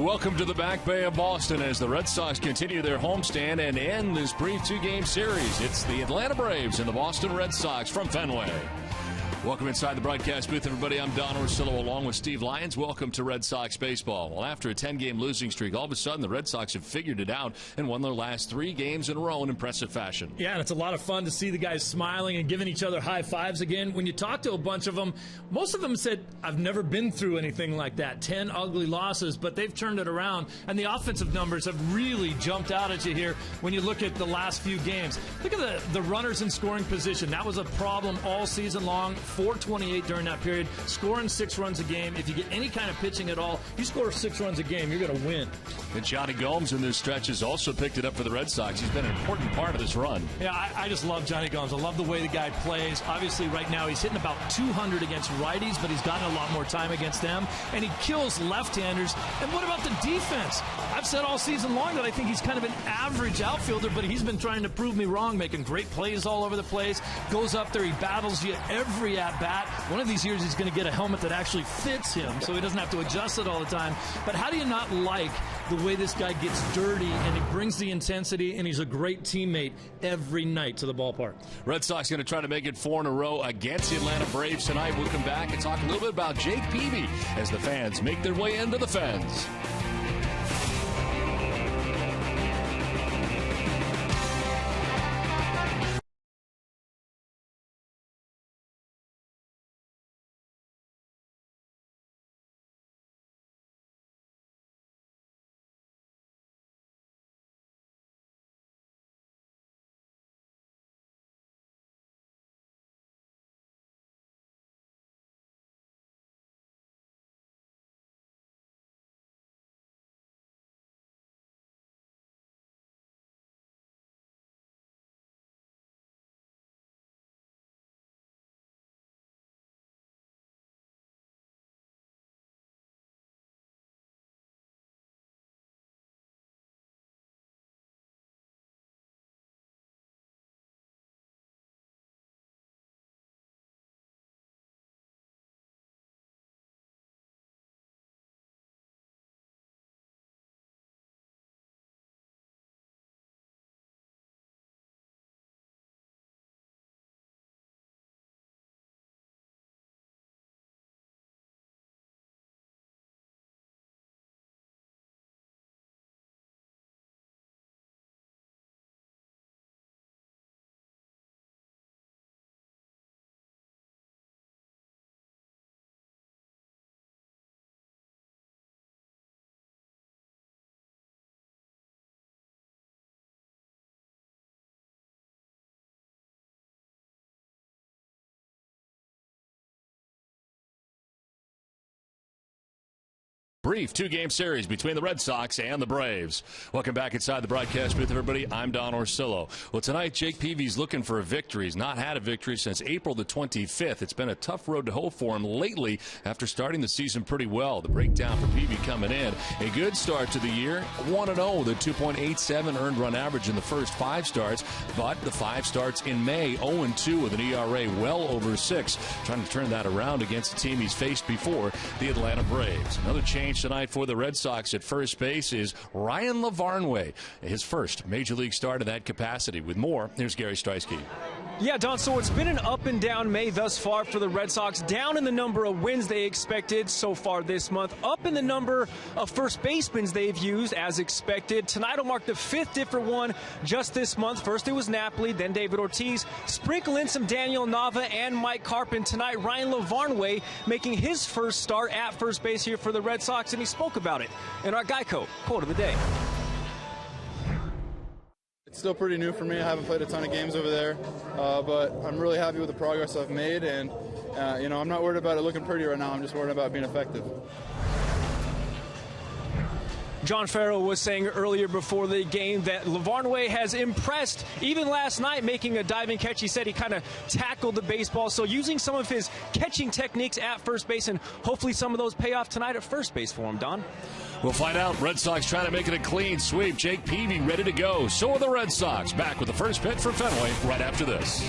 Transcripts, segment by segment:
Welcome to the Back Bay of Boston as the Red Sox continue their homestand and end this brief two-game series. It's the Atlanta Braves and the Boston Red Sox from Fenway. Welcome inside the broadcast booth, everybody. I'm Don Orsillo along with Steve Lyons. Welcome to Red Sox baseball. Well, after a 10-game losing streak, all of a sudden the Red Sox have figured it out and won their last 3 games in a row in impressive fashion. Yeah, and it's a lot of fun to see the guys smiling and giving each other high fives again. When you talk to a bunch of them, most of them said, I've never been through anything like that. 10 ugly losses, but they've turned it around, and the offensive numbers have really jumped out at you here when you look at the last few games. Look at the runners in scoring position. That was a problem all season long. 428 during that period, scoring 6 runs a game. If you get any kind of pitching at all, you score 6 runs a game, you're going to win. And Johnny Gomes in this stretch has also picked it up for the Red Sox. He's been an important part of this run. Yeah, I just love Johnny Gomes. I love the way the guy plays. Obviously, right now he's hitting about 200 against righties, but he's gotten a lot more time against them, and he kills left-handers. And what about the defense? I've said all season long that I think he's kind of an average outfielder, but he's been trying to prove me wrong, making great plays all over the place. Goes up there, he battles you every at-bat. One of these years he's going to get a helmet that actually fits him so he doesn't have to adjust it all the time. But how do you not like the way this guy gets dirty and he brings the intensity, and he's a great teammate every night to the ballpark? Red Sox going to try to make it 4 in a row against the Atlanta Braves tonight. We'll come back and talk a little bit about Jake Peavy as the fans make their way into the fens. Brief 2-game series between the Red Sox and the Braves. Welcome back inside the broadcast booth, everybody. I'm Don Orsillo. Well, tonight, Jake Peavy's looking for a victory. He's not had a victory since April the 25th. It's been a tough road to hoe for him lately after starting the season pretty well. The breakdown for Peavy coming in. A good start to the year. 1-0, the 2.87 earned run average in the first 5 starts, but the 5 starts in May, 0-2 with an ERA well over 6. Trying to turn that around against the team he's faced before, the Atlanta Braves. Another change tonight for the Red Sox at first base is Ryan LAVARNWay, his first major league start in that capacity. With more, here's Gary Streisky. Yeah, Don, so it's been an up and down May thus far for the Red Sox. Down in the number of wins they expected so far this month. Up in the number of first basemen they've used as expected. Tonight will mark the 5th different one just this month. First it was Napoli, then David Ortiz. Sprinkle in some Daniel Nava and Mike Carpin. Tonight, Ryan LAVARNWay making his first start at first base here for the Red Sox, and he spoke about it in our Geico quote of the day. It's still pretty new for me. I haven't played a ton of games over there, but I'm really happy with the progress I've made, and I'm not worried about it looking pretty right now. I'm just worried about being effective. John Farrell was saying earlier before the game that LAVARNWay has impressed even last night, making a diving catch. He said he kind of tackled the baseball, so using some of his catching techniques at first base, and hopefully some of those pay off tonight at first base for him, Don. We'll find out. Red Sox trying to make it a clean sweep. Jake Peavy ready to go. So are the Red Sox. Back with the first pitch for Fenway right after this.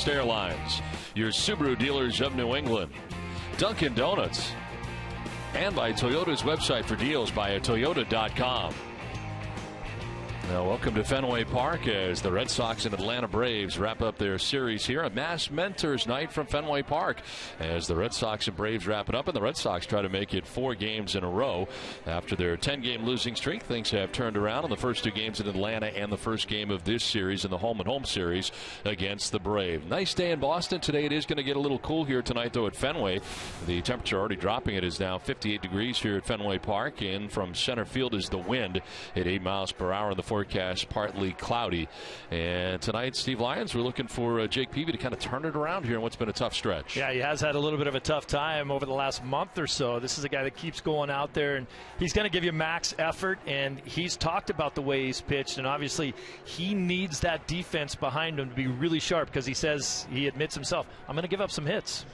Southwest Airlines, your Subaru dealers of New England, Dunkin' Donuts, and by Toyota's website for deals by Toyota.com. Now, welcome to Fenway Park as the Red Sox and Atlanta Braves wrap up their series here. A mass mentors night from Fenway Park as the Red Sox and Braves wrap it up, and the Red Sox try to make it 4 games in a row. After their 10-game losing streak, things have turned around in the first 2 games in Atlanta and the first game of this series in the home-and-home series against the Braves. Nice day in Boston today. It is going to get a little cool here tonight, though, at Fenway. The temperature already dropping. It is now 58 degrees here at Fenway Park, and from center field is the wind at 8 miles per hour in the forecast, partly cloudy. And tonight, Steve Lyons, we're looking for Jake Peavy to kind of turn it around here in what's been a tough stretch. Yeah, he has had a little bit of a tough time over the last month or so. This is a guy that keeps going out there, and he's going to give you max effort, and he's talked about the way he's pitched, and obviously he needs that defense behind him to be really sharp, because he says, he admits himself, I'm going to give up some hits.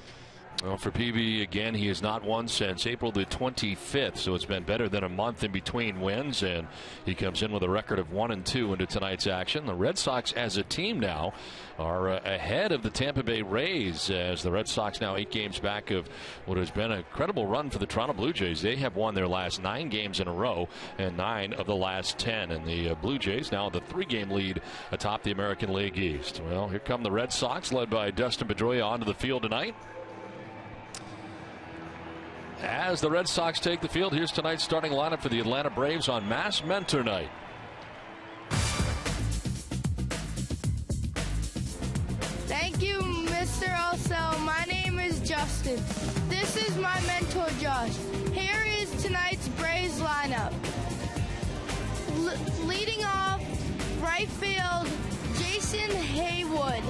Well, for Peavy, again, he has not won since April the 25th, so it's been better than a month in between wins, and he comes in with a record of 1-2 into tonight's action. The Red Sox, as a team now, are ahead of the Tampa Bay Rays, as the Red Sox now 8 games back of what has been a credible run for the Toronto Blue Jays. They have won their last 9 games in a row and 9 of the last 10, and the Blue Jays now the 3-game lead atop the American League East. Well, here come the Red Sox, led by Dustin Pedroia, onto the field tonight. As the Red Sox take the field, here's tonight's starting lineup for the Atlanta Braves on Mass Mentor Night. Thank you, Mr. Osel. My name is Justin. This is my mentor, Josh. Here is tonight's Braves lineup. Leading off, right field, Jason Haywood.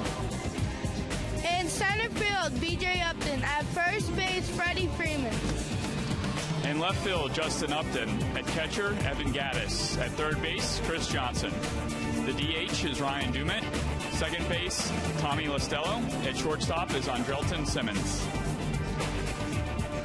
In center field, B.J. Upton. At first base, Freddie Freeman. In left field, Justin Upton. At catcher, Evan Gattis. At third base, Chris Johnson. The DH is Ryan Dumet. Second base, Tommy Lastello. At shortstop is Andrelton Simmons.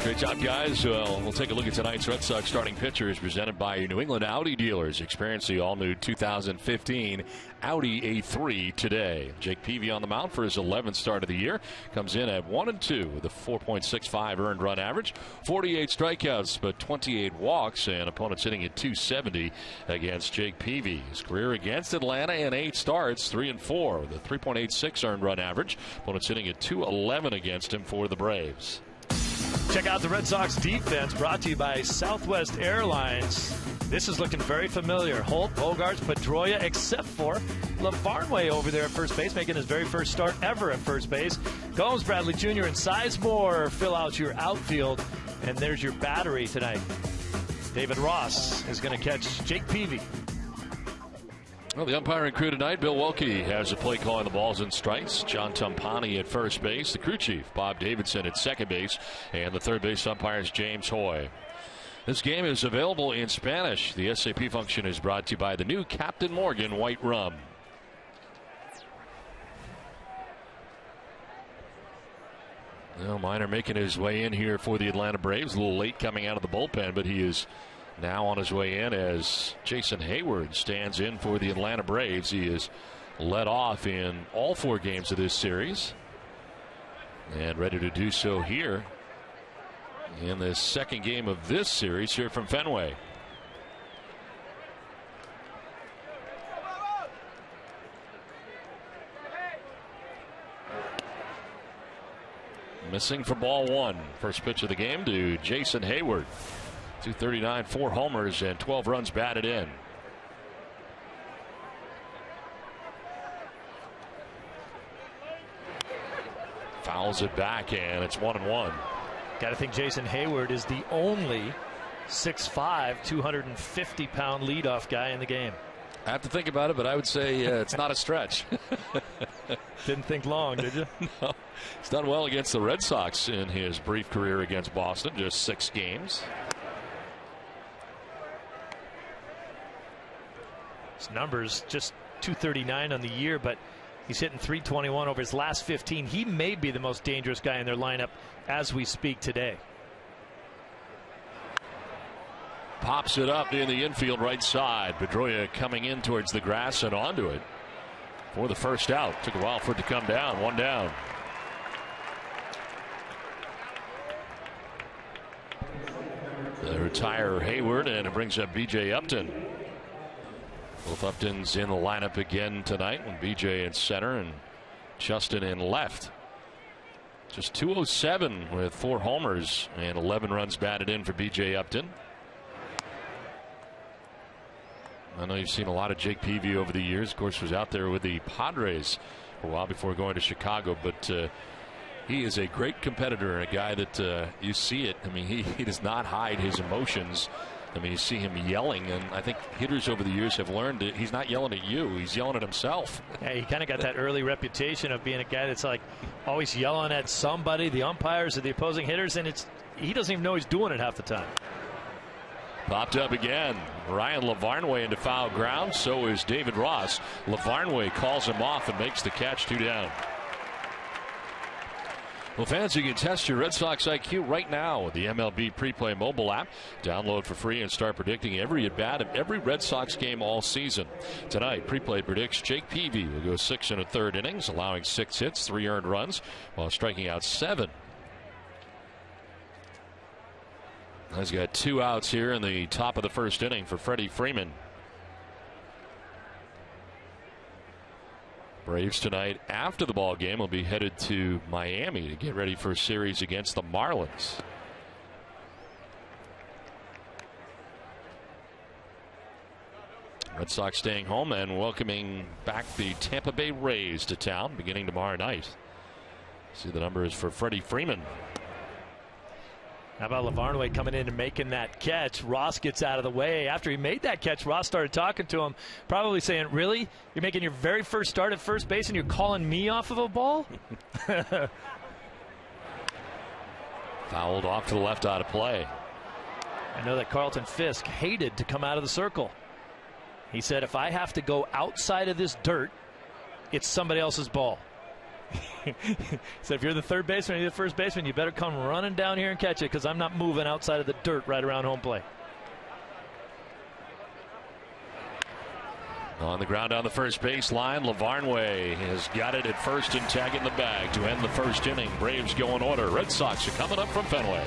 Great job, guys. We'll take a look at tonight's Red Sox starting pitchers, presented by your New England Audi dealers. Experience the all-new 2015 Audi A3 today. Jake Peavy on the mound for his 11th start of the year. Comes in at 1-2 with a 4.65 earned run average, 48 strikeouts, but 28 walks, and opponents hitting at 270 against Jake Peavy. His career against Atlanta in 8 starts, 3-4 with a 3.86 earned run average. Opponents hitting at 211 against him for the Braves. Check out the Red Sox defense, brought to you by Southwest Airlines. This is looking very familiar. Holt, Bogarts, Pedroia, except for LaVarnWay over there at first base, making his very first start ever at first base. Gomes, Bradley Jr., and Sizemore fill out your outfield. And there's your battery tonight. David Ross is going to catch Jake Peavy. Well, the umpiring crew tonight, Bill Welke has the play calling the balls and strikes. John Tumpani at first base. The crew chief, Bob Davidson, at second base. And the third base umpire is James Hoy. This game is available in Spanish. The SAP function is brought to you by the new Captain Morgan White Rum. Well, Minor making his way in here for the Atlanta Braves. A little late coming out of the bullpen, but he is now on his way in as Jason Hayward stands in for the Atlanta Braves. He is led off in all 4 games of this series and ready to do so here in the second game of this series here from Fenway. Missing for ball 1. First pitch of the game to Jason Hayward. 239, 4 homers, and 12 runs batted in. Fouls it back, and it's 1-1. Got to think Jason Hayward is the only 6'5", 250-pound leadoff guy in the game. I have to think about it, but I would say it's not a stretch. Didn't think long, did you? No. He's done well against the Red Sox in his brief career against Boston, just 6 games. His numbers just 239 on the year, but he's hitting 321 over his last 15. He may be the most dangerous guy in their lineup as we speak today. Pops it up in the infield right side. Pedroia coming in towards the grass and onto it. for the first out. Took a while for it to come down. One down. They retire Hayward, and it brings up B.J. Upton. Both Uptons in the lineup again tonight, when B.J. in center and Justin in left. Just 207 with 4 homers and 11 runs batted in for B.J. Upton. I know you've seen a lot of Jake Peavy over the years. Of course, was out there with the Padres for a while before going to Chicago, but he is a great competitor and a guy that you see it. I mean, he does not hide his emotions. I mean, you see him yelling, and I think hitters over the years have learned that he's not yelling at you, he's yelling at himself. Yeah, he kind of got that early reputation of being a guy that's like always yelling at somebody, the umpires or the opposing hitters, and he doesn't even know he's doing it half the time. Popped up again. Ryan LaVarnway into foul ground. So is David Ross. LaVarnway calls him off and makes the catch. 2 down. Well, fans, you can test your Red Sox IQ right now with the MLB Pre-Play mobile app. Download for free and start predicting every at-bat of every Red Sox game all season. Tonight, Pre-Play predicts Jake Peavy will go 6 1/3 innings, allowing 6 hits, 3 earned runs, while striking out 7. He's got 2 outs here in the top of the first inning for Freddie Freeman. Braves tonight after the ball game will be headed to Miami to get ready for a series against the Marlins. Red Sox staying home and welcoming back the Tampa Bay Rays to town beginning tomorrow night. See the numbers for Freddie Freeman. How about LaVarnway coming in and making that catch? Ross gets out of the way. After he made that catch, Ross started talking to him, probably saying, really? You're making your very first start at first base and you're calling me off of a ball? Fouled off to the left, out of play. I know that Carlton Fisk hated to come out of the circle. He said, if I have to go outside of this dirt, it's somebody else's ball. So if you're the third baseman or you're the first baseman, you better come running down here and catch it, because I'm not moving outside of the dirt right around home plate. On the ground down the first baseline, LaVarnway has got it at first and tagging the bag to end the first inning. Braves go in order. Red Sox are coming up from Fenway.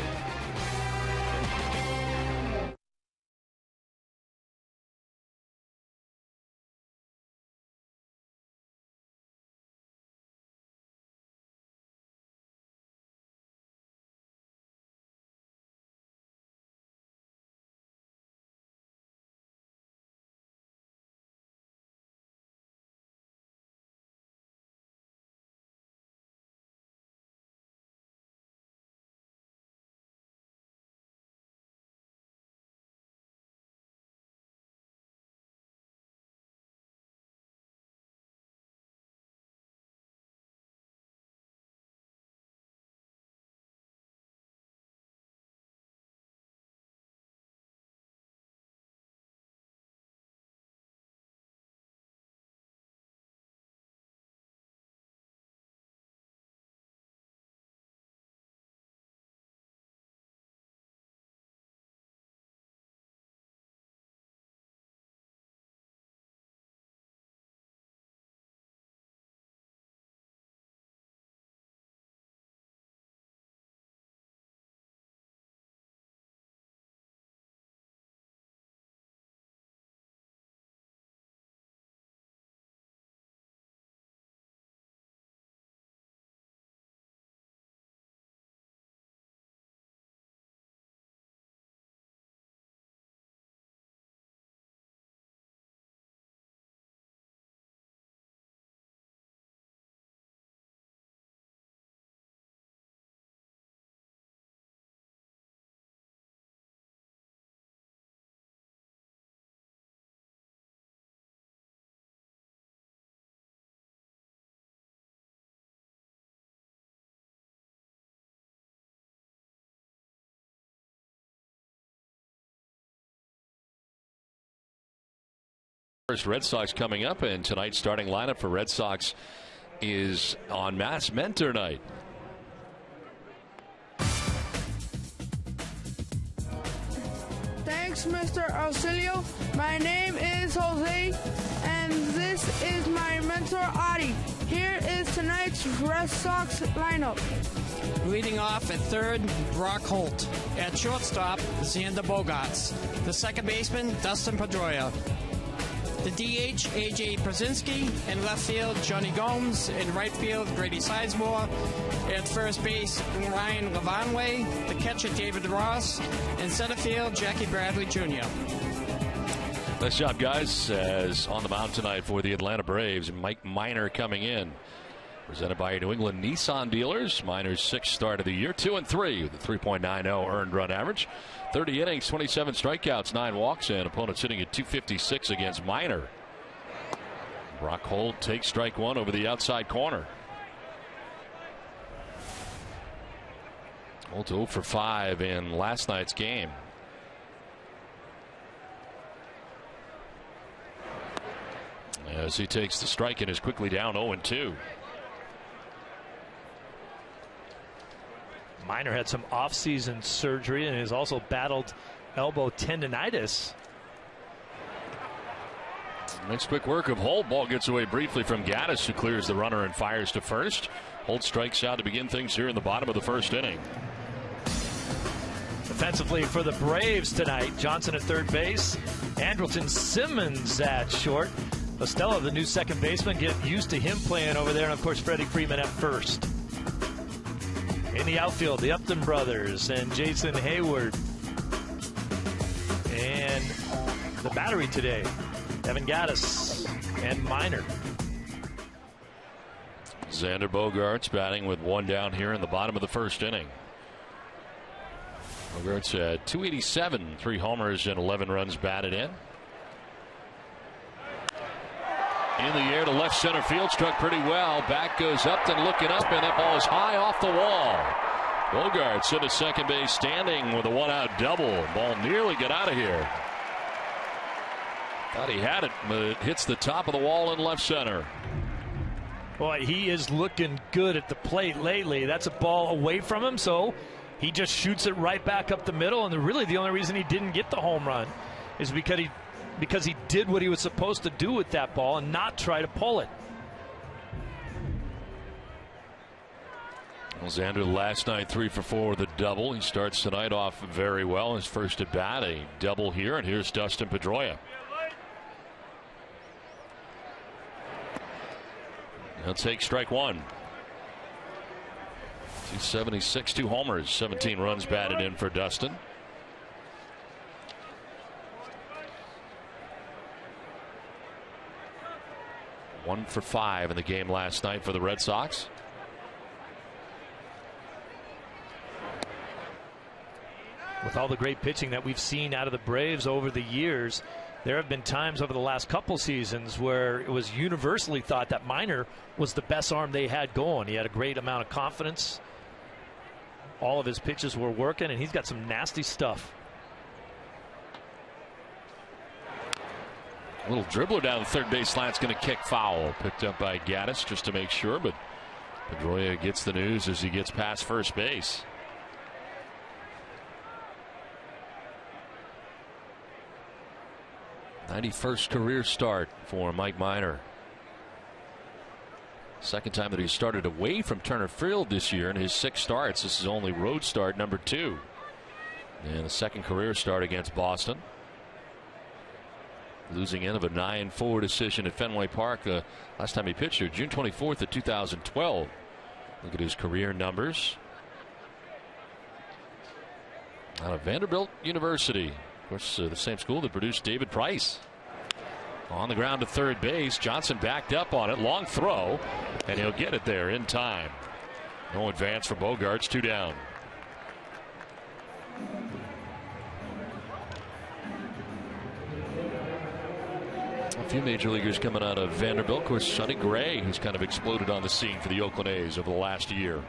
First Red Sox coming up, and tonight's starting lineup for Red Sox is on Mass Mentor night. Thanks Thanks, Mr. Auxilio. My name is Jose, and this is my mentor, Adi. Here is tonight's Red Sox lineup. Leading off at third, Brock Holt. At shortstop, Xander Bogaerts. The second baseman, Dustin Pedroia. The DH, A.J. Przinsky. In left field, Johnny Gomes. In right field, Grady Sizemore. At first base, Ryan LaVarnway. The catcher, David Ross. In center field, Jackie Bradley Jr. Nice job, guys. As on the mound tonight for the Atlanta Braves, Mike Minor coming in. Presented by your New England Nissan dealers. Minor's sixth start of the year, 2-3 with a 3.90 earned run average. 30 innings, 27 strikeouts, 9 walks, and opponent sitting at 256 against Minor. Brock Holt takes strike one over the outside corner. Holt 0 for 5 in last night's game. As he takes the strike and is quickly down 0-2. Minor had some off-season surgery and has also battled elbow tendonitis. Nice quick work of Holt. Ball gets away briefly from Gattis, who clears the runner and fires to first. Holt strikes out to begin things here in the bottom of the first inning. Defensively for the Braves tonight, Johnson at third base, Andrelton Simmons at short. STELLA, the new second baseman, get used to him playing over there, and of course Freddie Freeman at first. In the outfield, the Upton brothers and Jason Hayward. And the battery today, Evan Gattis and Minor. Xander Bogaerts batting with one down here in the bottom of the first inning. Bogaerts had 287, 3 homers and 11 runs batted in. In the air to left center field, struck pretty well. Back goes Upton, looking up, and that ball is high off the wall. Bogaerts into second base standing with a one-out double. Ball nearly got out of here. Thought he had it, but it hits the top of the wall in left center. Boy, he is looking good at the plate lately. That's a ball away from him, so he just shoots it right back up the middle. And really the only reason he didn't get the home run is because he did what he was supposed to do with that ball and not try to pull it. Well, Xander last night 3 for 4 with a double. He starts tonight off very well. His first at bat, a double here, and here's Dustin Pedroia. He'll take strike one. 276, 2 homers, 17 runs batted in for Dustin. One for 5 in the game last night for the Red Sox. With all the great pitching that we've seen out of the Braves over the years, there have been times over the last couple seasons where it was universally thought that Minor was the best arm they had going. He had a great amount of confidence. All of his pitches were working, and he's got some nasty stuff. A little dribbler down the third base line. It's going to kick foul. Picked up by Gattis just to make sure, but Pedroia gets the news as he gets past first base. '91st career start for Mike Minor. Second time that he started away from Turner Field this year in his 6 starts. This is only road start number 2. And the second career start against Boston. Losing in of a 9-4 decision at Fenway Park. Last time he pitched here, June 24th of 2012. Look at his career numbers. Out of Vanderbilt University. Of course, the same school that produced David Price. On the ground to third base. Johnson backed up on it. Long throw. And he'll get it there in time. No advance for Bogaerts. 2 down. A few major leaguers coming out of Vanderbilt. Of course, Sonny Gray, who's kind of exploded on the scene for the Oakland A's over the last year.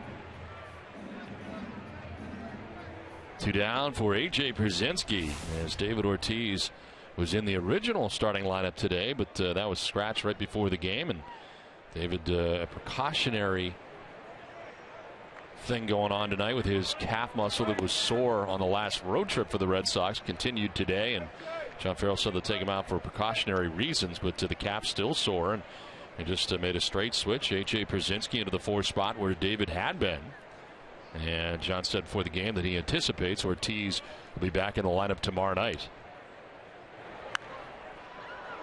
2 down for A.J. Przinsky, as David Ortiz was in the original starting lineup today, but that was scratched right before the game, and David, a precautionary thing going on tonight with his calf muscle that was sore on the last road trip for the Red Sox. Continued today, and John Farrell said they'll take him out for precautionary reasons, but the calf still sore, and he just made a straight switch. A.J. Pierzynski into the 4th spot where David had been. And John said before the game that he anticipates Ortiz will be back in the lineup tomorrow night.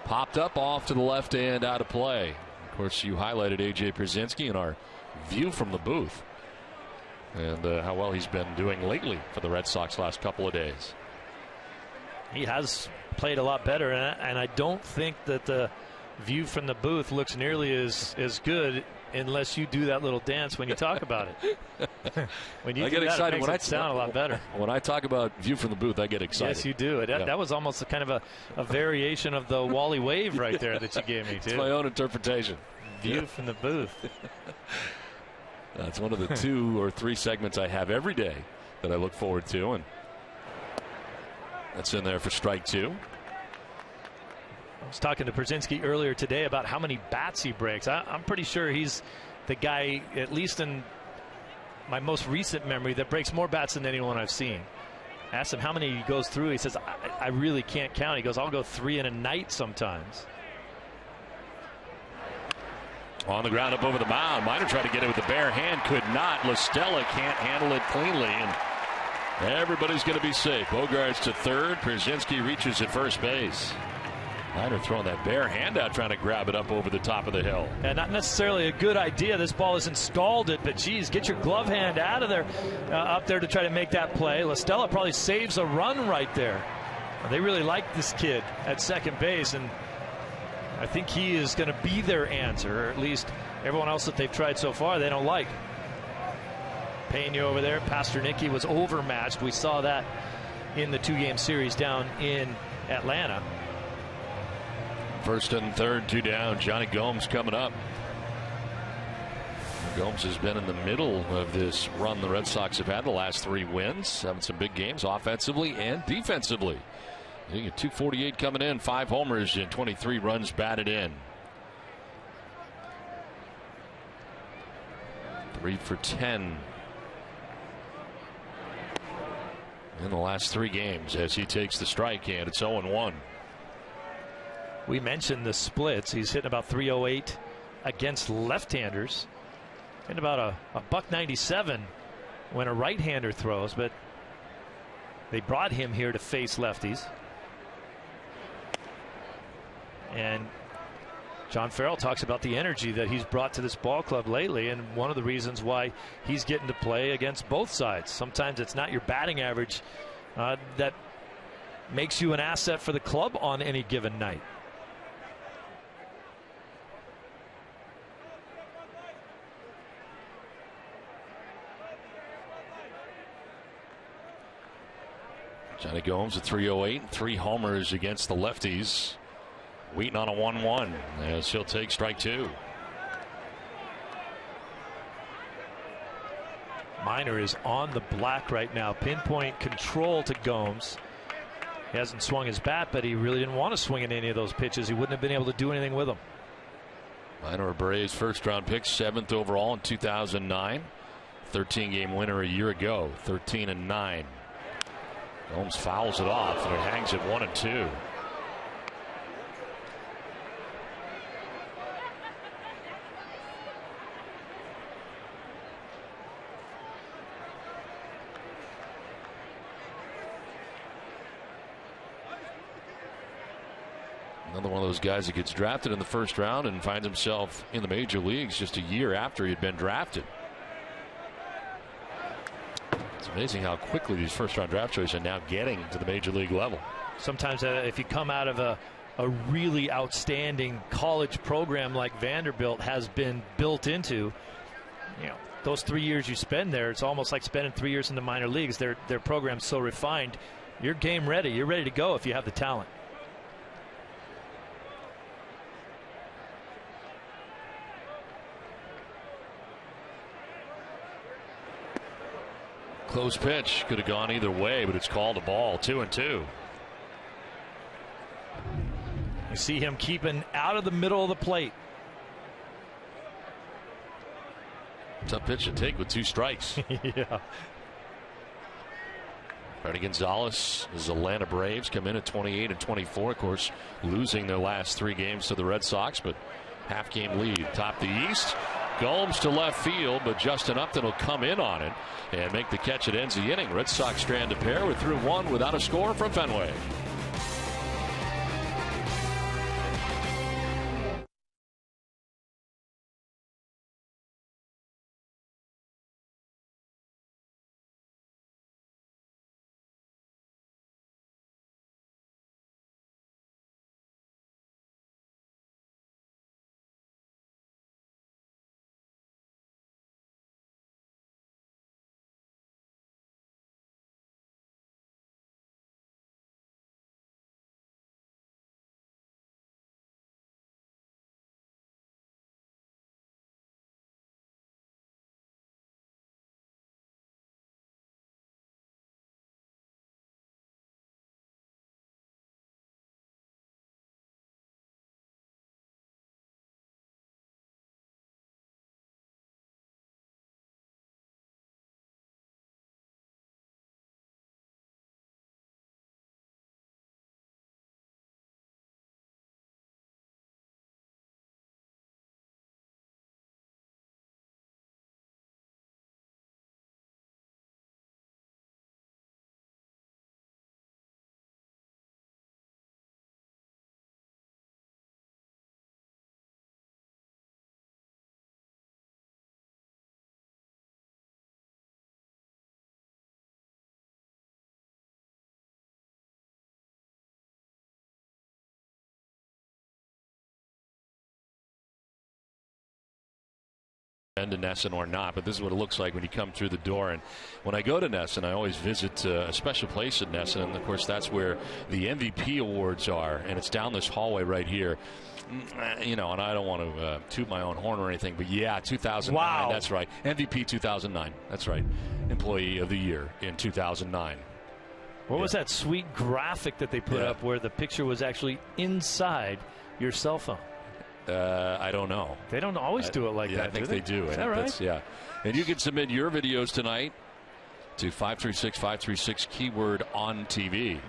Popped up off to the left and out of play. Of course, you highlighted A.J. Pierzynski in our view from the booth, and how well he's been doing lately for the Red Sox last couple of days. He has played a lot better, and I don't think that the view from the booth looks nearly as good unless you do that little dance when you talk about it. When you get excited, it makes it sound a lot better. When I talk about view from the booth, I get excited. Yes, you do. That was almost a kind of a variation of the Wally wave right there that you gave me, too. It's my own interpretation. View from the booth. That's one of the 2 or 3 segments I have every day that I look forward to, and that's in there for strike 2. I was talking to Pierzynski earlier today about how many bats he breaks. I'm pretty sure he's the guy, at least in my most recent memory, that breaks more bats than anyone I've seen. I asked him how many he goes through. He says, I really can't count. He goes, I'll go 3 in a night sometimes. On the ground up over the mound. Minor tried to get it with the bare hand, could not. LaStella can't handle it cleanly, and everybody's going to be safe. Bogarts to third. Pierzynski reaches at first base. Minor throwing that bare hand out, trying to grab it up over the top of the hill. And not necessarily a good idea. This ball isn't scalded, but geez, get your glove hand out of there, up there to try to make that play. LaStella probably saves a run right there. They really like this kid at second base, and I think he is going to be their answer, or at least everyone else that they've tried so far they don't like. Pena over there. Pasternicki was overmatched. We saw that in the 2-game series down in Atlanta. First and third, 2 down. Johnny Gomes coming up. Gomes has been in the middle of this run the Red Sox have had the last 3 wins, having some big games offensively and defensively. He got 248 coming in, 5 homers and 23 runs batted in. 3 for 10 in the last 3 games as he takes the strike, and it's 0-1. We mentioned the splits. He's hitting about 308 against left-handers and about a $197 when a right-hander throws, but they brought him here to face lefties. And John Farrell talks about the energy that he's brought to this ball club lately, and one of the reasons why he's getting to play against both sides. Sometimes it's not your batting average that makes you an asset for the club on any given night. Johnny Gomes at 308, 3 homers against the lefties. Waiting on a 1-1 as he'll take strike 2. Minor is on the black right now. Pinpoint control to Gomes. He hasn't swung his bat, but he really didn't want to swing at any of those pitches. He wouldn't have been able to do anything with them. Minor, a Braves first-round pick, 7th overall in 2009. 13-game winner a year ago, 13-9. Gomes fouls it off, and it hangs at 1-2. Another one of those guys that gets drafted in the first round and finds himself in the major leagues just a year after he had been drafted. It's amazing how quickly these first-round draft choices are now getting to the major league level. Sometimes if you come out of a really outstanding college program like Vanderbilt has been built into, you know, those 3 years you spend there, it's almost like spending 3 years in the minor leagues. Their program's so refined. You're game ready. You're ready to go if you have the talent. Close pitch, could have gone either way, but it's called a ball. 2-2. You see him keeping out of the middle of the plate. Tough pitch to take with 2 strikes. Yeah. Freddie Gonzalez, the Atlanta Braves come in at 28 and 24. Of course, losing their last 3 games to the Red Sox, but half-game lead. Top the East. Gomes to left field, but Justin Upton will come in on it and make the catch. It ends the inning. Red Sox strand a pair. We're through 1 without a score from Fenway. To Nesson or not, but this is what it looks like when you come through the door. And when I go to Nesson, I always visit a special place at Nesson, and of course that's where the MVP awards are, and it's down this hallway right here. You know, and I don't want to toot my own horn or anything, but yeah, 2009. Wow. That's right. MVP 2009. That's right. Employee of the Year in 2009. What was that sweet graphic that they put up where the picture was actually inside your cell phone? I don't know. They don't always do it like that. I think they do. Is that right? Yeah. And you can submit your videos tonight to 536-536 keyword on TV.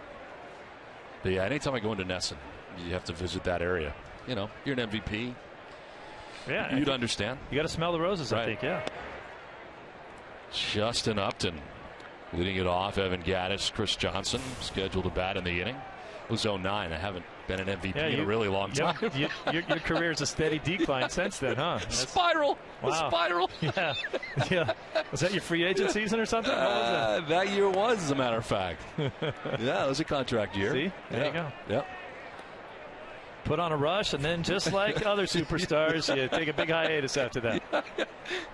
But yeah, anytime I go into Nesson, you have to visit that area. You know, you're an MVP. Yeah, you'd understand. You got to smell the roses, right. I think. Yeah. Justin Upton leading it off. Evan Gattis, Chris Johnson scheduled to bat in the inning. It was 09. I haven't been an MVP in a really long time. Your career's a steady decline since then, huh? Spiral. Wow. Spiral. Yeah. Yeah. Was that your free agent season or something? What was that year was, as a matter of fact. Yeah, it was a contract year. See? There you go. Yep. Put on a rush, and then just like other superstars, you take a big hiatus after that. Yeah.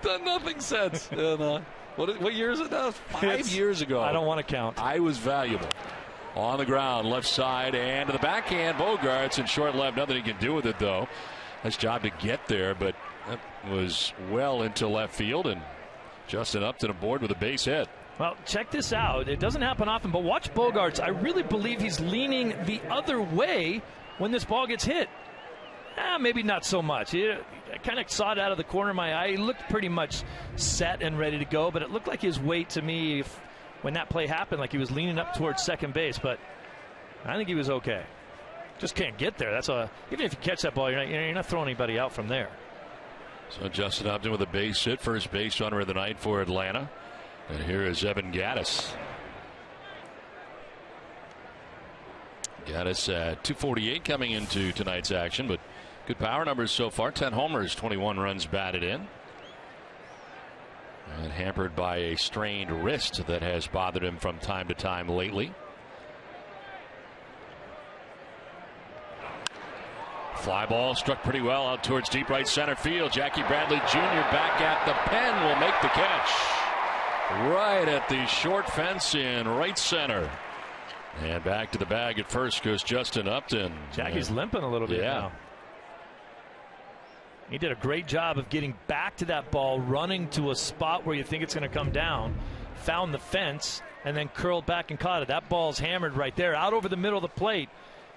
Done nothing since. What year is it now? 5 years ago. I don't want to count. I was valuable. On the ground, left side, and to the backhand, Bogarts in short left. Nothing he can do with it, though. Nice job to get there, but that was well into left field, and Justin Upton aboard with a base hit. Well, check this out. It doesn't happen often, but watch Bogarts. I really believe he's leaning the other way when this ball gets hit. Maybe not so much. I kind of saw it out of the corner of my eye. He looked pretty much set and ready to go, but it looked like his weight to me when that play happened, like he was leaning up towards second base, but I think he was okay. Just can't get there. Even if you catch that ball, you're not throwing anybody out from there. So Justin Upton with a base hit, first base runner of the night for Atlanta. And here is Evan Gattis. Gattis at 248 coming into tonight's action, but good power numbers so far. 10 homers, 21 runs batted in. And hampered by a strained wrist that has bothered him from time to time lately. Fly ball struck pretty well out towards deep right center field. Jackie Bradley Jr. back at the pen will make the catch. Right at the short fence in right center. And back to the bag at first goes Justin Upton. Jackie's limping a little bit now. He did a great job of getting back to that ball, running to a spot where you think it's going to come down, found the fence, and then curled back and caught it. That ball's hammered right there, out over the middle of the plate.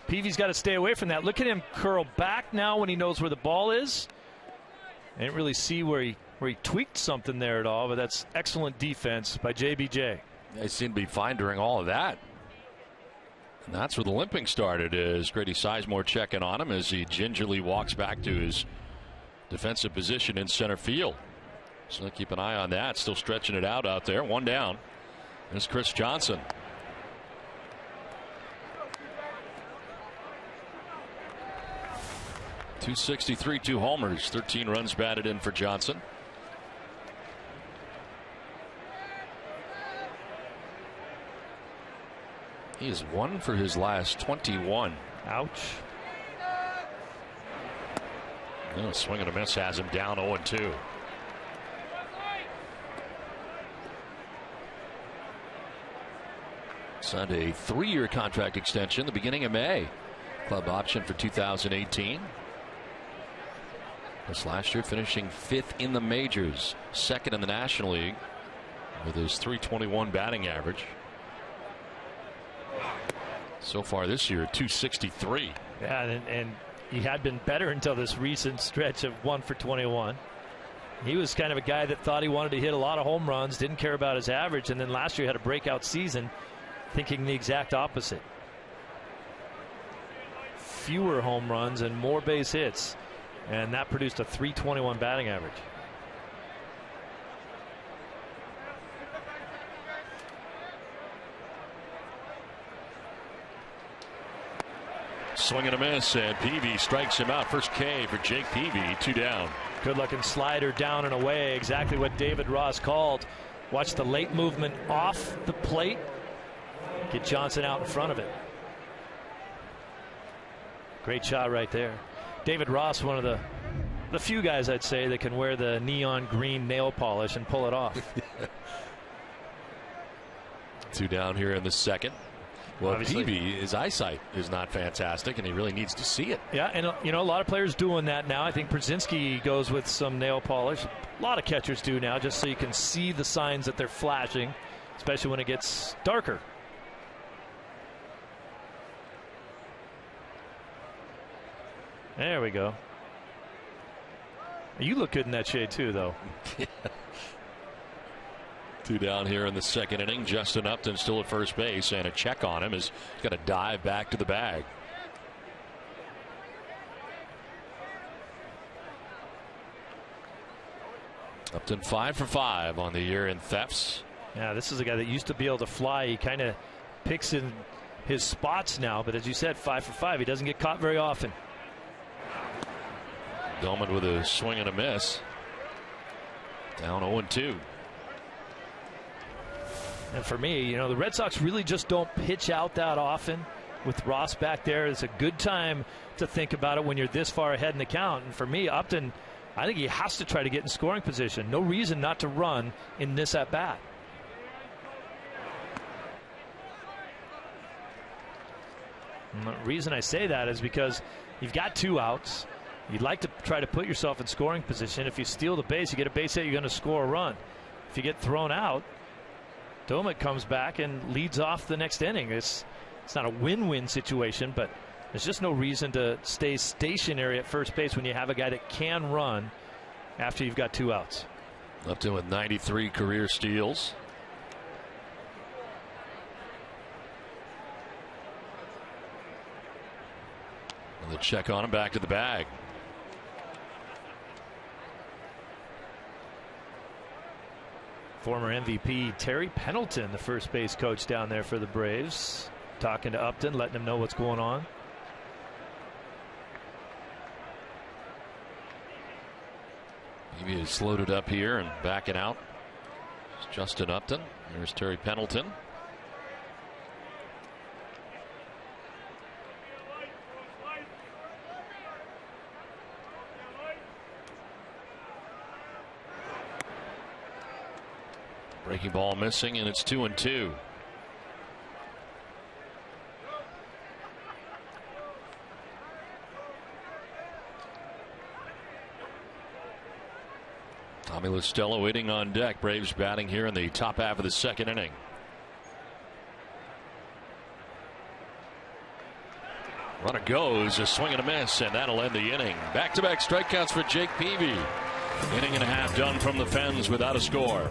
Peavy's got to stay away from that. Look at him curl back now when he knows where the ball is. I didn't really see where he where he tweaked something there at all, but that's excellent defense by JBJ. They seem to be fine during all of that. And that's where the limping started, is Grady Sizemore checking on him as he gingerly walks back to his defensive position in center field. So keep an eye on that. Still stretching it out there. One down. There's Chris Johnson. .263, 2 homers, 13 runs batted in for Johnson. He is 1 for his last 21. Ouch. No, swing and a miss has him down 0-2. Signed a 3-year contract extension the beginning of May. Club option for 2018. This last year finishing 5th in the majors, 2nd in the National League with his .321 batting average. So far this year, .263. Yeah, and he had been better until this recent stretch of 1 for 21. He was kind of a guy that thought he wanted to hit a lot of home runs, didn't care about his average, and then last year had a breakout season, thinking the exact opposite. Fewer home runs and more base hits, and that produced a .321 batting average. Swing and a miss, and Peavy strikes him out. First K for Jake Peavy, 2 down. Good looking slider down and away, exactly what David Ross called. Watch the late movement off the plate, get Johnson out in front of it. Great shot right there. David Ross, one of the few guys I'd say that can wear the neon green nail polish and pull it off. 2 down here in the second. Well, Obviously, Peavy, his eyesight is not fantastic, and he really needs to see it. Yeah, and you know, a lot of players doing that now. I think Brzezinski goes with some nail polish. A lot of catchers do now, just so you can see the signs that they're flashing, especially when it gets darker. There we go. You look good in that shade too, though. 2 down here in the second inning. Justin Upton still at first base, and a check on him as he's got to dive back to the bag. Upton 5 for 5 on the year in thefts. Yeah, this is a guy that used to be able to fly. He kind of picks in his spots now, but as you said, 5 for 5. He doesn't get caught very often. Dolman with a swing and a miss. Down 0-2. And for me, you know, the Red Sox really just don't pitch out that often. With Ross back there, it's a good time to think about it when you're this far ahead in the count. And for me, Upton, I think he has to try to get in scoring position. No reason not to run in this at bat. And the reason I say that is because you've got 2 outs. You'd like to try to put yourself in scoring position. If you steal the base, you get a base hit, you're going to score a run. If you get thrown out, Domek comes back and leads off the next inning. It's not a win-win situation, but there's just no reason to stay stationary at first base when you have a guy that can run after you've got 2 outs. Upton with 93 career steals. And the check on him, back to the bag. Former MVP Terry Pendleton, the first base coach down there for the Braves, talking to Upton, letting him know what's going on. Maybe he's loaded up here and backing out. It's Justin Upton. There's Terry Pendleton. Breaking ball missing, and it's 2-2. Tommy La Stella waiting on deck. Braves batting here in the top half of the second inning. Runner goes, a swing and a miss, and that'll end the inning. Back-to-back strikeouts for Jake Peavy. Inning and a half done from the Fens without a score.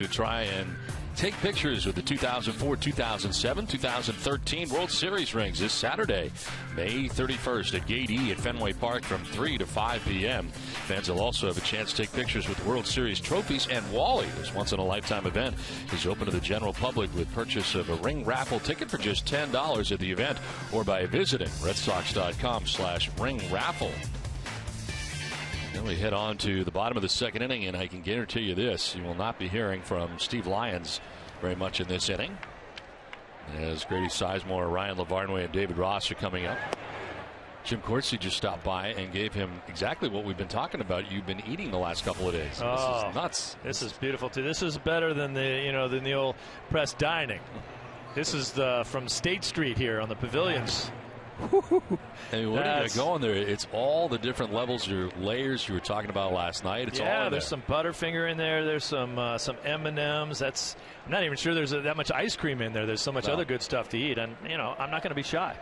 To try and take pictures with the 2004, 2007, 2013 World Series rings this Saturday, May 31st at GATTIS at Fenway Park from 3 to 5 p.m. Fans will also have a chance to take pictures with World Series trophies, and Wally, this once-in-a-lifetime event, is open to the general public with purchase of a ring raffle ticket for just $10 at the event or by visiting redsox.com/ring raffle. Then we head on to the bottom of the second inning, and I can guarantee you this: you will not be hearing from Steve Lyons very much in this inning, as Grady Sizemore, Ryan LaVarnway, and David Ross are coming up. Jim Corsi just stopped by and gave him exactly what we've been talking about. You've been eating the last couple of days. Oh, this is nuts. This is beautiful too. This is better than the old press dining. This is from State Street here on the pavilions. Hey, what do you got going there? It's all the different levels, your layers you were talking about last night. It's all in there. There's some Butterfinger in there. There's some M&Ms. I'm not even sure there's that much ice cream in there. There's so much other good stuff to eat, and I'm not going to be shy.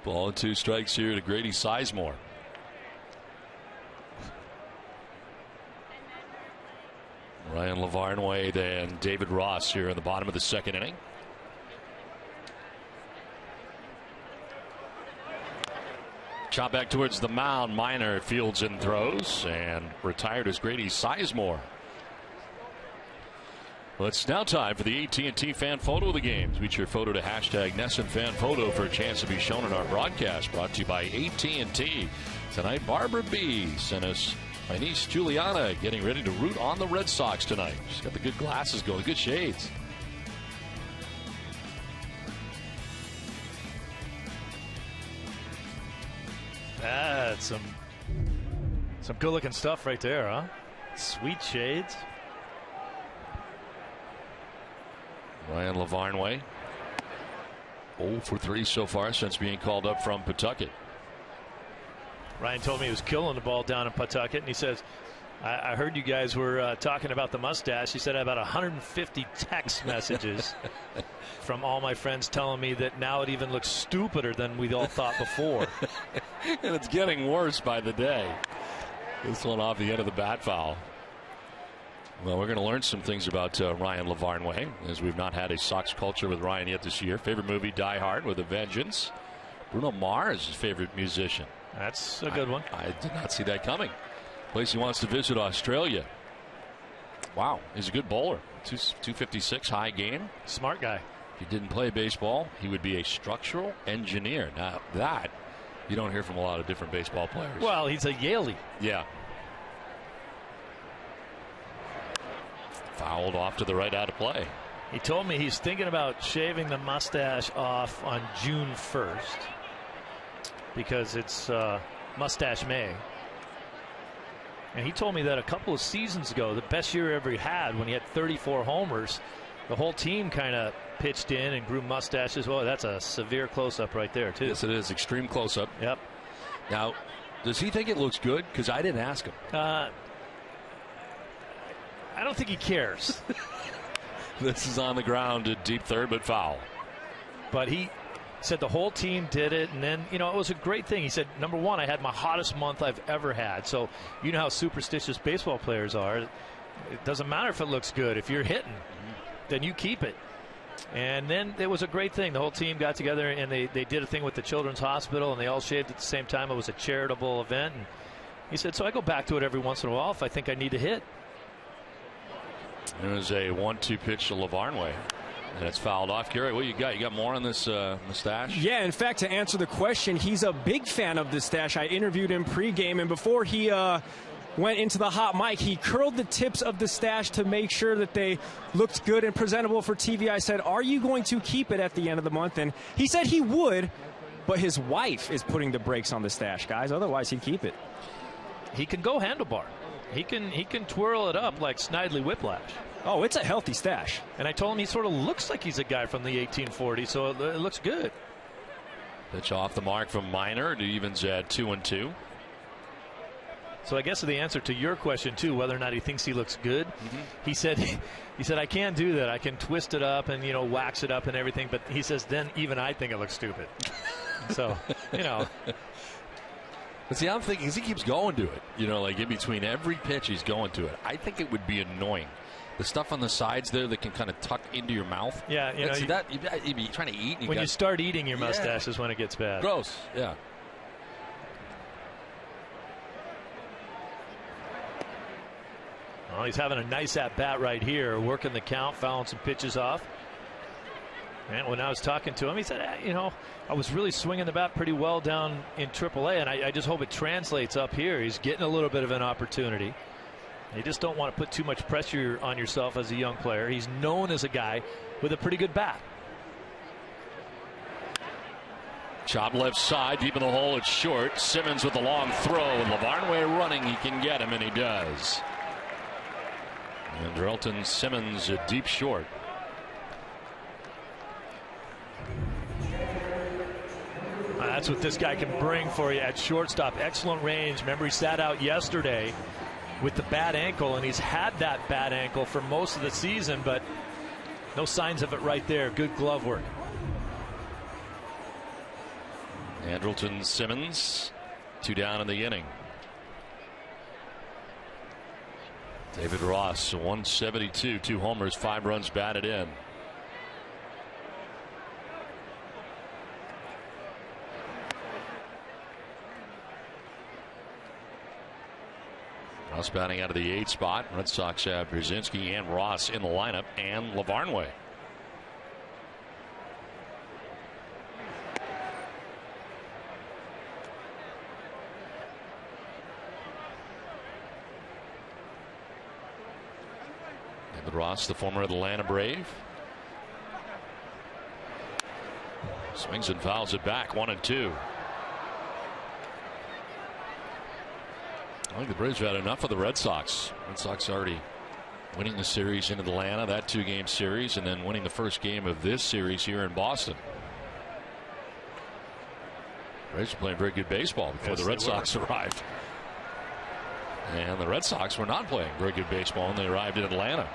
Ball and 2 strikes here to Grady Sizemore. Ryan LaVarnway and David Ross here in the bottom of the second inning. Chop back towards the mound. Minor fields and throws, and retired as Grady Sizemore. Well, it's now time for the AT&T fan photo of the game. Tweet your photo to #NESSONFanPhoto for a chance to be shown in our broadcast. Brought to you by AT&T. Tonight, Barbara B. sent us my niece Juliana getting ready to root on the Red Sox tonight. She's got the good glasses going, good shades. That's some good-looking stuff right there, huh? Sweet shades. Ryan LaVarnway, 0 for 3 so far since being called up from Pawtucket. Ryan told me he was killing the ball down in Pawtucket, and he says, I heard you guys were talking about the mustache. He said I had about 150 text messages from all my friends telling me that now it even looks stupider than we all thought before. And it's getting worse by the day. This one off the end of the bat foul. Well, we're going to learn some things about Ryan LaVarnway, as we've not had a Sox culture with Ryan yet this year. Favorite movie, Die Hard with a Vengeance. Bruno Mars, his favorite musician. That's a good one. I did not see that coming. Place he wants to visit, Australia. Wow, he's a good bowler. 256 high gain. Smart guy. If he didn't play baseball, he would be a structural engineer. Now that you don't hear from a lot of different baseball players. Well, he's a Yaley. Yeah. Fouled off to the right, out of play. He told me he's thinking about shaving the mustache off on June 1st because it's Mustache May. And he told me that a couple of seasons ago, the best year ever he had, when he had 34 homers, the whole team kind of pitched in and grew mustaches. Well, that's a severe close-up right there, too. Yes, it is. Extreme close-up. Yep. Now, does he think it looks good? Because I didn't ask him. I don't think he cares. This is on the ground at deep third, but foul. But he said the whole team did it, and then, you know, it was a great thing. He said, number one, I had my hottest month I've ever had. So you know how superstitious baseball players are. It doesn't matter if it looks good. If you're hitting, then you keep it. And then it was a great thing. The whole team got together, and they did a thing with the Children's Hospital, and they all shaved at the same time. It was a charitable event. And he said, so I go back to it every once in a while if I think I need to hit. There's a 1-2 pitch to LAVARNWay. And it's fouled off. Gary, what you got? You got more on this mustache? Yeah, in fact, to answer the question, he's a big fan of the stash. I interviewed him pregame, and before he went into the hot mic, he curled the tips of the stash to make sure that they looked good and presentable for TV. I said, are you going to keep it at the end of the month? And he said he would, but his wife is putting the brakes on the stash, guys. Otherwise, he'd keep it. He can go handlebar. He can twirl it up like Snidely Whiplash. Oh, it's a healthy stash. And I told him he sort of looks like he's a guy from the 1840s, so it looks good. Pitch off the mark from Minor. It evens at 2-2. So I guess the answer to your question too, whether or not he thinks he looks good, he said I can't do that. I can twist it up and, you know, wax it up and everything, but he says then even I think it looks stupid. So, you know. But see, I'm thinking as he keeps going to it, you know, like in between every pitch he's going to it, I think it would be annoying. The stuff on the sides there that can kind of tuck into your mouth. Yeah, you know, you'd be trying to eat. And when you start eating your mustache is when it gets bad. Gross. Yeah. Well, he's having a nice at-bat right here, working the count, fouling some pitches off. And when I was talking to him, he said, you know, I was really swinging the bat pretty well down in AAA, and I just hope it translates up here. He's getting a little bit of an opportunity. You just don't want to put too much pressure on yourself as a young player. He's known as a guy with a pretty good bat. Chop left side, deep in the hole, it's short. Simmons with a long throw, and LAVARNWay running, he can get him, and he does. And Andrelton Simmons a deep short. That's what this guy can bring for you at shortstop. Excellent range. Remember, he sat out yesterday with the bad ankle, and he's had that bad ankle for most of the season, but no signs of it right there. Good glove work. Andrelton Simmons, 2 down in the inning. David Ross, 172, 2 homers, 5 runs batted in. Ross batting out of the 8 spot. Red Sox have Brzezinski and Ross in the lineup, and LAVARNWay. David Ross, the former Atlanta Brave. Swings and fouls it back, 1-2. I think the Braves have had enough of the Red Sox. Red Sox already winning the series in Atlanta, that 2-game series, and then winning the first game of this series here in Boston. Braves were playing very good baseball before the Red Sox arrived. And the Red Sox were not playing very good baseball when they arrived in Atlanta.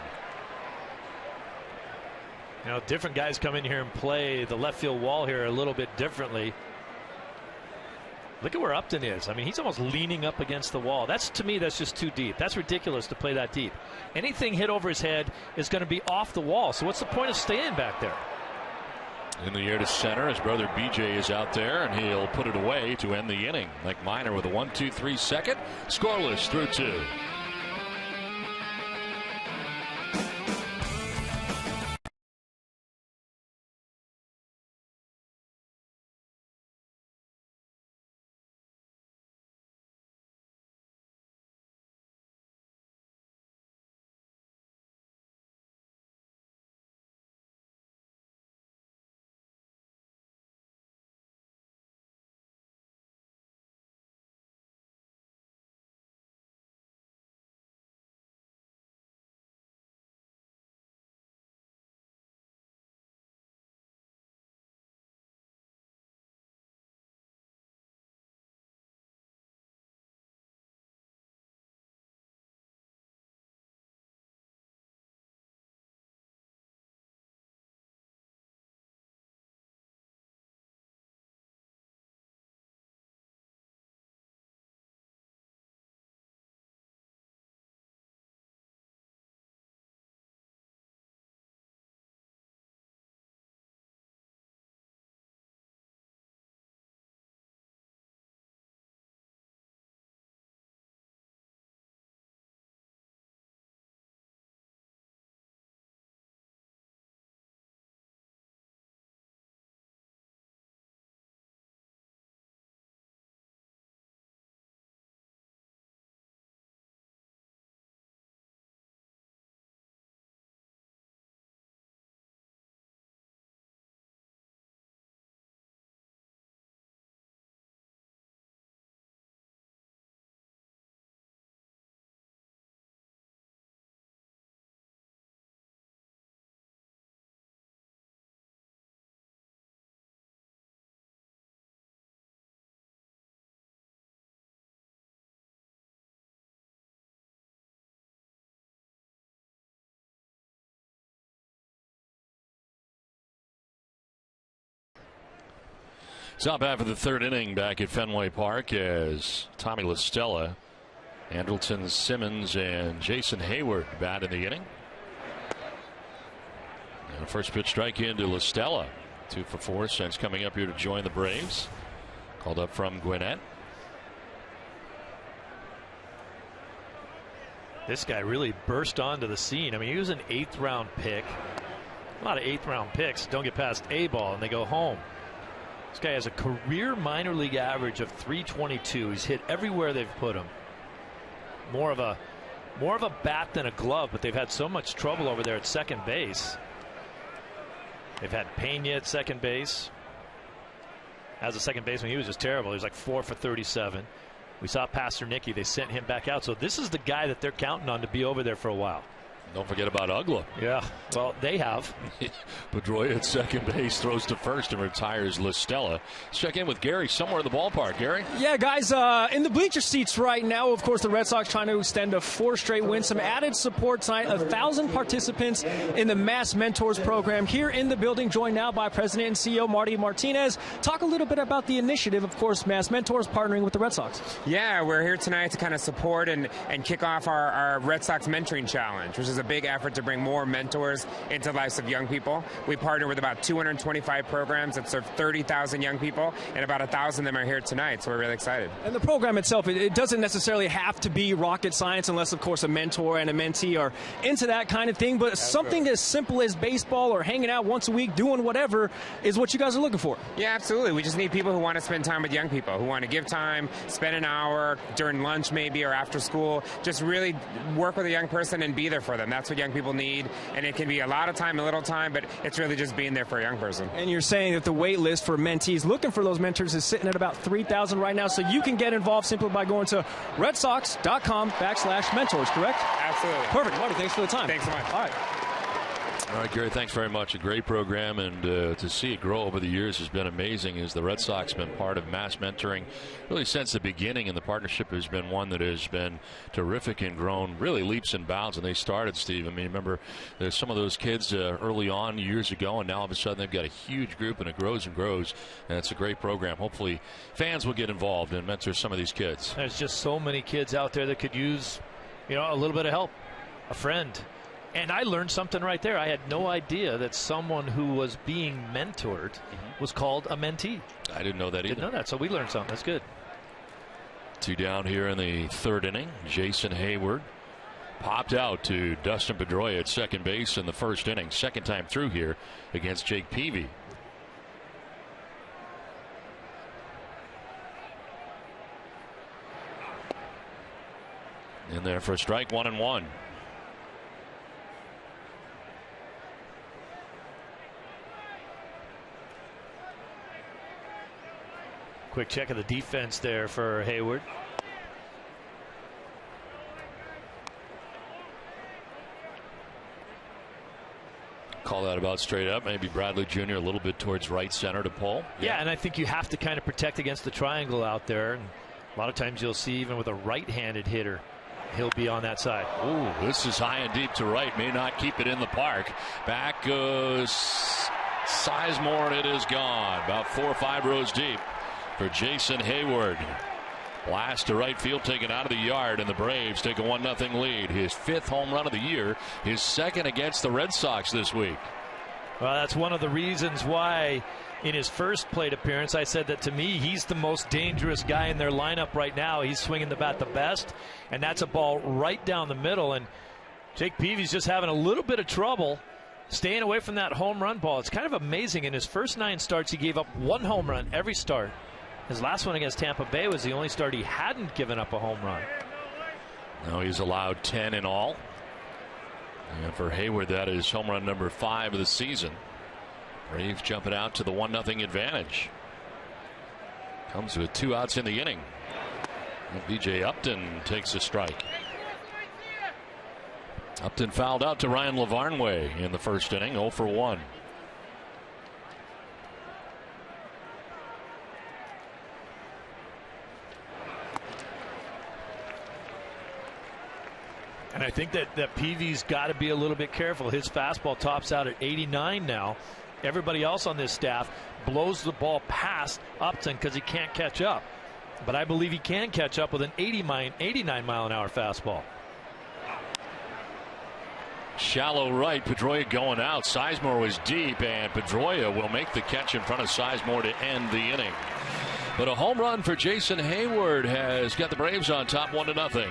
You know, different guys come in here and play the left field wall here a little bit differently. Look at where Upton is. I mean, he's almost leaning up against the wall. That's, to me, that's just too deep. That's ridiculous to play that deep. Anything hit over his head is going to be off the wall. So what's the point of staying back there? In the air to center, his brother BJ is out there, and he'll put it away to end the inning. Like Minor with a 1-2-3 second. Scoreless through 2. Top half of the third inning back at Fenway Park as Tommy LaStella, Andrelton Simmons, and Jason Hayward bat in the inning. And a first pitch strike into LaStella. 2 for 4 since coming up here to join the Braves. Called up from Gwinnett. This guy really burst onto the scene. I mean, he was an 8th round pick. A lot of 8th round picks don't get past A ball and they go home. This guy has a career minor league average of .322. He's hit everywhere they've put him. More of a bat than a glove, but they've had so much trouble over there at second base. They've had Pena at second base. As a second baseman, he was just terrible. He was like 4 for 37. We saw Pasternicki. They sent him back out. So this is the guy that they're counting on to be over there for a while. Don't forget about Ugla. Yeah, well, they have. Pedroia at second base, throws to first, and retires LaStella. Let's check in with Gary somewhere in the ballpark. Gary? Yeah, guys, in the bleacher seats right now, of course, the Red Sox trying to extend a 4 straight win. Some added support tonight. 1,000 participants in the Mass Mentors program here in the building, joined now by President and CEO Marty Martinez. Talk a little bit about the initiative, of course, Mass Mentors partnering with the Red Sox. Yeah, we're here tonight to kind of support and kick off our Red Sox Mentoring Challenge, which is a big effort to bring more mentors into the lives of young people. We partner with about 225 programs that serve 30,000 young people, and about 1,000 of them are here tonight, so we're really excited. And the program itself, it doesn't necessarily have to be rocket science unless, of course, a mentor and a mentee are into that kind of thing, but that's something as simple as baseball or hanging out once a week, doing whatever, is what you guys are looking for. Yeah, absolutely. We just need people who want to spend time with young people, who want to give time, spend an hour during lunch maybe or after school, just really work with a young person and be there for them. That's what young people need, and it can be a lot of time, a little time, but it's really just being there for a young person. And you're saying that the wait list for mentees looking for those mentors is sitting at about 3,000 right now, so you can get involved simply by going to redsox.com/mentors, correct? Absolutely. Perfect. Marty, thanks for the time. Thanks so much. All right. All right, Gary, thanks very much. A great program, and to see it grow over the years has been amazing as the Red Sox have been part of mass mentoring really since the beginning, and the partnership has been one that has been terrific and grown really leaps and bounds when they started, Steve. I mean, remember, there's some of those kids early on years ago, and now all of a sudden they've got a huge group, and it grows, and it's a great program. Hopefully fans will get involved and mentor some of these kids. There's just so many kids out there that could use, a little bit of help, a friend. And I learned something right there. I had no idea that someone who was being mentored was called a mentee. I didn't know that either. Didn't know that, so we learned something. That's good. 2 down here in the third inning. Jason Hayward popped out to Dustin Pedroia at second base in the first inning. Second time through here against Jake Peavy. In there for a strike, 1-1. Quick check of the defense there for Hayward. Call that about straight up. Maybe Bradley Jr. a little bit towards right center to pull. Yeah, and I think you have to kind of protect against the triangle out there. And a lot of times you'll see even with a right-handed hitter, he'll be on that side. Ooh, this is high and deep to right. May not keep it in the park. Back goes Sizemore, and it is gone. About 4 or 5 rows deep for Jason Hayward. Blast to right field taken out of the yard, and the Braves take a 1-0 lead. His 5th home run of the year, his 2nd against the Red Sox this week. Well, that's one of the reasons why in his first plate appearance I said that to me he's the most dangerous guy in their lineup right now. He's swinging the bat the best, and that's a ball right down the middle, and Jake Peavy's just having a little bit of trouble staying away from that home run ball. It's kind of amazing. In his first 9 starts he gave up 1 home run every start. His last one against Tampa Bay was the only start he hadn't given up a home run. Now he's allowed 10 in all. And for Hayward, that is home run number 5 of the season. Braves jumping out to the 1-0 advantage. Comes with 2 outs in the inning. And B.J. Upton takes a strike. Upton fouled out to Ryan LaVarnway in the first inning, 0 for 1. And I think that Peavy's got to be a little bit careful. His fastball tops out at 89 now. Everybody else on this staff blows the ball past Upton because he can't catch up. But I believe he can catch up with an 89-mile-an-hour fastball. Shallow right, Pedroia going out. Sizemore was deep, and Pedroia will make the catch in front of Sizemore to end the inning. But a home run for Jason Hayward has got the Braves on top 1-0.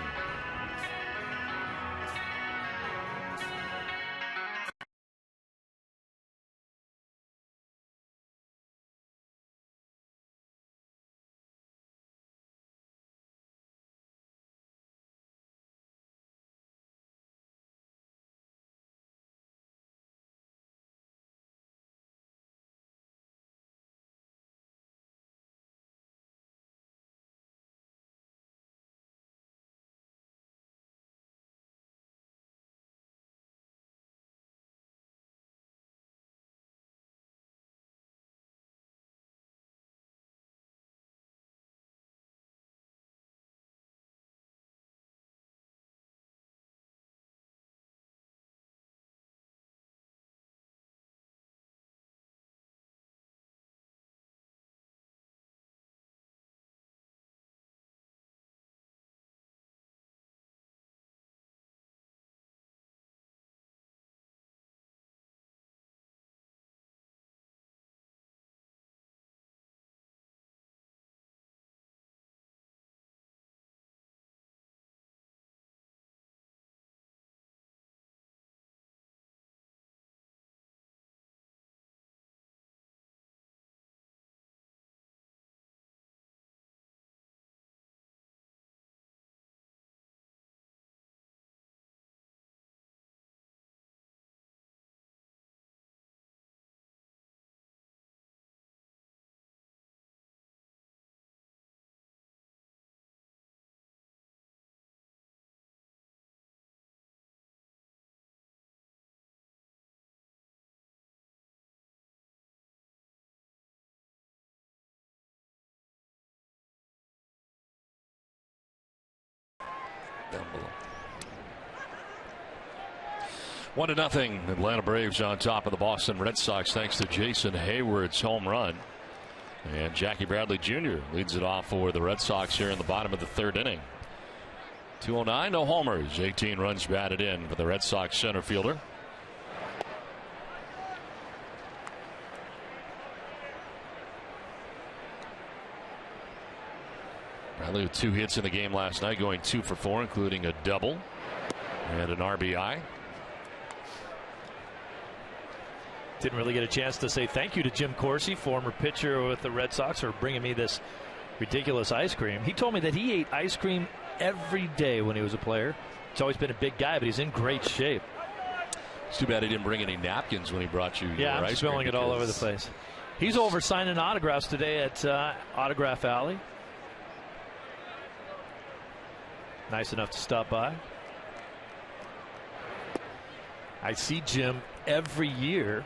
Down below. 1-0. Atlanta Braves on top of the Boston Red Sox thanks to Jason Hayward's home run. And Jackie Bradley Jr. leads it off for the Red Sox here in the bottom of the third inning. 209, no homers. 18 runs batted in for the Red Sox center fielder. Bradley with 2 hits in the game last night, going 2 for 4, including a double and an RBI. Didn't really get a chance to say thank you to Jim Corsi, former pitcher with the Red Sox, for bringing me this ridiculous ice cream. He told me that he ate ice cream every day when he was a player. He's always been a big guy, but he's in great shape. It's too bad he didn't bring any napkins when he brought you your I'm ice spilling cream it all over the place. He's over signing autographs today at Autograph Alley. Nice enough to stop by. I see Jim every year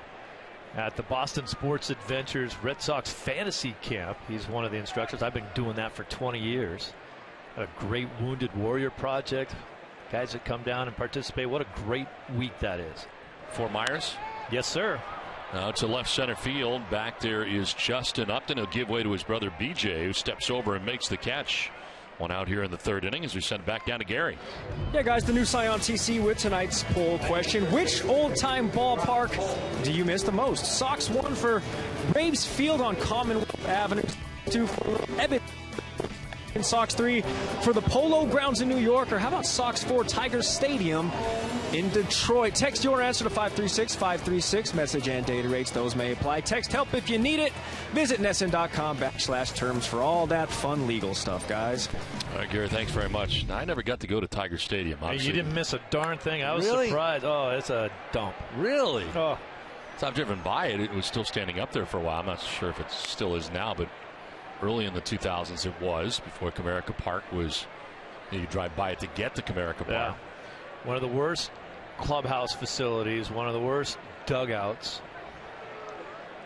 at the Boston Sports Adventures Red Sox Fantasy Camp. He's one of the instructors. I've been doing that for 20 years. A great Wounded Warrior project. Guys that come down and participate. What a great week that is. For Myers? Yes, sir. Now to left center field. Back there is Justin Upton. He'll give way to his brother BJ, who steps over and makes the catch. One out here in the third inning as we send it back down to Gary. Yeah, guys, the new Scion TC with tonight's poll question. Which old-time ballpark do you miss the most? Sox 1 for Braves Field on Commonwealth Avenue. 2 for Ebbets. And Sox 3 for the Polo Grounds in New York. Or how about Sox 4 Tiger Stadium in Detroit? Text your answer to 536-536. Message and data rates, those may apply. Text help if you need it. Visit NESN.com/terms for all that fun legal stuff, guys. All right, Gary, thanks very much. I never got to go to Tiger Stadium. Hey, you didn't miss a darn thing. I was surprised. Oh, it's a dump. Really? Oh. So I've driven by it. It was still standing up there for a while. I'm not sure if it still is now, but early in the 2000s it was, before Comerica Park was, you drive by it to get to Comerica Park. One of the worst clubhouse facilities, one of the worst dugouts.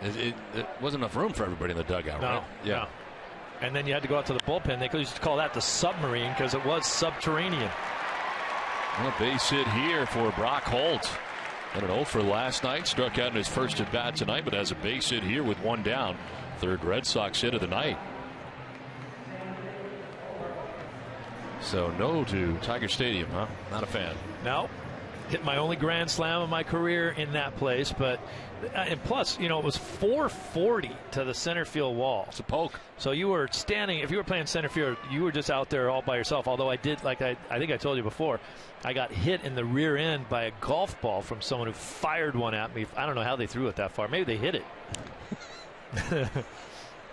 It wasn't enough room for everybody in the dugout, right? Yeah. No. And then you had to go out to the bullpen. They used to call that the submarine because it was subterranean. Well, a base hit here for Brock Holt. And an 0 for last night. Struck out in his first at bat tonight, but has a base hit here with one down. Third Red Sox hit of the night. So no to Tiger Stadium, huh? Not a fan. No. Hit my only grand slam of my career in that place, but and plus, you know, it was 440 to the center field wall. It's a poke. So you were standing, if you were playing center field, you were just out there all by yourself. Although I did, like I think I told you before, I got hit in the rear end by a golf ball from someone who fired one at me. I don't know how they threw it that far. Maybe they hit it.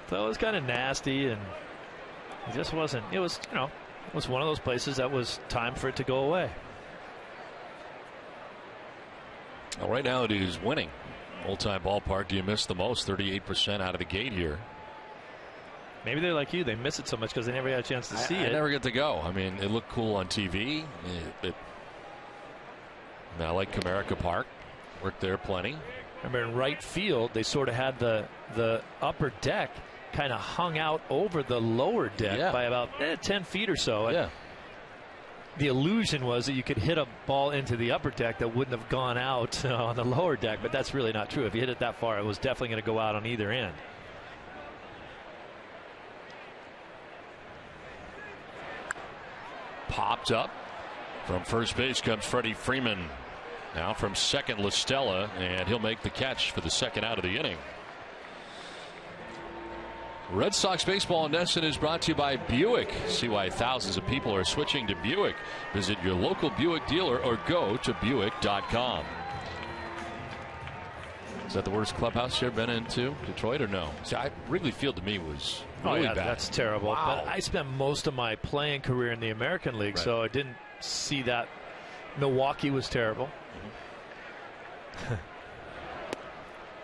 So it was kind of nasty, and it just wasn't. It was, you know, it was one of those places that was time for it to go away. Well, right now it is winning. Old-time ballpark. Do you miss the most? 38% out of the gate here. Maybe they're like you. They miss it so much because they never had a chance to see it. I never get to go. I mean, it looked cool on TV. I like Comerica Park. Worked there plenty. Remember in right field, they sort of had the upper deck kind of hung out over the lower deck by about 10 feet or so. Yeah. The illusion was that you could hit a ball into the upper deck that wouldn't have gone out on the lower deck, but that's really not true. If you hit it that far, it was definitely going to go out on either end. Popped up. From first base comes Freddie Freeman. Now from second, STELLA, and he'll make the catch for the second out of the inning. Red Sox baseball in NESN is brought to you by Buick. See why thousands of people are switching to Buick. Visit your local Buick dealer or go to Buick.com. Is that the worst clubhouse you've ever been into, Detroit, or no? See, Wrigley Field to me was really bad. That's terrible. Wow. But I spent most of my playing career in the American League, so I didn't see that. Milwaukee was terrible.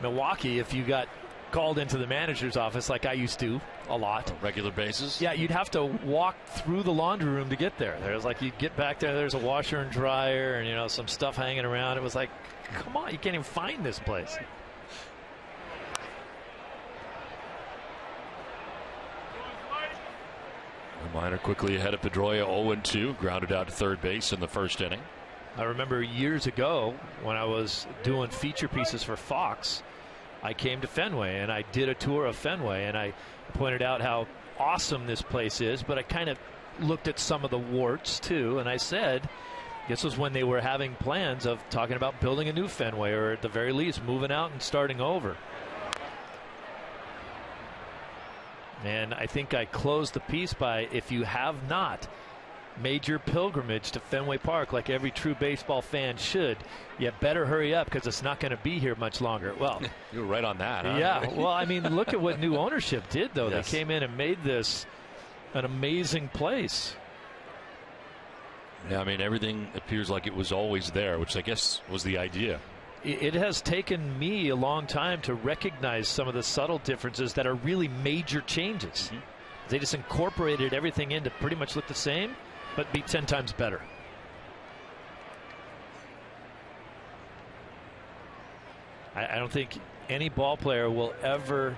Milwaukee, if you got called into the manager's office like I used to a lot. On regular basis? Yeah, you'd have to walk through the laundry room to get there. There's like, you'd get back there, there's a washer and dryer and, you know, some stuff hanging around. It was like, come on, you can't even find this place. Minor quickly ahead of Pedroia, 0-2, grounded out to third base in the first inning. I remember years ago when I was doing feature pieces for Fox, I came to Fenway and I did a tour of Fenway, and I pointed out how awesome this place is, but I kind of looked at some of the warts too, and I said this was when they were having plans of talking about building a new Fenway, or at the very least moving out and starting over. And I think I closed the piece by, if you have not made your pilgrimage to Fenway Park like every true baseball fan should, you better hurry up because it's not going to be here much longer. Well, you were right on that, huh? Yeah. Well, I mean, look at what new ownership did, though. Yes. They came in and made this an amazing place. Yeah, I mean, everything appears like it was always there, which I guess was the idea. It has taken me a long time to recognize some of the subtle differences that are really major changes. Mm-hmm. They just incorporated everything in to pretty much look the same, but be 10 times better. I don't think any ball player will ever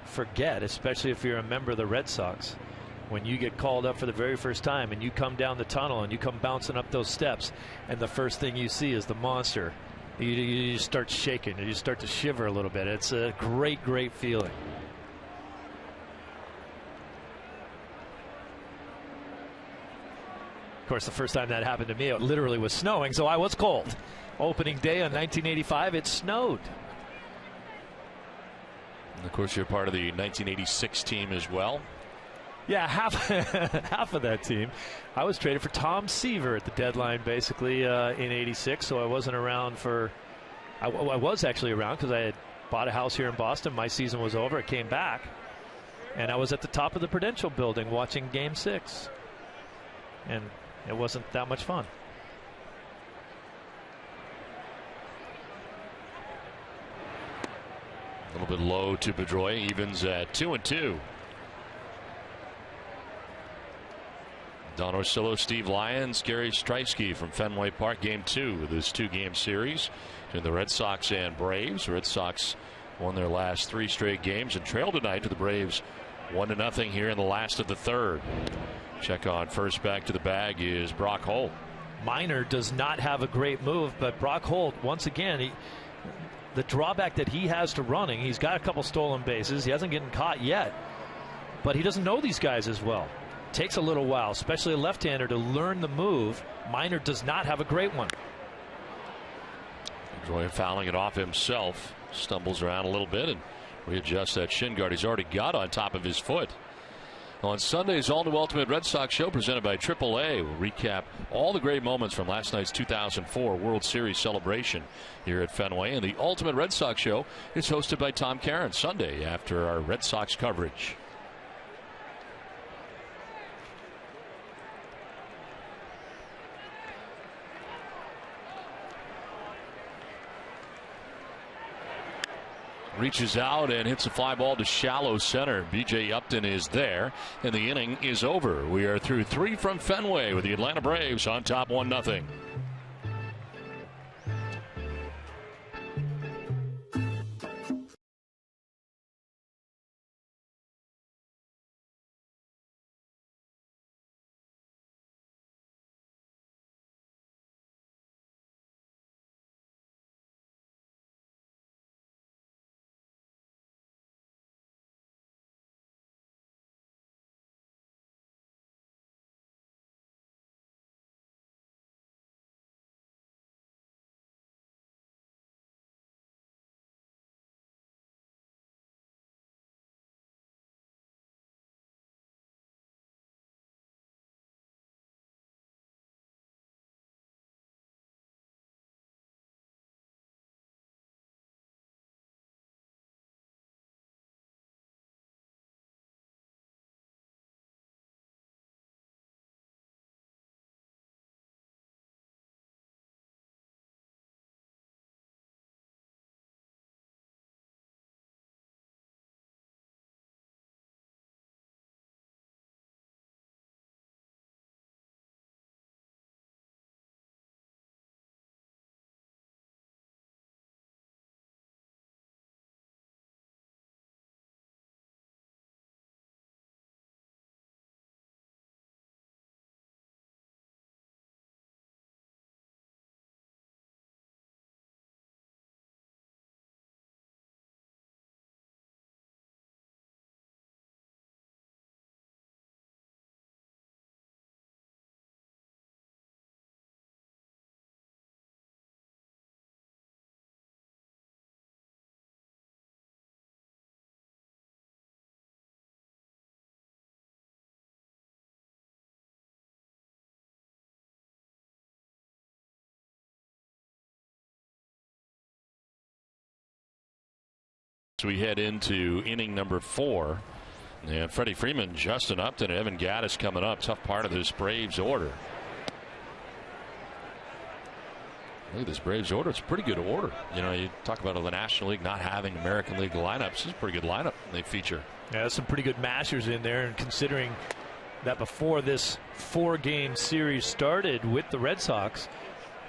forget, especially if you're a member of the Red Sox, when you get called up for the very first time and you come down the tunnel and you come bouncing up those steps, and the first thing you see is the monster. You just start shaking. You start to shiver a little bit. It's a great, great feeling. Of course, the first time that happened to me, it literally was snowing, so I was cold. Opening day in 1985, it snowed. And of course, you're part of the 1986 team as well. Yeah, half of that team. I was traded for Tom Seaver at the deadline, basically, in '86. So I wasn't around for. I was actually around because I had bought a house here in Boston. My season was over. I came back, and I was at the top of the Prudential building watching Game 6, and it wasn't that much fun. A little bit low to Pedroia, evens at 2-2. Don Orsillo, Steve Lyons, Gary Streisky from Fenway Park. Game 2 of this 2-game series between the Red Sox and Braves. The Red Sox won their last 3 straight games and trailed tonight to the Braves 1-0 here in the last of the third. Check on first, back to the bag is Brock Holt. Minor does not have a great move, but Brock Holt, once again, the drawback that he has to running, he's got a couple stolen bases. He hasn't gotten caught yet, but he doesn't know these guys as well. Takes a little while, especially a left-hander, to learn the move. Minor does not have a great one. Pedroia fouling it off himself. Stumbles around a little bit and readjusts that shin guard he's already got on top of his foot. On Sunday's all-new Ultimate Red Sox show presented by AAA, we'll recap all the great moments from last night's 2004 World Series celebration here at Fenway. And the Ultimate Red Sox show is hosted by Tom Caron Sunday after our Red Sox coverage. Reaches out and hits a fly ball to shallow center. B.J. Upton is there, and the inning is over. We are through 3 from Fenway with the Atlanta Braves on top 1-0. So we head into inning number 4. And Freddie Freeman, Justin Upton, and Evan Gattis coming up. Tough part of this Braves order. Look at this Braves order. It's a pretty good order. You know, you talk about the National League not having American League lineups. It's a pretty good lineup they feature. Yeah, there's some pretty good mashers in there. And considering that before this 4-game series started with the Red Sox,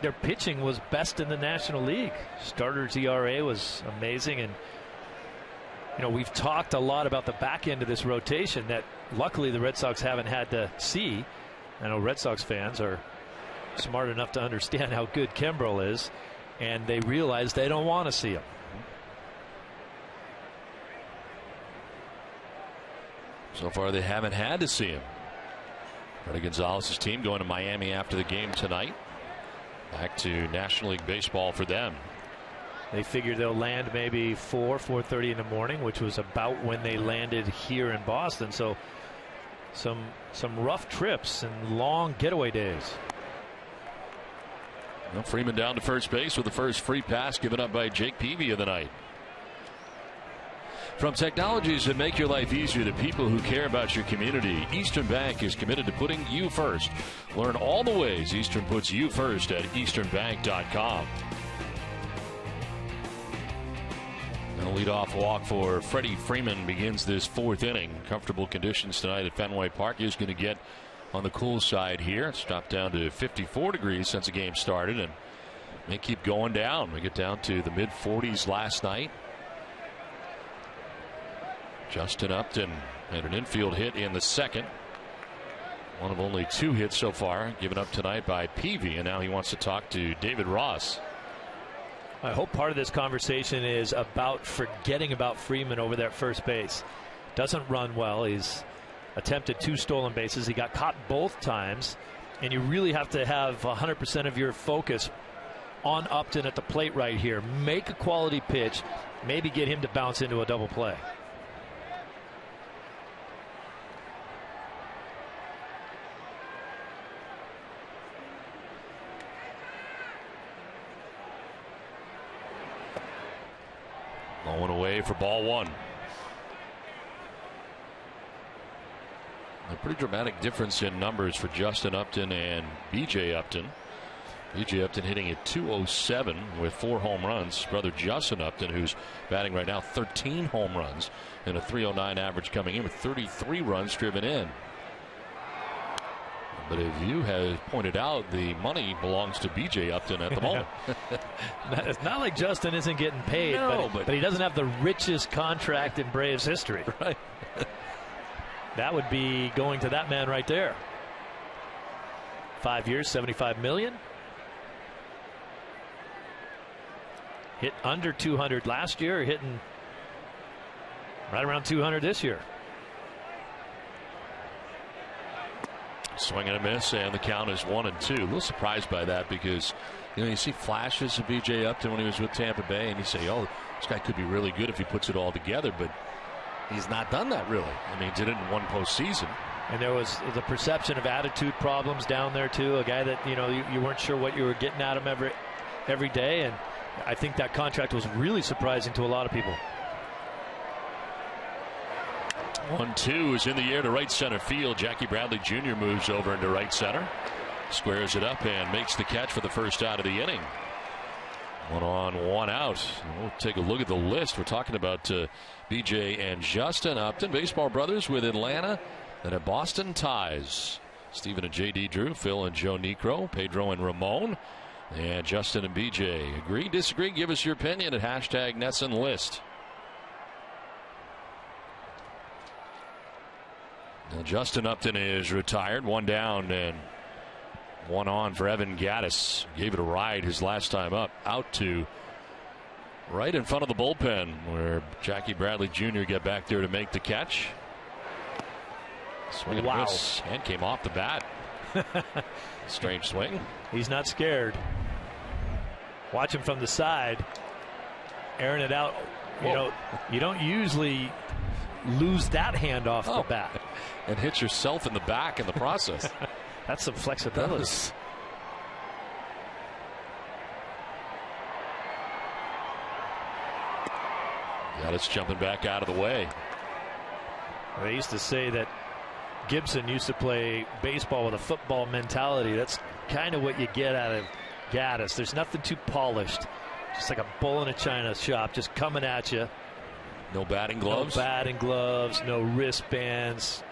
their pitching was best in the National League. Starters ERA was amazing. And you know, we've talked a lot about the back end of this rotation that luckily the Red Sox haven't had to see. I know Red Sox fans are smart enough to understand how good Kimbrel is, and they realize they don't want to see him. So far they haven't had to see him. Freddie Gonzalez's team going to Miami after the game tonight. Back to National League Baseball for them. They figure they'll land maybe 4:30 in the morning, which was about when they landed here in Boston. So some rough trips and long getaway days. Well, Freeman down to first base with the first free pass given up by Jake Peavy of the night. From technologies that make your life easier to people who care about your community, Eastern Bank is committed to putting you first. Learn all the ways Eastern puts you first at easternbank.com. And a leadoff walk for Freddie Freeman begins this 4th inning. Comfortable conditions tonight at Fenway Park. Is going to get on the cool side here. It's dropped down to 54 degrees since the game started and may keep going down. We get down to the mid-40s last night. Justin Upton had an infield hit in the 2nd. One of only 2 hits so far given up tonight by Peavy, and now he wants to talk to David Ross. I hope part of this conversation is about forgetting about Freeman over there at first base. Doesn't run well. He's attempted 2 stolen bases. He got caught both times, and you really have to have 100% of your focus on Upton at the plate right here. Make a quality pitch, maybe get him to bounce into a double play. Going away for ball 1. A pretty dramatic difference in numbers for Justin Upton and B.J. Upton. B.J. Upton hitting at .207 with 4 home runs. His brother Justin Upton, who's batting right now, 13 home runs and a .309 average coming in with 33 runs driven in. But as you have pointed out, the money belongs to B.J. Upton at the moment. It's not like Justin isn't getting paid, no, but he doesn't have the richest contract in Braves history. Right. That would be going to that man right there. 5 years, $75 million. Hit under 200 last year, hitting right around 200 this year. Swing and a miss, and the count is 1-2. A little surprised by that because, you know, you see flashes of B.J. Upton when he was with Tampa Bay, and you say, oh, this guy could be really good if he puts it all together, but he's not done that really. I mean, he did it in 1 postseason. And there was the perception of attitude problems down there, too. A guy that, you know, you weren't sure what you were getting at him every day, and I think that contract was really surprising to a lot of people. 1-2 is in the air to right center field. Jackie Bradley Jr. moves over into right center, squares it up and makes the catch for the first out of the inning. 1 on, 1 out. We'll take a look at the list. We're talking about B.J. and Justin Upton, baseball brothers with Atlanta and a Boston ties. Stephen and J.D. Drew, Phil and Joe Necro, Pedro and Ramon, and Justin and B.J. Agree, disagree? Give us your opinion at hashtag NESSONList. Now Justin Upton is retired. 1 down and 1 on for Evan Gattis. Gave it a ride his last time up. Out to right in front of the bullpen where Jackie Bradley Jr. get back there to make the catch. Swing and miss, and came off the bat. Strange swing. He's not scared. Watch him from the side. Airing it out. You know, you don't usually lose that hand off the bat. And hit yourself in the back in the process. That's some flexibility. Gattis jumping back out of the way. They used to say that Gibson used to play baseball with a football mentality. That's kind of what you get out of Gattis. There's nothing too polished. Just like a bull in a china shop, just coming at you. No batting gloves? No batting gloves, no wristbands.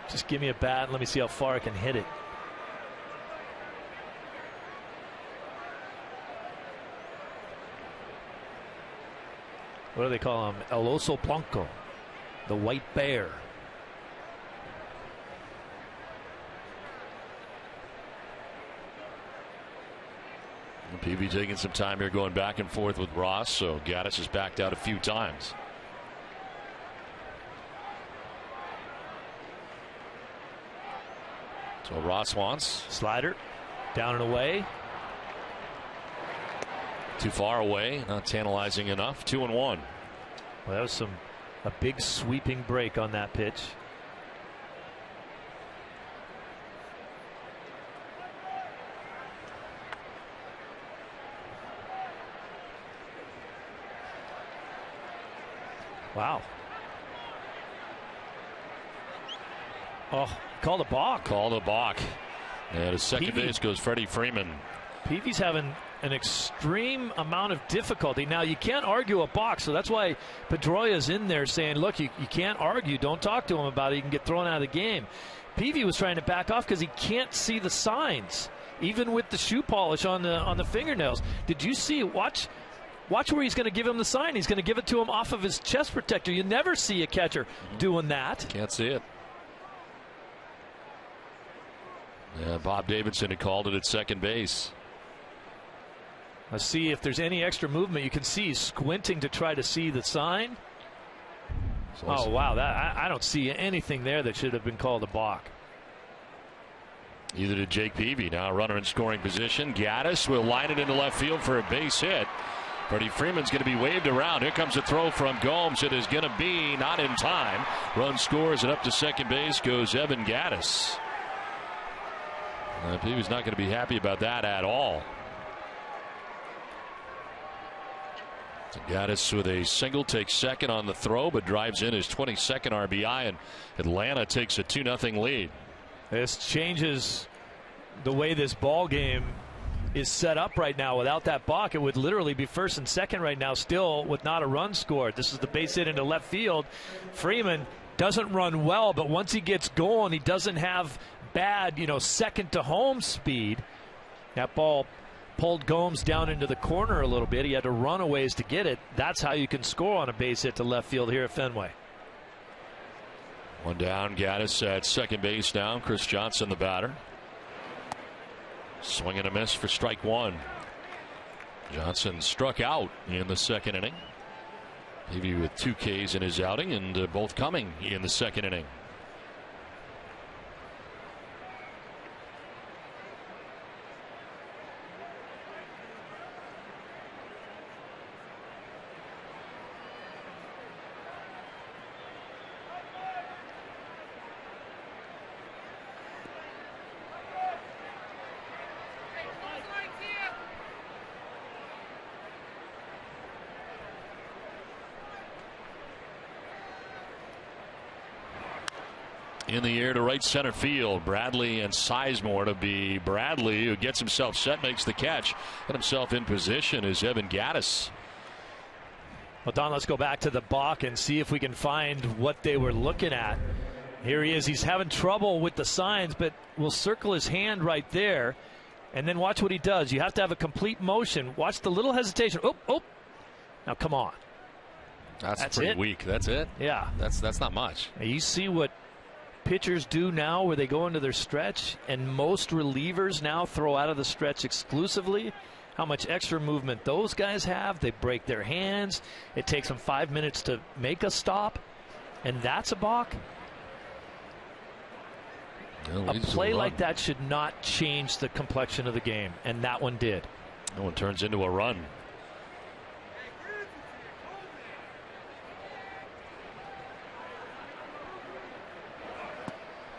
Just give me a bat and let me see how far I can hit it. What do they call him? El Oso Blanco, the white bear. PB taking some time here going back and forth with Ross, so Gattis has backed out a few times. So Ross wants. Slider, down and away. Too far away, not tantalizing enough. 2-1. Well, that was a big sweeping break on that pitch. Wow. Oh, called a balk. Called a balk. And at second base goes Freddie Freeman. Peavy's having an extreme amount of difficulty. Now, you can't argue a balk, so that's why Pedroia's in there saying, look, you can't argue. Don't talk to him about it. You can get thrown out of the game. Peavy was trying to back off because he can't see the signs, even with the shoe polish on the fingernails. Did you see it? Watch where he's going to give him the sign. He's going to give it to him off of his chest protector. You never see a catcher doing that. Can't see it. Bob Davidson had called it at second base. Let's see if there's any extra movement. You can see he's squinting to try to see the sign. Oh, wow. I don't see anything there that should have been called a balk. Either did Jake Peavy. Now a runner in scoring position. Gattis will line it into left field for a base hit. Freddie Freeman's going to be waved around. Here comes a throw from Gomes. It is going to be not in time. Run scores, and up to second base goes Evan Gattis. Peavy's not going to be happy about that at all. So Gattis with a single takes second on the throw, but drives in his 22nd RBI, and Atlanta takes a 2-0 lead. This changes the way this ball game is set up right now. Without that balk, it would literally be first and second right now, still with not a run scored. This is the base hit into left field. Freeman doesn't run well, but once he gets going, he doesn't have bad, second to home speed. That ball pulled Gomes down into the corner a little bit. He had to run a ways to get it. That's how you can score on a base hit to left field here at Fenway. One down, Gattis at second base now. Chris Johnson, the batter. Swing and a miss for strike one. Johnson struck out in the second inning. Peavy with 2 Ks in his outing, and both coming in the second inning. In the air to right center field. Bradley and Sizemore to be Bradley, who gets himself set, makes the catch, put himself in position is Evan Gattis. Well, Don, let's go back to the balk and see if we can find what they were looking at. Here he is. He's having trouble with the signs, but we'll circle his hand right there, and then watch what he does. You have to have a complete motion. Watch the little hesitation. Oh. Now, come on. That's pretty weak. That's it? Yeah. That's not much. You see what pitchers do now where they go into their stretch, and most relievers now throw out of the stretch exclusively. How much extra movement those guys have. They break their hands. It takes them 5 minutes to make a stop, and that's a balk. A play like that should not change the complexion of the game, and that one did. That one turns into a run.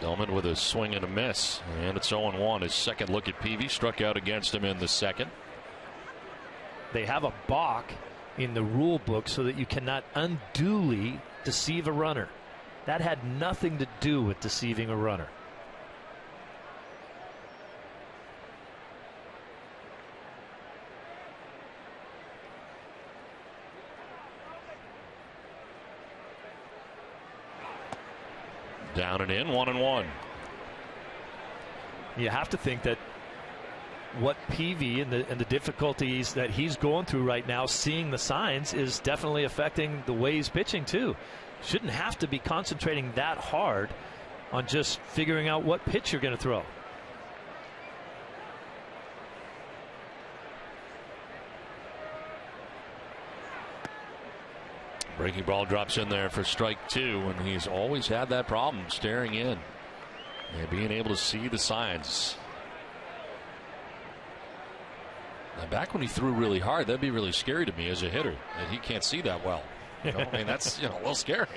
Delman with a swing and a miss, and it's 0-1. His second look at Peavy, struck out against him in the second. They have a balk in the rule book so that you cannot unduly deceive a runner. That had nothing to do with deceiving a runner. Down and in, 1-1. You have to think that what Peavy and the difficulties that he's going through right now, seeing the signs, is definitely affecting the way he's pitching too. Shouldn't have to be concentrating that hard on just figuring out what pitch you're going to throw. Breaking ball drops in there for strike two, and he's always had that problem, staring in and being able to see the signs. Now, back when he threw really hard, that'd be really scary to me as a hitter, that he can't see that well. I mean, that's a little scary.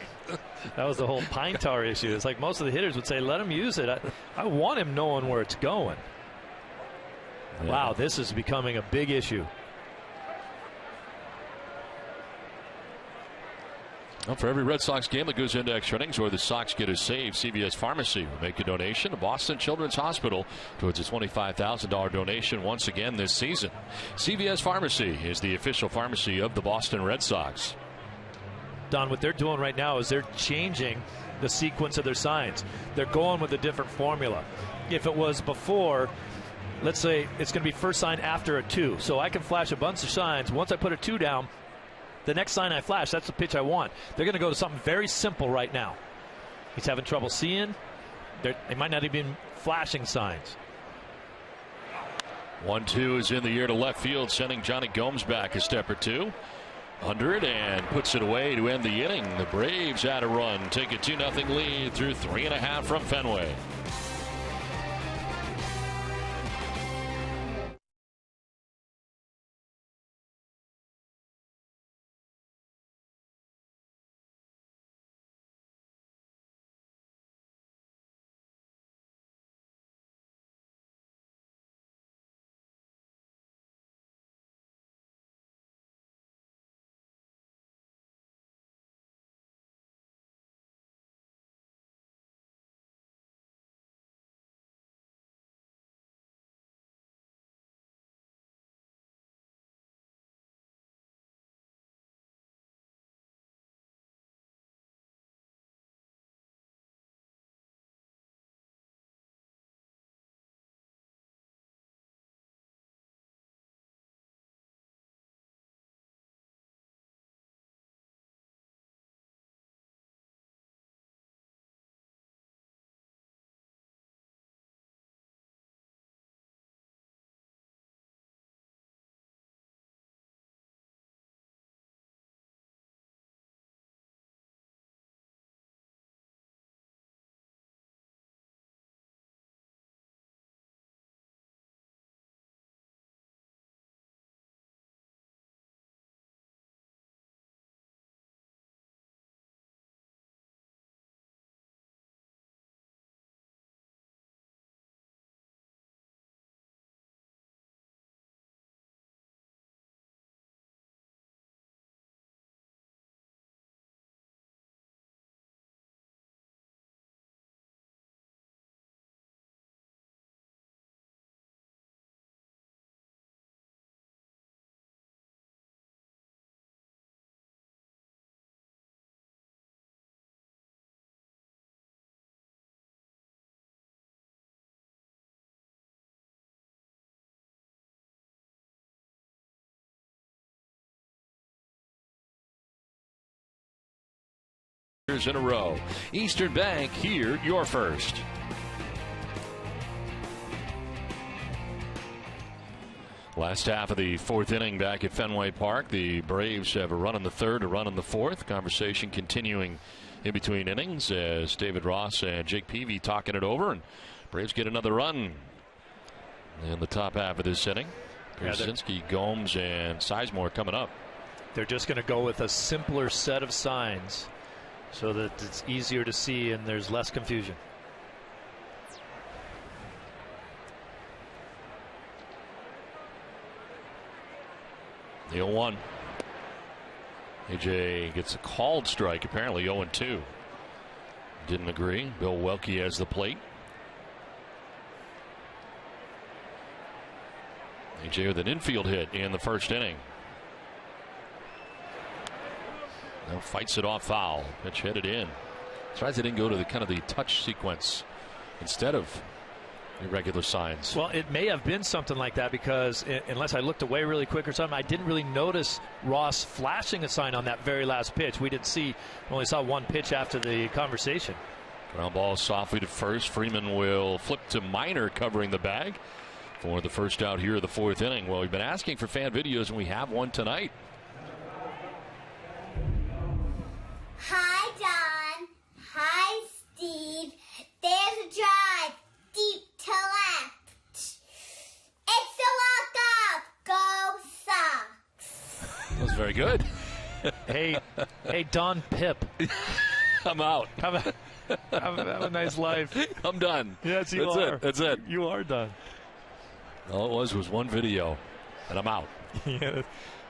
That was the whole pine tar issue. It's like most of the hitters would say, let him use it. I want him knowing where it's going. Yeah. Wow, this is becoming a big issue. Well, for every Red Sox game that goes into extra innings or the Sox get a save, CVS Pharmacy will make a donation to Boston Children's Hospital towards a $25,000 donation once again this season. CVS Pharmacy is the official pharmacy of the Boston Red Sox. Don, what they're doing right now is they're changing the sequence of their signs. They're going with a different formula. If it was before, let's say it's going to be first sign after a 2. So I can flash a bunch of signs. Once I put a 2 down, the next sign I flash, that's the pitch I want. They're going to go to something very simple right now. He's having trouble seeing. They might not even be flashing signs. 1-2 is in the air to left field, sending Johnny Gomes back a step or two. Under it and puts it away to end the inning. The Braves add a run, take a 2-0 lead through 3.5 from Fenway. In a row. Eastern Bank, here, your first. Last half of the fourth inning back at Fenway Park. The Braves have a run in the third, a run in the fourth. Conversation continuing in between innings as David Ross and Jake Peavy talking it over, and Braves get another run in the top half of this inning. Krasinski, Gomes, and Sizemore coming up. They're just going to go with a simpler set of signs so that it's easier to see and there's less confusion. The 0-1. AJ gets a called strike, apparently 0-2. Didn't agree. Bill Welke has the plate. AJ with an infield hit in the first inning. Now fights it off foul. Pitch headed in. Tries it in, go to the kind of the touch sequence instead of irregular signs. Well, it may have been something like that because unless I looked away really quick or something, I didn't really notice Ross flashing a sign on that very last pitch. We only saw one pitch after the conversation. Ground ball softly to first. Freeman will flip to Minor covering the bag for the first out here of the fourth inning. Well, we've been asking for fan videos and we have one tonight. Hi, Don. Hi, Steve. There's a drive deep to left. It's a walk-off. Go Sox. That was very good. Hey, Don Pip. I'm out. Have a nice life. I'm done. Yes, you are. It. That's it. You are done. All it was one video, and I'm out. Yeah,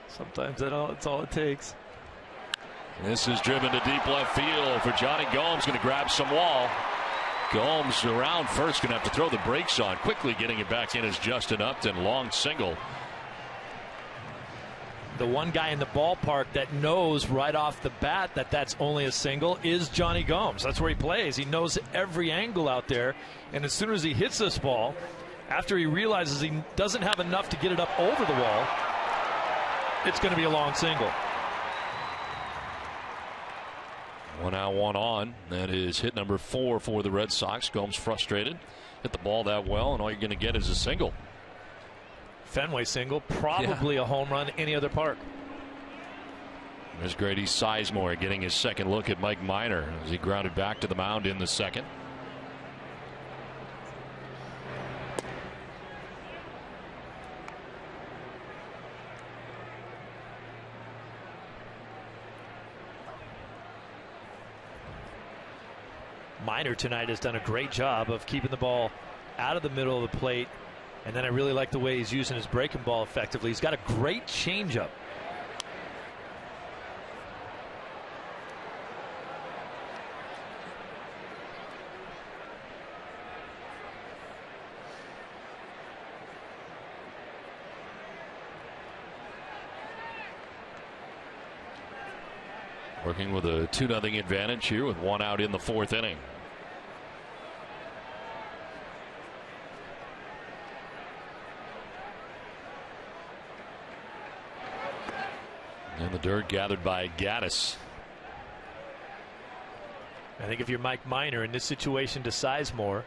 sometimes that's all it takes. This is driven to deep left field for Johnny Gomes. Going to grab some wall. Gomes around first, going to have to throw the brakes on. Quickly getting it back in is Justin Upton. Long single. The one guy in the ballpark that knows right off the bat that that's only a single is Johnny Gomes. That's where he plays. He knows every angle out there. And as soon as he hits this ball, after he realizes he doesn't have enough to get it up over the wall, it's going to be a long single. 1 out, 1 on. That is hit number 4 for the Red Sox. Gomes frustrated. Hit the ball that well, and all you're going to get is a single. Fenway single, probably a home run any other park. There's Grady Sizemore getting his second look at Mike Minor as he grounded back to the mound in the second. Minor tonight has done a great job of keeping the ball out of the middle of the plate, and then I really like the way he's using his breaking ball effectively. He's got a great changeup. Working with a 2-0 advantage here with one out in the fourth inning. And the dirt gathered by Gattis. I think if you're Mike Minor in this situation to Sizemore,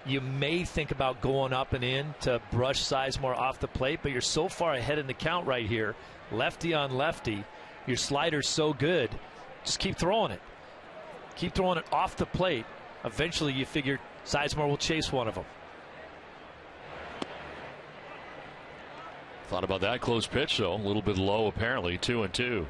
you may think about going up and in to brush Sizemore off the plate, but you're so far ahead in the count right here. Lefty on lefty. Your slider's so good. Just keep throwing it. Keep throwing it off the plate. Eventually you figure Sizemore will chase one of them. Thought about that close pitch, though. A little bit low, apparently. 2-2.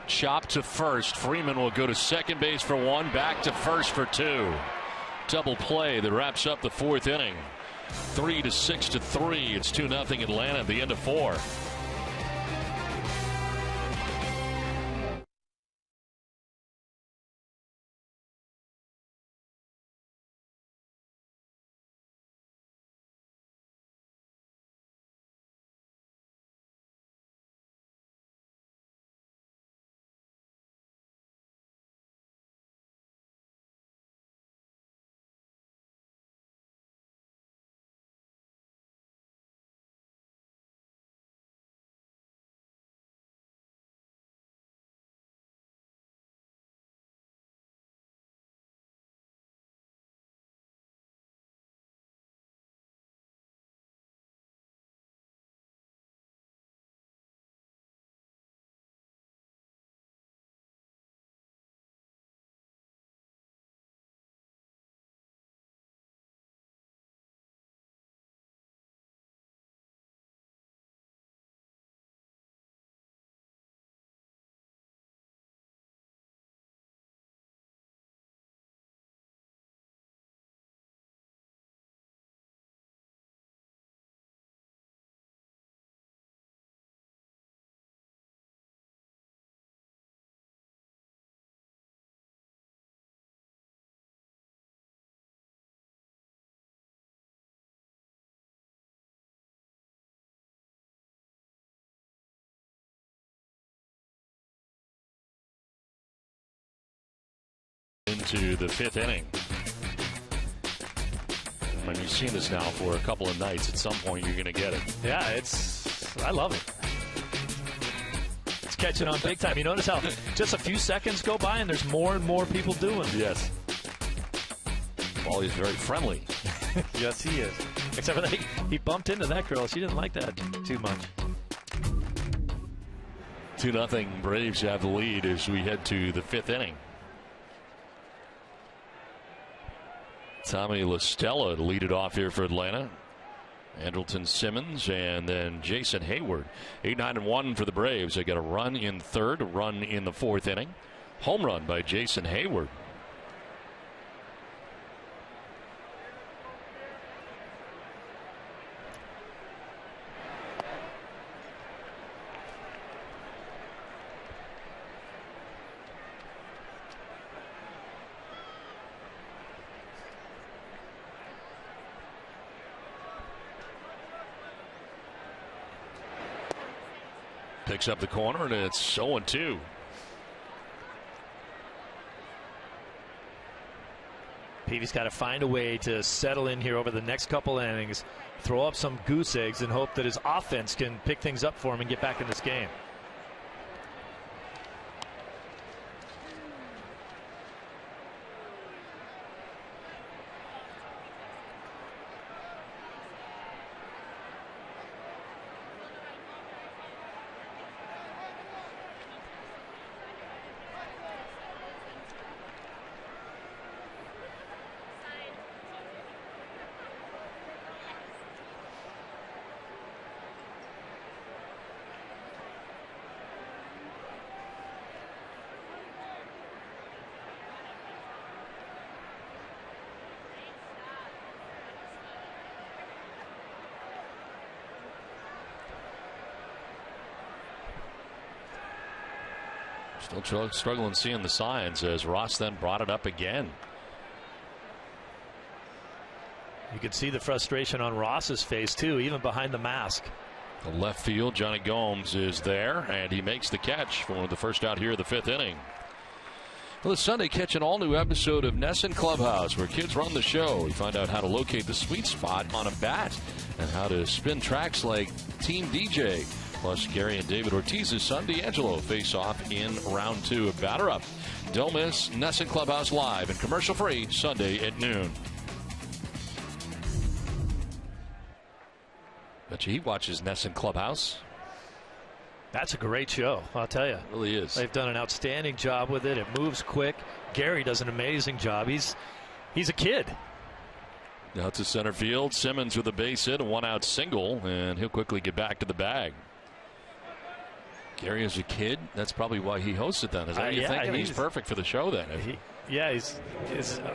Chop to first. Freeman will go to second base for one, back to first for two. Double play that wraps up the fourth inning. 3-6 to 3. It's 2-0 Atlanta at the end of 4. Into the fifth inning. I mean, you've seen this now for a couple of nights. At some point, you're going to get it. Yeah, I love it. It's catching on big time. You notice how just a few seconds go by and there's more and more people doing it. Yes. Ball is very friendly. Yes, he is. Except for that he bumped into that girl. She didn't like that too much. 2-0 Braves have the lead as we head to the fifth inning. Tommy LaStella to lead it off here for Atlanta. Andrelton Simmons and then Jason Hayward. 8-9-1 for the Braves. They got a run in third, a run in the fourth inning. Home run by Jason Hayward. Picks up the corner, and it's 0-2. Peavy's got to find a way to settle in here over the next couple innings, throw up some goose eggs, and hope that his offense can pick things up for him and get back in this game. Still struggling seeing the signs as Ross then brought it up again. You could see the frustration on Ross's face too, even behind the mask. The left field, Johnny Gomes is there, and he makes the catch for the first out here of the 5th inning. Well, this Sunday, catch an all-new episode of Nesson Clubhouse, where kids run the show. You find out how to locate the sweet spot on a bat and how to spin tracks like Team DJ. Plus, Gary and David Ortiz's son, D'Angelo, face off in round 2 of Batter Up. Don't miss Nesson Clubhouse live and commercial-free Sunday at noon. Bet you he watches Nesson Clubhouse. That's a great show, I'll tell you. It really is. They've done an outstanding job with it. It moves quick. Gary does an amazing job. He's a kid. Now to center field. Simmons with a base hit, a 1-out single, and he'll quickly get back to the bag. Gary is a kid. That's probably why he hosts it then. Is that what you're thinking? He's perfect for the show then.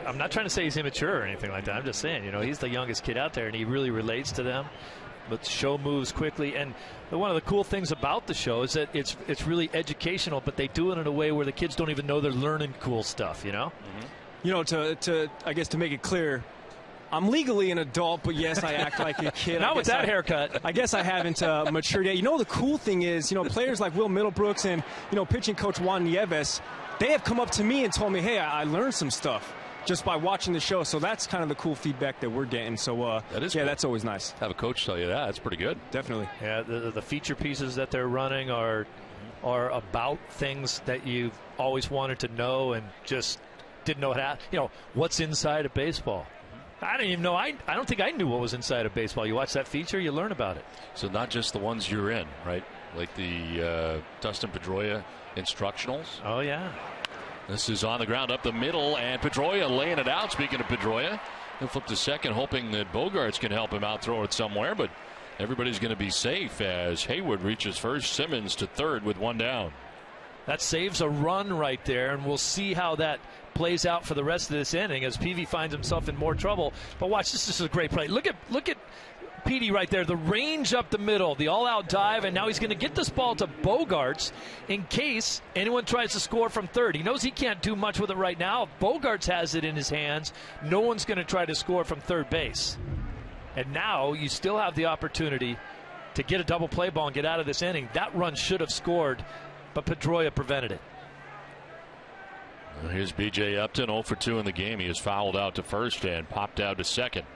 I'm not trying to say he's immature or anything like that. I'm just saying, he's the youngest kid out there, and he really relates to them. But the show moves quickly, and one of the cool things about the show is that it's really educational, but they do it in a way where the kids don't even know they're learning cool stuff. To I guess to make it clear, I'm legally an adult, but yes, I act like a kid. Not with that haircut. I guess I haven't matured yet. The cool thing is, players like Will Middlebrooks and, pitching coach Juan Nieves, they have come up to me and told me, hey, I learned some stuff just by watching the show. So that's kind of the cool feedback that we're getting. So, cool. That's always nice. Have a coach tell you that. That's pretty good. Definitely. Yeah, the feature pieces that they're running are about things that you've always wanted to know and just didn't know how. What's inside of baseball. I didn't even know. I don't think I knew what was inside of baseball. You watch that feature, you learn about it. So not just the ones you're in, right? Like the Dustin Pedroia instructionals. Oh, yeah. This is on the ground up the middle, and Pedroia laying it out. Speaking of Pedroia, he'll flip to second, hoping that Bogaerts can help him out, throw it somewhere. But everybody's going to be safe as Haywood reaches first. Simmons to third with 1 down. That saves a run right there, and we'll see how that plays out for the rest of this inning as Peavy finds himself in more trouble. But watch, this is a great play. Look at Petey right there, the range up the middle, the all-out dive, and now he's going to get this ball to Bogaerts in case anyone tries to score from third. He knows he can't do much with it right now. If Bogaerts has it in his hands, no one's going to try to score from third base. And now you still have the opportunity to get a double play ball and get out of this inning. That run should have scored, but Pedroia prevented it. Here's B.J. Upton, 0 for 2 in the game. He is fouled out to first and popped out to second.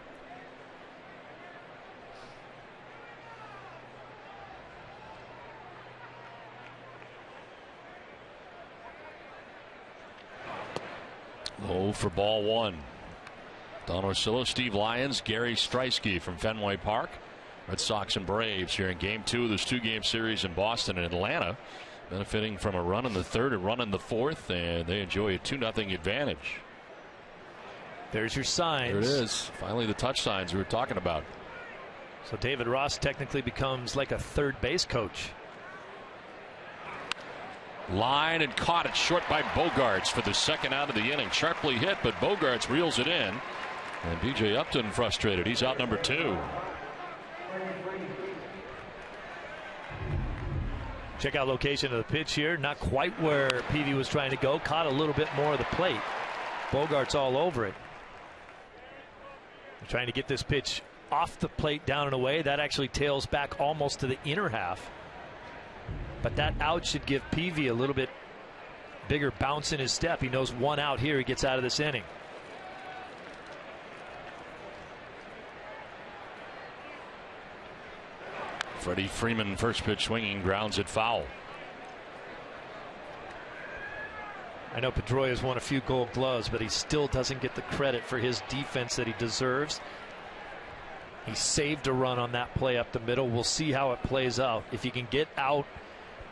Low for ball 1. Don Orsillo, Steve Lyons, Gary Streisky from Fenway Park. Red Sox and Braves here in Game 2 of this 2-game series in Boston and Atlanta. Benefiting from a run in the third, a run in the fourth, and they enjoy a 2-0 advantage. There's your signs. There it is. Finally, the touch signs we were talking about. So David Ross technically becomes like a third base coach. Line and caught it short by Bogaerts for the second out of the inning. Sharply hit, but Bogaerts reels it in. And B.J. Upton frustrated. He's out number 2. Check out location of the pitch here. Not quite where Peavy was trying to go. Caught a little bit more of the plate. Bogaerts all over it. They're trying to get this pitch off the plate, down and away. That actually tails back almost to the inner half. But that out should give Peavy a little bit bigger bounce in his step. He knows 1 out here. He gets out of this inning. Freddie Freeman, first pitch swinging, grounds it foul. I know Pedroia's won a few Gold Gloves, but he still doesn't get the credit for his defense that he deserves. He saved a run on that play up the middle. We'll see how it plays out. If he can get out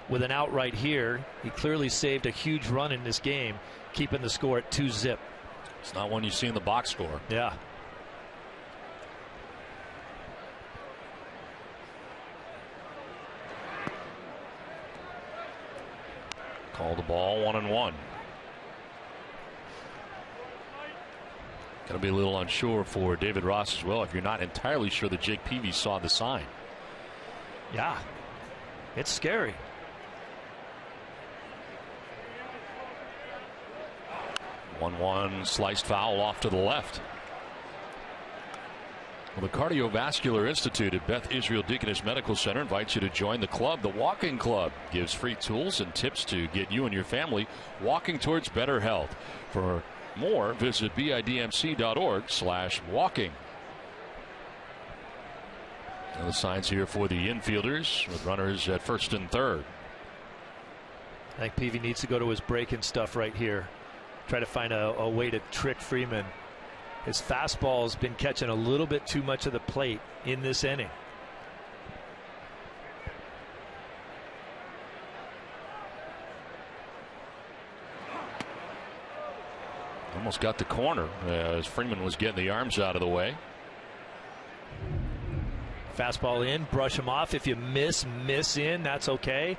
with an out right here, he clearly saved a huge run in this game, keeping the score at 2-zip. It's not one you see in the box score. Yeah. Call the ball 1-1. Going to be a little unsure for David Ross as well if you're not entirely sure that Jake Peavy saw the sign. Yeah, it's scary. One sliced foul off to the left. Well, the Cardiovascular Institute at Beth Israel Deaconess Medical Center invites you to join the club. The Walking Club gives free tools and tips to get you and your family walking towards better health. For more, visit bidmc.org/walking. The signs here for the infielders with runners at first and third. I think Peavy needs to go to his break-in stuff right here. Try to find a way to trick Freeman. His fastball's been catching a little bit too much of the plate in this inning. Almost got the corner as Freeman was getting the arms out of the way. Fastball in, brush him off. If you miss in, that's okay.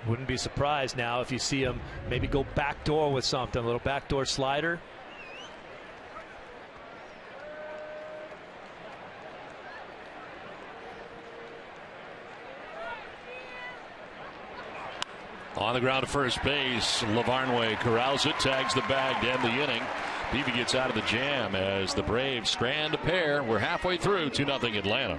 Wouldn't be surprised now if you see him maybe go backdoor with something, a little backdoor slider. On the ground to first base, LAVARNWAY corrals it, tags the bag to end the inning. Peavy gets out of the jam as the Braves strand a pair. We're halfway through, 2-0 Atlanta.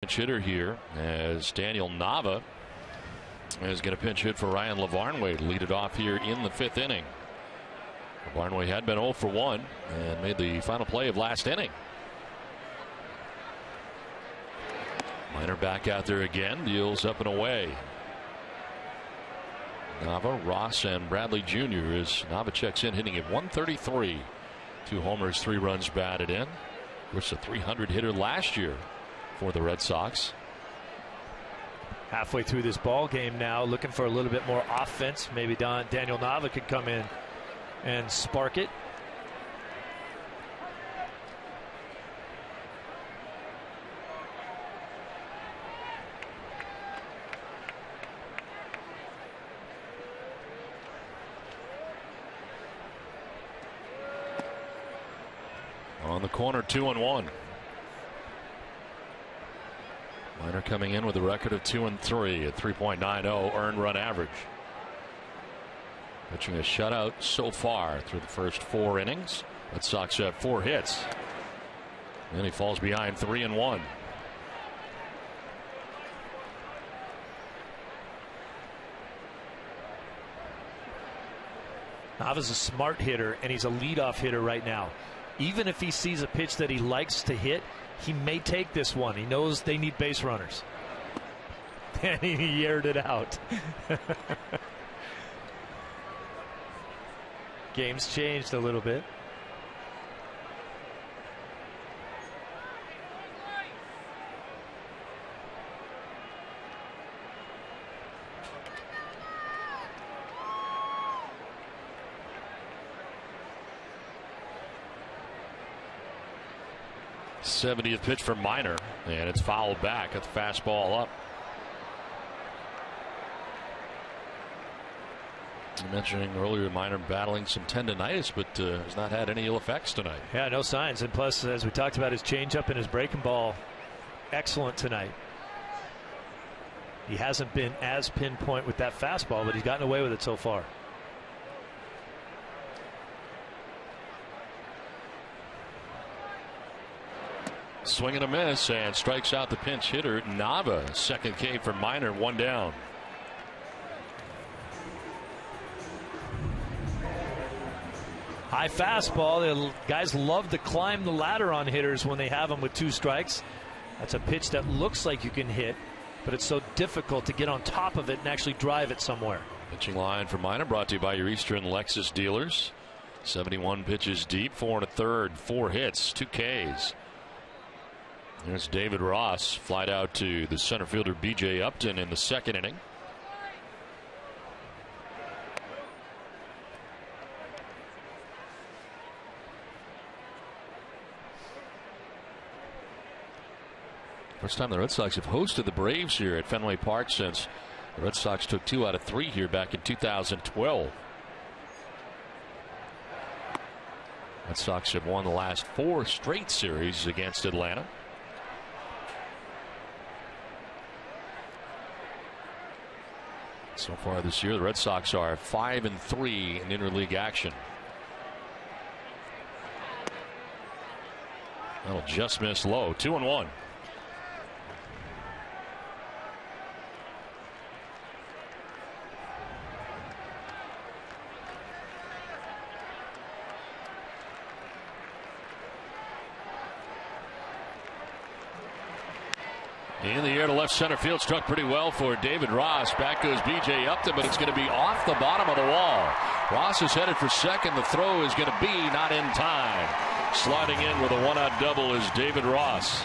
Hitter here as Daniel Nava is going to pinch hit for Ryan LAVARNWAY to lead it off here in the fifth inning. LAVARNWAY had been 0 for 1 and made the final play of last inning. Minor back out there again, deals up and away. Nava, Ross, and Bradley Jr. as Nava checks in, hitting at 133. 2 homers, 3 runs batted in. Of course, a 300 hitter last year for the Red Sox. Halfway through this ball game now, looking for a little bit more offense. Maybe Daniel Nava could come in and spark it. On the corner, 2-1. Minor coming in with a record of 2-3 at 3.90 earned run average. Pitching a shutout so far through the first 4 innings. Red Sox have 4 hits. Then he falls behind 3-1. Nava's a smart hitter, and he's a leadoff hitter right now. Even if he sees a pitch that he likes to hit, he may take this one. He knows they need base runners. And he aired it out. Game's changed a little bit. '70th pitch for Minor, and it's fouled back at the fastball up. You mentioning earlier Minor battling some tendonitis, but has not had any ill effects tonight. Yeah, no signs. And plus, as we talked about, his changeup and his breaking ball, excellent tonight. He hasn't been as pinpoint with that fastball, but he's gotten away with it so far. Swing and a miss, and strikes out the pinch hitter Nava. Second K for Minor, 1 down. High fastball. The guys love to climb the ladder on hitters when they have them with 2 strikes. That's a pitch that looks like you can hit, but it's so difficult to get on top of it and actually drive it somewhere. Pitching line for Minor brought to you by your Eastern Lexus dealers. 71 pitches deep, 4 1/3, 4 hits, 2 Ks. There's David Ross, flied out to the center fielder B.J. Upton in the second inning. First time the Red Sox have hosted the Braves here at Fenway Park since the Red Sox took 2 out of 3 here back in 2012. Red Sox have won the last 4 straight series against Atlanta. So far this year, the Red Sox are 5-3 in interleague action. That'll just miss low. 2-1. In the air to left center field, struck pretty well for David Ross. Back goes B.J. Upton, but it's going to be off the bottom of the wall. Ross is headed for second. The throw is going to be not in time. Sliding in with a 1-out double is David Ross.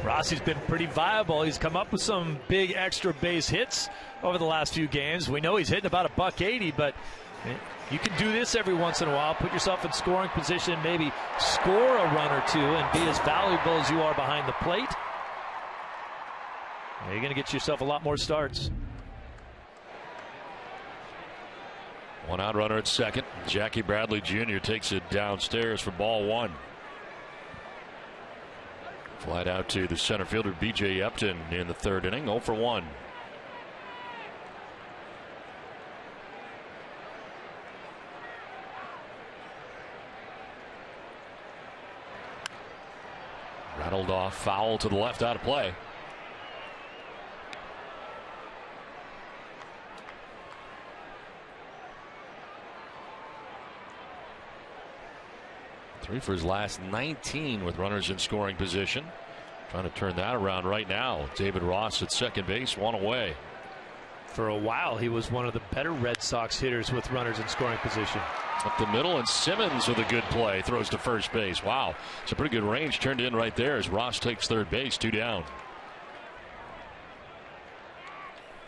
Rossi's been pretty viable. He's come up with some big extra base hits over the last few games. We know he's hitting about $180, but you can do this every once in a while. Put yourself in scoring position, maybe score a run or 2 and be as valuable as you are behind the plate. You're going to get yourself a lot more starts. 1-out runner at second. Jackie Bradley Jr. takes it downstairs for ball 1. Flied out to the center fielder B.J. Upton in the third inning. 0 for 1. Rattled off, foul to the left, out of play. Three for his last 19 with runners in scoring position. Trying to turn that around right now. David Ross at second base, 1 away. For a while, he was one of the better Red Sox hitters with runners in scoring position. Up the middle, and Simmons with a good play throws to first base. Wow, it's a pretty good range turned in right there as Ross takes third base, 2 down.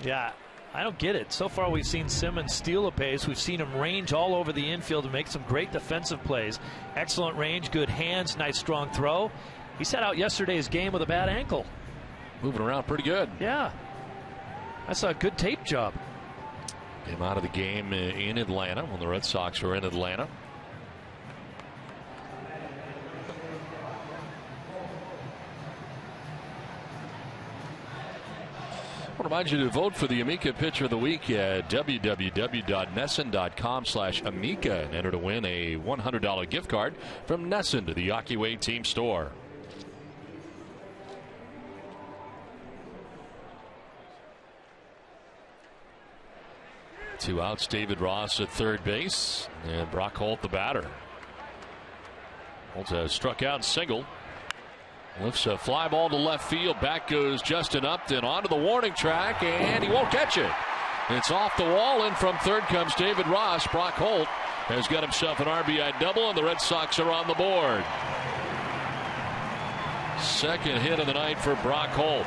Yeah, I don't get it. So far, we've seen Simmons steal a base. We've seen him range all over the infield and make some great defensive plays. Excellent range, good hands, nice strong throw. He sat out yesterday's game with a bad ankle. Moving around pretty good. Yeah, that's a good tape job. Came out of the game in Atlanta when the Red Sox were in Atlanta. I want to remind you to vote for the Amica Pitcher of the Week at www.nesson.com/Amica and enter to win a $100 gift card from Nesson to the Yockey Team Store. Two outs, David Ross at third base, and Brock Holt the batter. Holt has struck out and singled. Lifts a fly ball to left field. Back goes Justin Upton onto the warning track, and he won't catch it. It's off the wall. In from third comes David Ross. Brock Holt has got himself an RBI double, and the Red Sox are on the board. Second hit of the night for Brock Holt.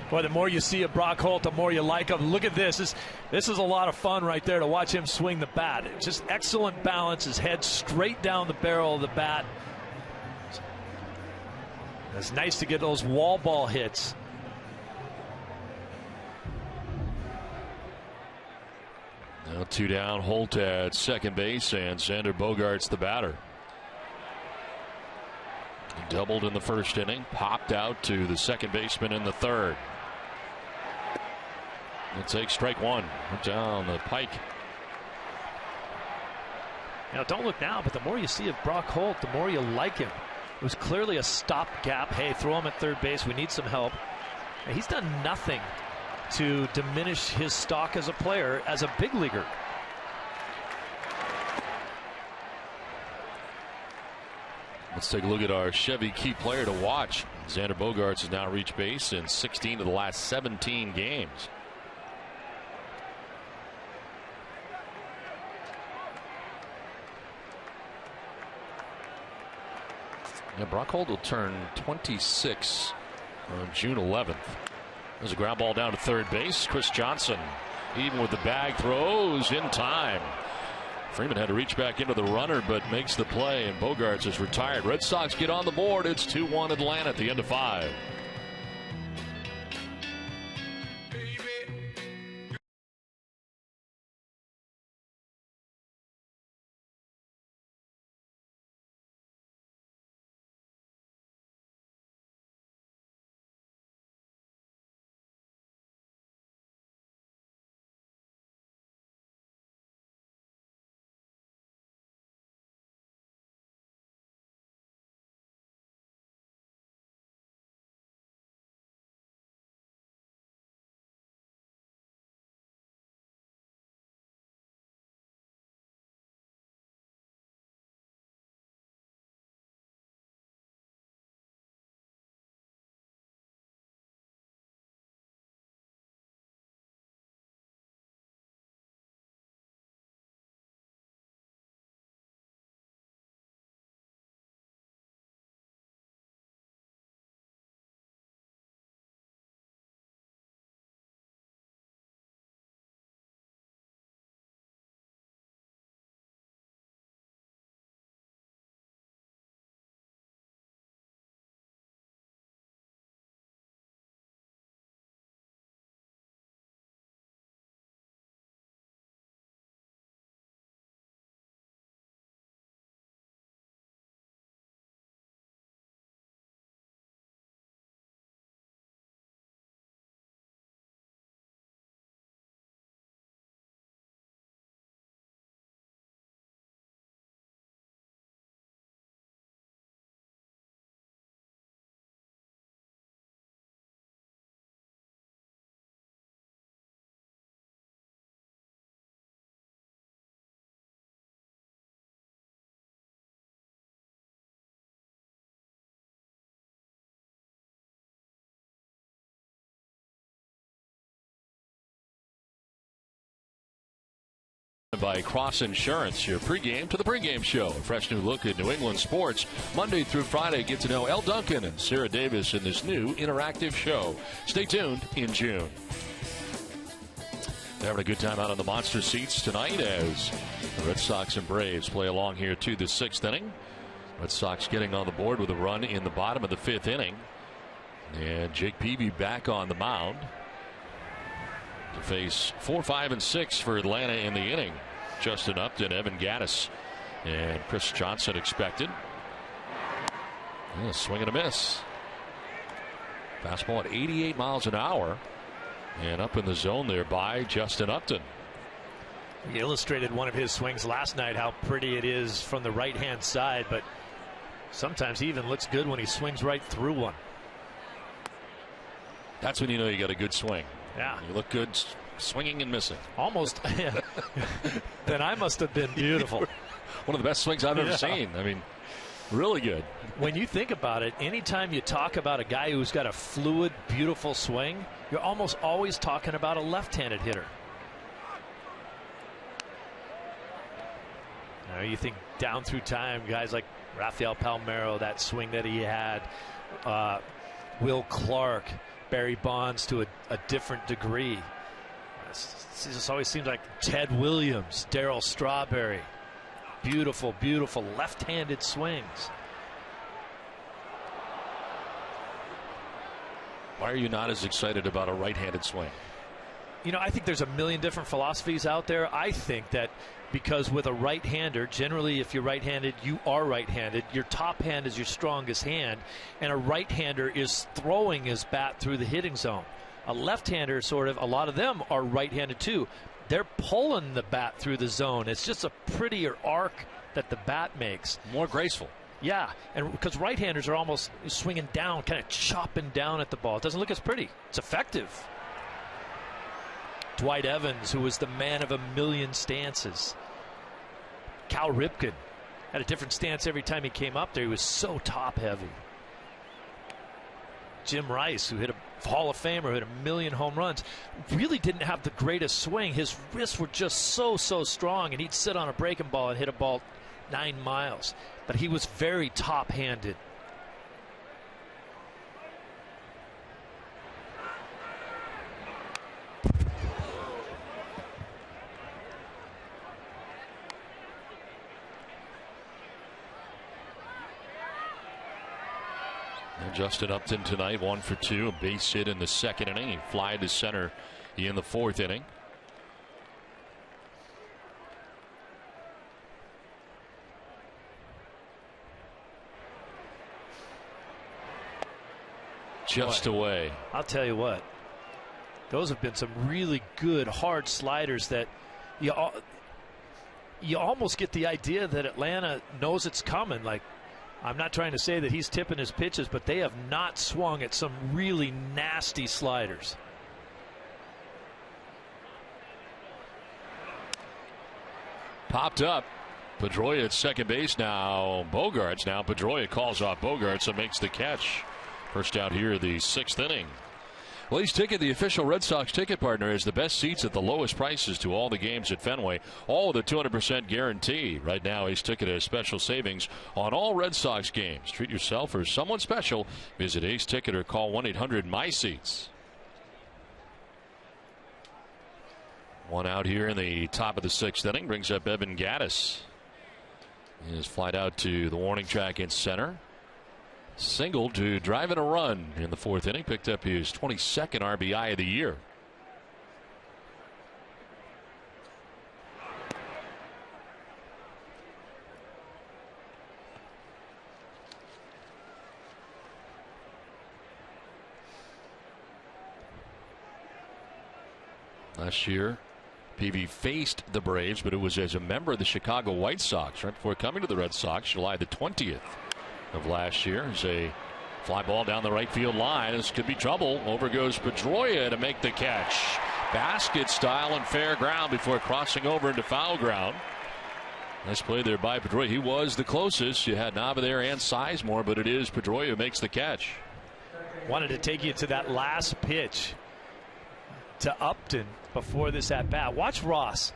Boy, the more you see of Brock Holt, the more you like him. Look at this. This is a lot of fun right there to watch him swing the bat. Just excellent balance. His head straight down the barrel of the bat. It's nice to get those wall ball hits. Now 2 down. Holt at second base, and Xander Bogaerts the batter. He doubled in the first inning, popped out to the second baseman in the third. He'll take strike one down the pike. Now, don't look now, but the more you see of Brock Holt, the more you like him. It was clearly a stopgap. Hey, throw him at third base. We need some help. And he's done nothing to diminish his stock as a player, as a big leaguer. Let's take a look at our Chevy key player to watch. Xander Bogaerts has now reached base in 16 of the last 17 games. Yeah, Brock Holt will turn 26 on June 11th. There's a ground ball down to third base. Chris Johnson, even with the bag, throws in time. Freeman had to reach back into the runner, but makes the play, and Bogaerts is retired. Red Sox get on the board. It's 2-1 Atlanta at the end of 5. By Cross Insurance, your pregame to the pregame show. A fresh new look at New England sports. Monday through Friday, get to know Elle Duncan and Sarah Davis in this new interactive show. Stay tuned in June. They're having a good time out on the monster seats tonight as the Red Sox and Braves play along here to the 6th inning. Red Sox getting on the board with a run in the bottom of the 5th inning. And Jake Peavy back on the mound to face 4, 5, and 6 for Atlanta in the inning. Justin Upton, Evan Gattis, and Chris Johnson expected. Swing and a miss. Fastball at 88 miles an hour. And up in the zone there by Justin Upton. He illustrated one of his swings last night, how pretty it is from the right-hand side, but sometimes he even looks good when he swings right through one. That's when you know you got a good swing. Yeah. You look good swinging and missing. Almost. Then I must have been beautiful. One of the best swings I've ever seen. I mean, really good. When you think about it, anytime you talk about a guy who's got a fluid, beautiful swing, you're almost always talking about a left-handed hitter. Now you think down through time, guys like Rafael Palmeiro, that swing that he had, Will Clark, Barry Bonds to a different degree. It just always seems like Ted Williams, Darryl Strawberry. Beautiful, beautiful left-handed swings. Why are you not as excited about a right-handed swing? You know, I think there's a million different philosophies out there. I think that because with a right-hander, generally if you're right-handed, you are right-handed. Your top hand is your strongest hand, and a right-hander is throwing his bat through the hitting zone. A left-hander, sort of, a lot of them are right-handed too. They're pulling the bat through the zone. It's just a prettier arc that the bat makes. More graceful. Yeah, and because right-handers are almost swinging down, kind of chopping down at the ball. It doesn't look as pretty. It's effective. Dwight Evans, who was the man of a million stances. Cal Ripken had a different stance every time he came up there. He was so top-heavy. Jim Rice, who hit a Hall of Famer, who hit 1,000,000 home runs, really didn't have the greatest swing. His wrists were just so strong, and he'd sit on a breaking ball and hit a ball 9 miles. But he was very top-handed. Justin Upton tonight, 1 for 2, a base hit in the 2nd inning. He fly to center in the 4th inning. Just away. I'll tell you what, those have been some really good hard sliders that you almost get the idea that Atlanta knows it's coming. Like, I'm not trying to say that he's tipping his pitches, but they have not swung at some really nasty sliders. Popped up. Pedroia at second base now. Bogarts now. Pedroia calls off Bogarts and makes the catch. First out here, the 6th inning. Well, Ace Ticket, the official Red Sox ticket partner, is the best seats at the lowest prices to all the games at Fenway. All with a 200% guarantee. Right now, Ace Ticket has special savings on all Red Sox games. Treat yourself or someone special. Visit Ace Ticket or call 1-800-MY-SEATS. One out here in the top of the 6th inning brings up Evan Gattis. He is flied out to the warning track in center. Single to drive in a run in the 4th inning. Picked up his 22nd RBI of the year. Last year, Peavy faced the Braves, but it was as a member of the Chicago White Sox right before coming to the Red Sox, July the 20th. Of last year. There's a fly ball down the right field line. This could be trouble. Over goes Pedroia to make the catch. Basket style and fair ground before crossing over into foul ground. Nice play there by Pedroia. He was the closest. You had Nava there and Sizemore, but it is Pedroia who makes the catch. Wanted to take you to that last pitch to Upton before this at bat. Watch Ross.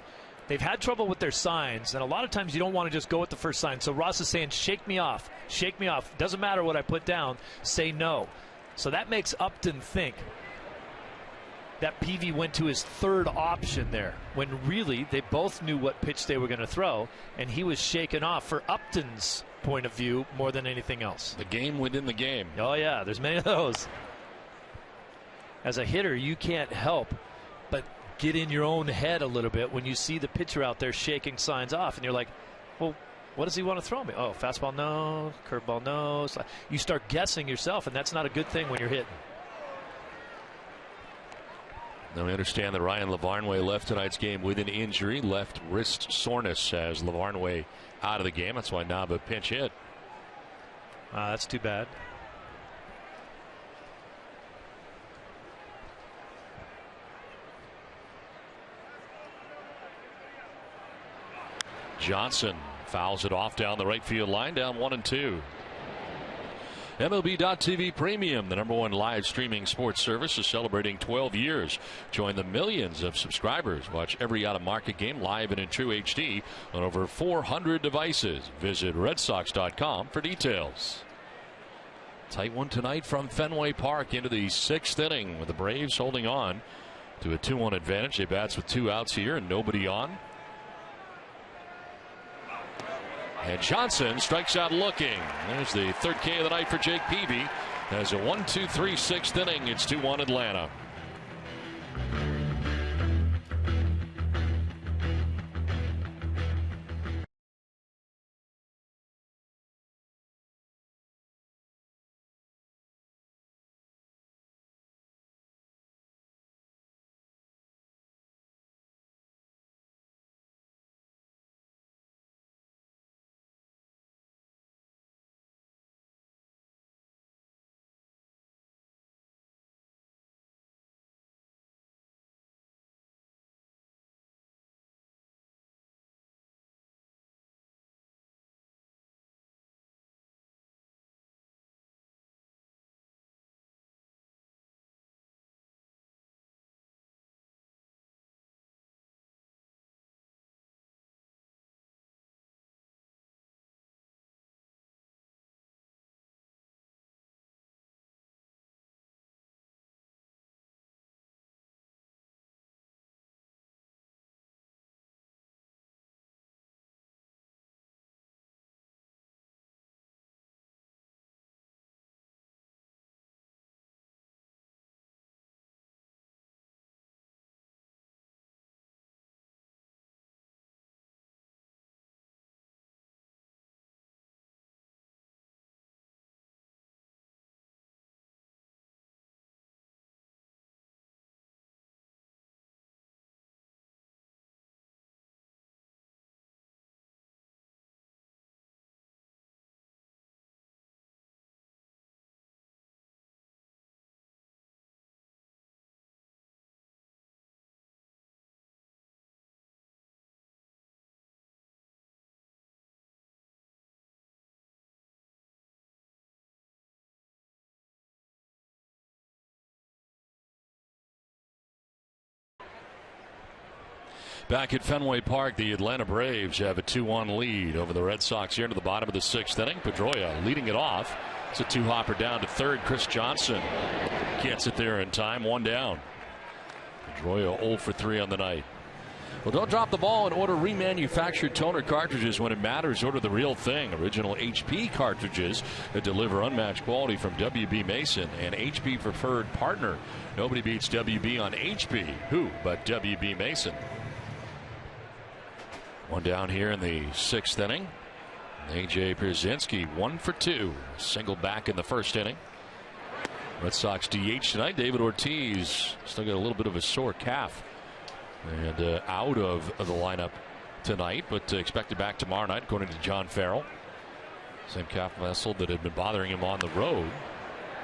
they've had trouble with their signs, and a lot of times you don't want to just go with the first sign. So Ross is saying, shake me off. Shake me off. Doesn't matter what I put down. Say no. So that makes Upton think that Peavy went to his third option there, when really they both knew what pitch they were going to throw, and he was shaken off for Upton's point of view more than anything else. The game within the game. Oh, yeah, there's many of those. As a hitter, you can't help but get in your own head a little bit when you see the pitcher out there shaking signs off, and you're like, well, what does he want to throw me? Oh, fastball, no. Curveball, no. You start guessing yourself, and that's not a good thing when you're hitting. Now we understand that Ryan LaVarnway left tonight's game with an injury, left wrist soreness, as LaVarnway out of the game. That's why Nava pinch hit. That's too bad. Johnson fouls it off down the right field line, down 1-2. MLB.TV Premium, the #1 live streaming sports service, is celebrating 12 years. Join the millions of subscribers. Watch every out-of-market game live and in true HD on over 400 devices. Visit RedSox.com for details. Tight one tonight from Fenway Park into the 6th inning, with the Braves holding on to a 2-1 advantage. They bats with 2 outs here and nobody on. And Johnson strikes out looking. There's the 3rd K of the night for Jake Peavy. As a 1-2-3 6th inning, it's 2-1 Atlanta. Back at Fenway Park, the Atlanta Braves have a 2-1 lead over the Red Sox here into the bottom of the 6th inning. Pedroia leading it off. It's a 2-hopper down to 3rd. Chris Johnson gets it there in time. 1 down. Pedroia 0 for 3 on the night. Well, don't drop the ball and order remanufactured toner cartridges when it matters. Order the real thing. Original HP cartridges that deliver unmatched quality from WB Mason, and HP preferred partner. Nobody beats WB on HP. Who but WB Mason? 1 down here in the 6th inning. A.J. Pierzynski 1 for 2. Single back in the 1st inning. Red Sox DH tonight. David Ortiz still got a little bit of a sore calf and out of the lineup tonight, but expected back tomorrow night, according to John Farrell. Same calf muscle that had been bothering him on the road.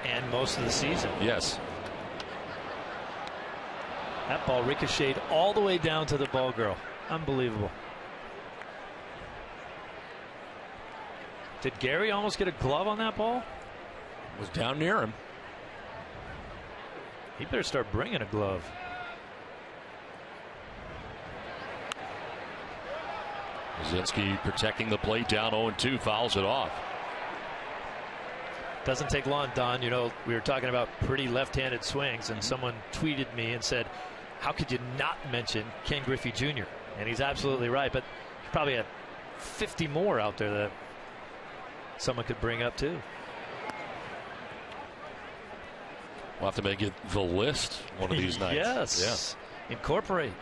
And most of the season. Yes. That ball ricocheted all the way down to the ball girl. Unbelievable. Did Gary almost get a glove on that ball? Was down near him. He better start bringing a glove. Brzezinski protecting the plate, down 0-2, fouls it off. Doesn't take long, Don. You know, we were talking about pretty left-handed swings, and someone tweeted me and said, how could you not mention Ken Griffey Jr.? And he's absolutely right, but there's probably a 50 more out there that someone could bring up too. We'll have to make it the list one of these nights. Yes. Yeah. Incorporate.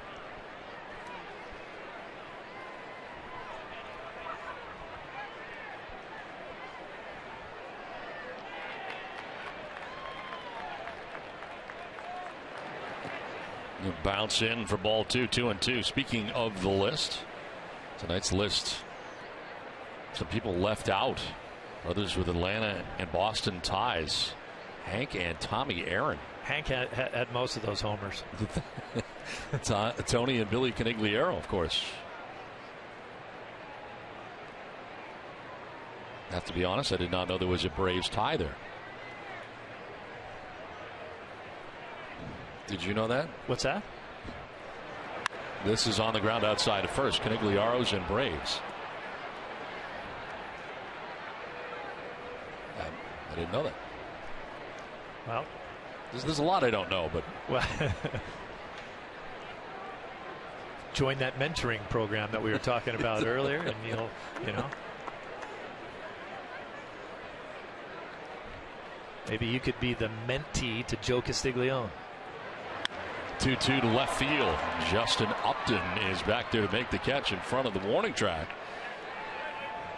Bounce in for ball 2, 2-2. Speaking of the list, tonight's list, some people left out. Others with Atlanta and Boston ties. Hank and Tommy Aaron. Hank had most of those homers. Tony and Billy Canigliaro, of course. I have to be honest, I did not know there was a Braves tie there. Did you know that? What's that? This is on the ground outside of first. Canigliaros and Braves. I didn't know that. Well, there's a lot I don't know, but well, join that mentoring program that we were talking about earlier, and you'll, you know, maybe you could be the mentee to Joe Castiglione. 2-2 to left field. Justin Upton is back there to make the catch in front of the warning track.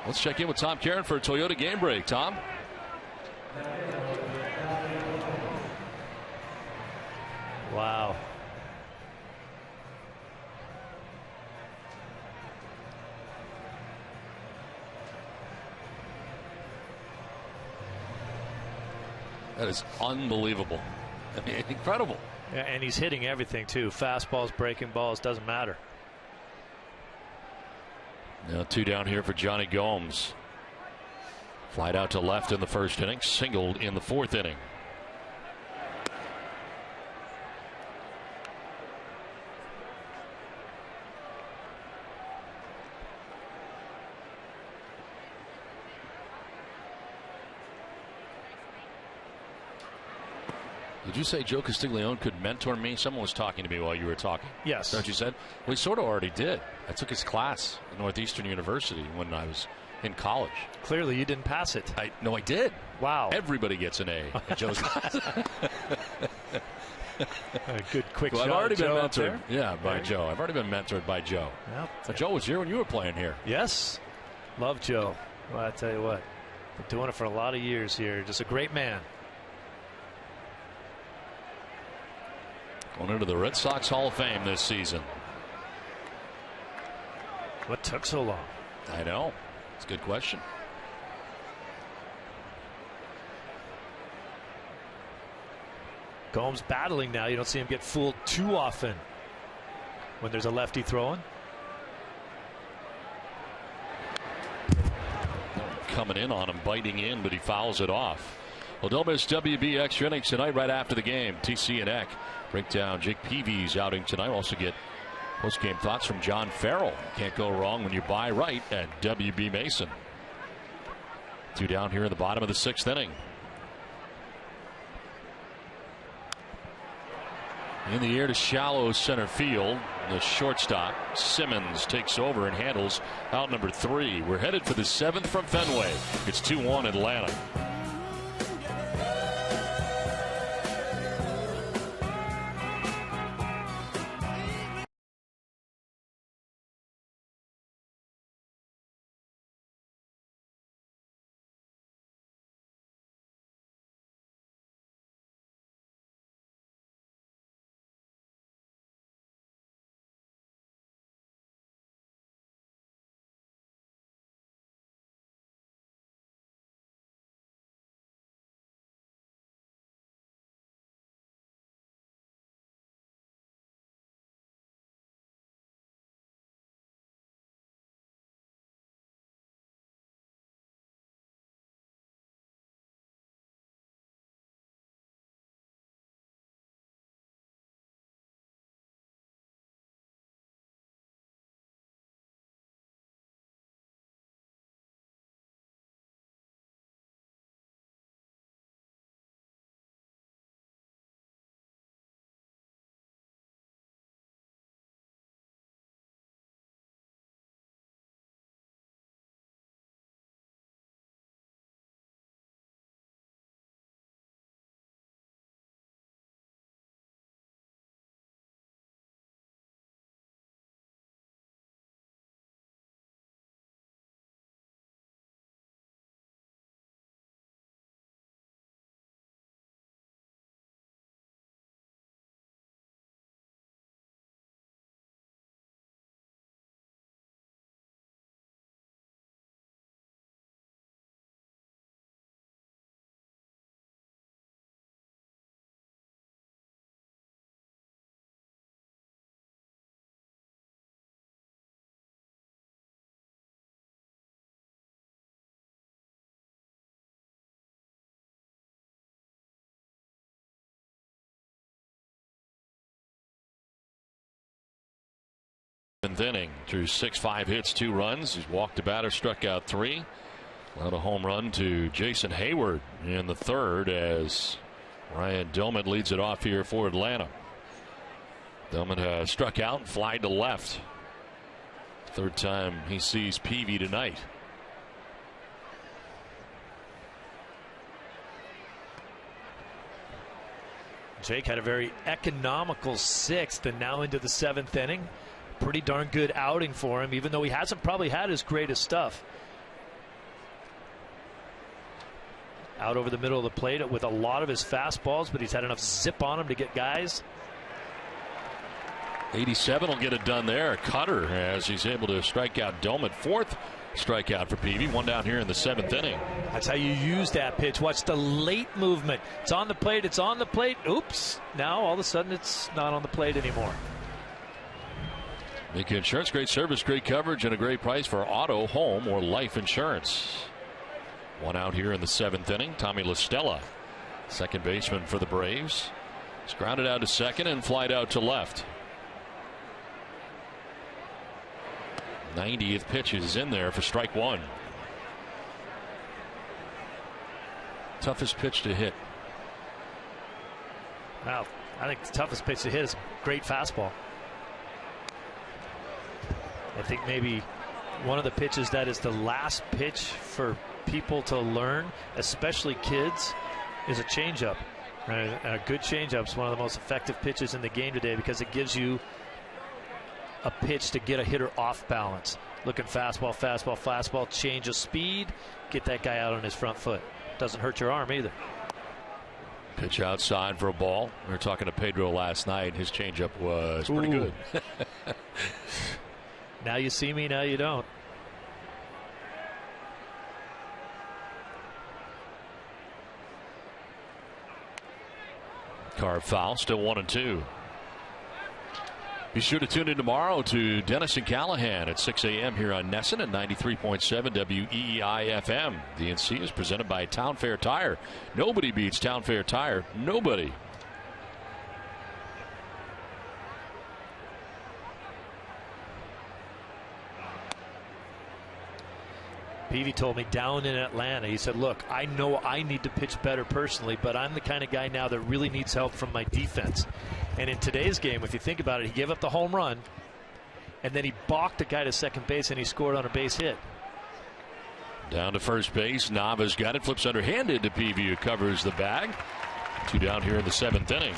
Let's check in with Tom Caron for a Toyota game break. Tom? Wow. That is unbelievable. I mean, incredible. Yeah, and he's hitting everything too. Fastballs, breaking balls, doesn't matter. Now 2 down here for Johnny Gomes. Flied out to left in the first inning, singled in the 4th inning. Did you say Joe Castiglione could mentor me? Someone was talking to me while you were talking. Yes. Don't you said? Well, he sort of already did. I took his class at Northeastern University when I was in college. Clearly, you didn't pass it. No, I did. Wow. Everybody gets an A at Joe's class. A good quick well, shot. I've already been Joe mentored. Yeah, by Joe. I've already been mentored by Joe. Yep. So Joe was here when you were playing here. Yes. Love Joe. Well, I tell you what, been doing it for a lot of years here. Just a great man. Going into the Red Sox Hall of Fame this season. What took so long? I know. It's a good question. Gomes battling now. You don't see him get fooled too often when there's a lefty throwing. Coming in on him, biting in, but he fouls it off. Well, don't miss WB Extra Innings tonight right after the game. TC and Eck break down Jake Peavy's outing tonight. We'll also get post-game thoughts from John Farrell. Can't go wrong when you buy right at WB Mason. 2 down here in the bottom of the 6th inning. In the air to shallow center field. The shortstop, Simmons, takes over and handles out number 3. We're headed for the 7th from Fenway. It's 2-1 Atlanta. inning. Through 6-5 hits, 2 runs. He's walked a batter, struck out 3. Allowed a home run to Jason Hayward in the 3rd as Ryan Doumit leads it off here for Atlanta. Doumit has struck out and flied to left. 3rd time he sees Peavy tonight. Jake had a very economical 6th and now into the 7th inning. Pretty darn good outing for him, even though he hasn't probably had his greatest stuff. Out over the middle of the plate with a lot of his fastballs, but he's had enough zip on him to get guys. 87 will get it done there. A cutter as he's able to strike out Doumit. 4th strikeout for Peavy. 1 down here in the 7th inning. That's how you use that pitch. Watch the late movement. It's on the plate. It's on the plate. Oops. Now all of a sudden it's not on the plate anymore. Make Insurance, great service, great coverage, and a great price for auto, home, or life insurance. 1 out here in the 7th inning. Tommy LaStella, second baseman for the Braves. He's grounded out to second and flied out to left. 90th pitch is in there for strike 1. Toughest pitch to hit. Wow, I think the toughest pitch to hit is a great fastball. I think maybe one of the pitches that is the last pitch for people to learn, especially kids, is a changeup. And a good changeup is one of the most effective pitches in the game today because it gives you a pitch to get a hitter off balance. Looking fastball, fastball, fastball, change of speed, get that guy out on his front foot. Doesn't hurt your arm either. Pitch outside for a ball. We were talking to Pedro last night. His changeup was pretty good. Now you see me, now you don't. Carved foul, still 1-2. Be sure to tune in tomorrow to Dennis and Callahan at 6 a.m. here on Nesson at 93.7 WEEI FM. The NC is presented by Town Fair Tire. Nobody beats Town Fair Tire. Nobody. Peavy told me down in Atlanta, he said, look, I know I need to pitch better personally, but I'm the kind of guy now that really needs help from my defense. And in today's game, if you think about it, he gave up the home run, and then he balked a guy to second base, and he scored on a base hit. Down to first base. Nava's got it. Flips underhanded to Peavy, who covers the bag. 2 down here in the 7th inning.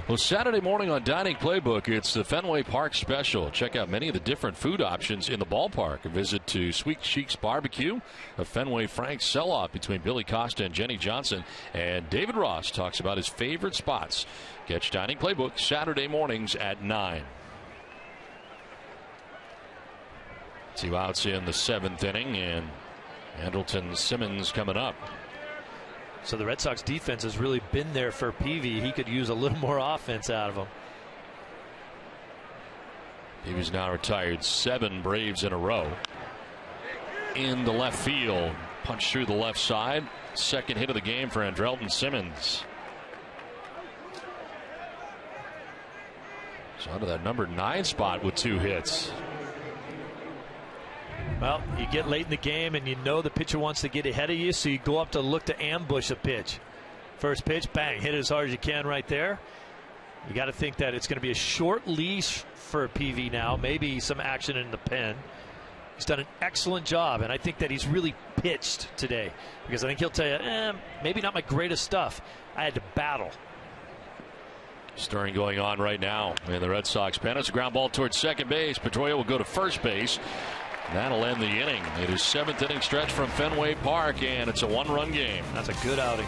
Well, Saturday morning on Dining Playbook, it's the Fenway Park Special. Check out many of the different food options in the ballpark. A visit to Sweet Cheeks Barbecue, a Fenway Frank sell-off between Billy Costa and Jenny Johnson. And David Ross talks about his favorite spots. Catch Dining Playbook Saturday mornings at 9. 2 outs in the 7th inning, and Andrelton Simmons coming up. So the Red Sox defense has really been there for Peavy. He could use a little more offense out of him. Peavy's now retired 7 Braves in a row. In the left field, punch through the left side. Second hit of the game for Andrelton Simmons. So onto that number 9 spot with 2 hits. Well, you get late in the game and you know the pitcher wants to get ahead of you, so you go up to look to ambush a pitch. First pitch, bang, hit it as hard as you can right there. You got to think that it's going to be a short leash for Peavy now, maybe some action in the pen. He's done an excellent job, and I think that he's really pitched today because I think he'll tell you, maybe not my greatest stuff. I had to battle. Stirring going on right now in the Red Sox pen. It's a ground ball towards second base. Pedroia will go to first base. That'll end the inning. It is 7th inning stretch from Fenway Park, and it's a 1-run game. That's a good outing.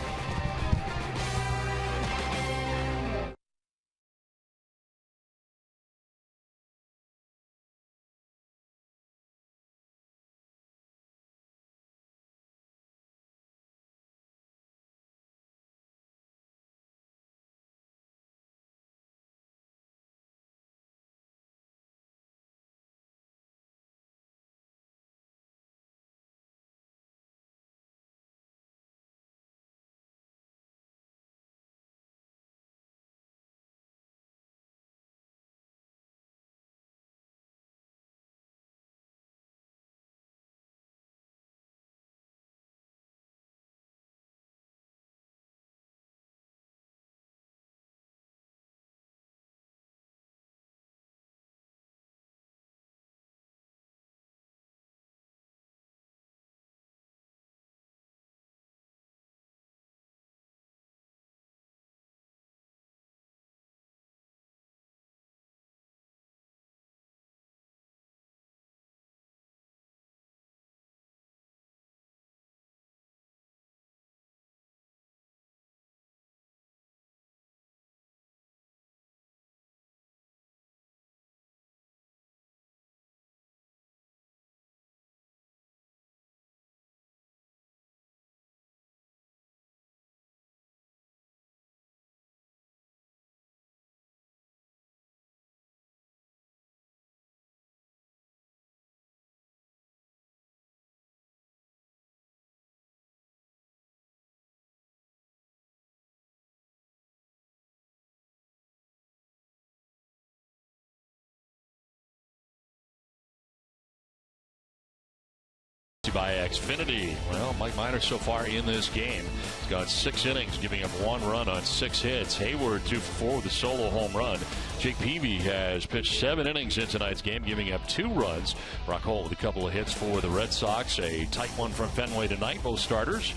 you by Xfinity. Well, Mike Minor so far in this game. He's got 6 innings, giving up 1 run on 6 hits. Hayward 2 for 4 with a solo home run. Jake Peavy has pitched 7 innings in tonight's game, giving up 2 runs. Brock Holt with a couple of hits for the Red Sox. A tight one from Fenway tonight, both starters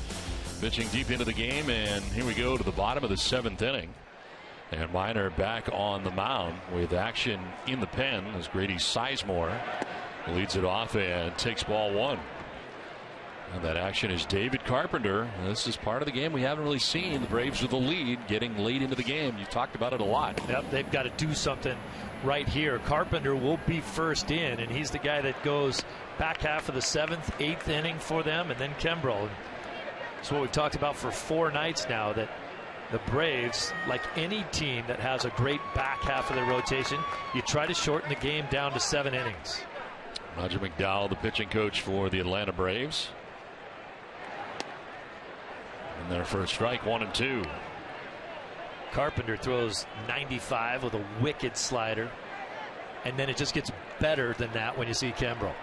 pitching deep into the game. And here we go to the bottom of the 7th inning. And Minor back on the mound with action in the pen as Grady Sizemore leads it off and takes ball 1. And that action is David Carpenter. This is part of the game we haven't really seen. The Braves with the lead getting late into the game. You talked about it a lot. Yep, they've got to do something right here. Carpenter will be first in, and he's the guy that goes back half of the 7th, 8th inning for them, and then Kimbrel. That's what we've talked about for 4 nights now, that the Braves, like any team that has a great back half of their rotation, you try to shorten the game down to 7 innings. Roger McDowell, the pitching coach for the Atlanta Braves. And their first strike, 1-2. Carpenter throws 95 with a wicked slider, and then it just gets better than that when you see Kimbrel.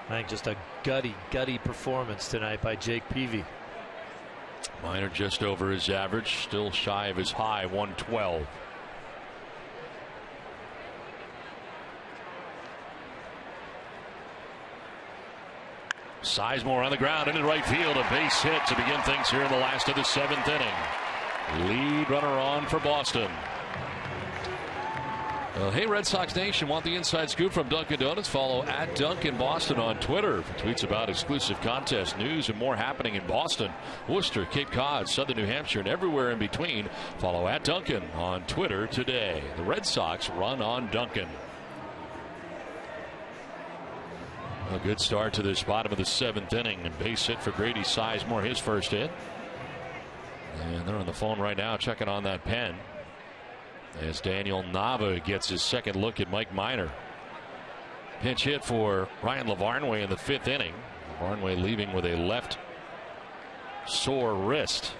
I think just a gutty performance tonight by Jake Peavy. Minor just over his average, still shy of his high, 112. Sizemore on the ground into right field, a base hit to begin things here in the last of the 7th inning. Lead runner on for Boston. Hey, Red Sox Nation, want the inside scoop from Dunkin' Donuts? Follow at Dunkin' Boston on Twitter for tweets about exclusive contest news and more happening in Boston, Worcester, Cape Cod, Southern New Hampshire, and everywhere in between. Follow at Dunkin' on Twitter today. The Red Sox run on Dunkin'. A good start to this bottom of the 7th inning, and base hit for Grady Sizemore, his first hit. And they're on the phone right now checking on that pen as Daniel Nava gets his second look at Mike Minor. Pinch hit for Ryan LaVarnway in the 5th inning. LaVarnway leaving with a left sore wrist.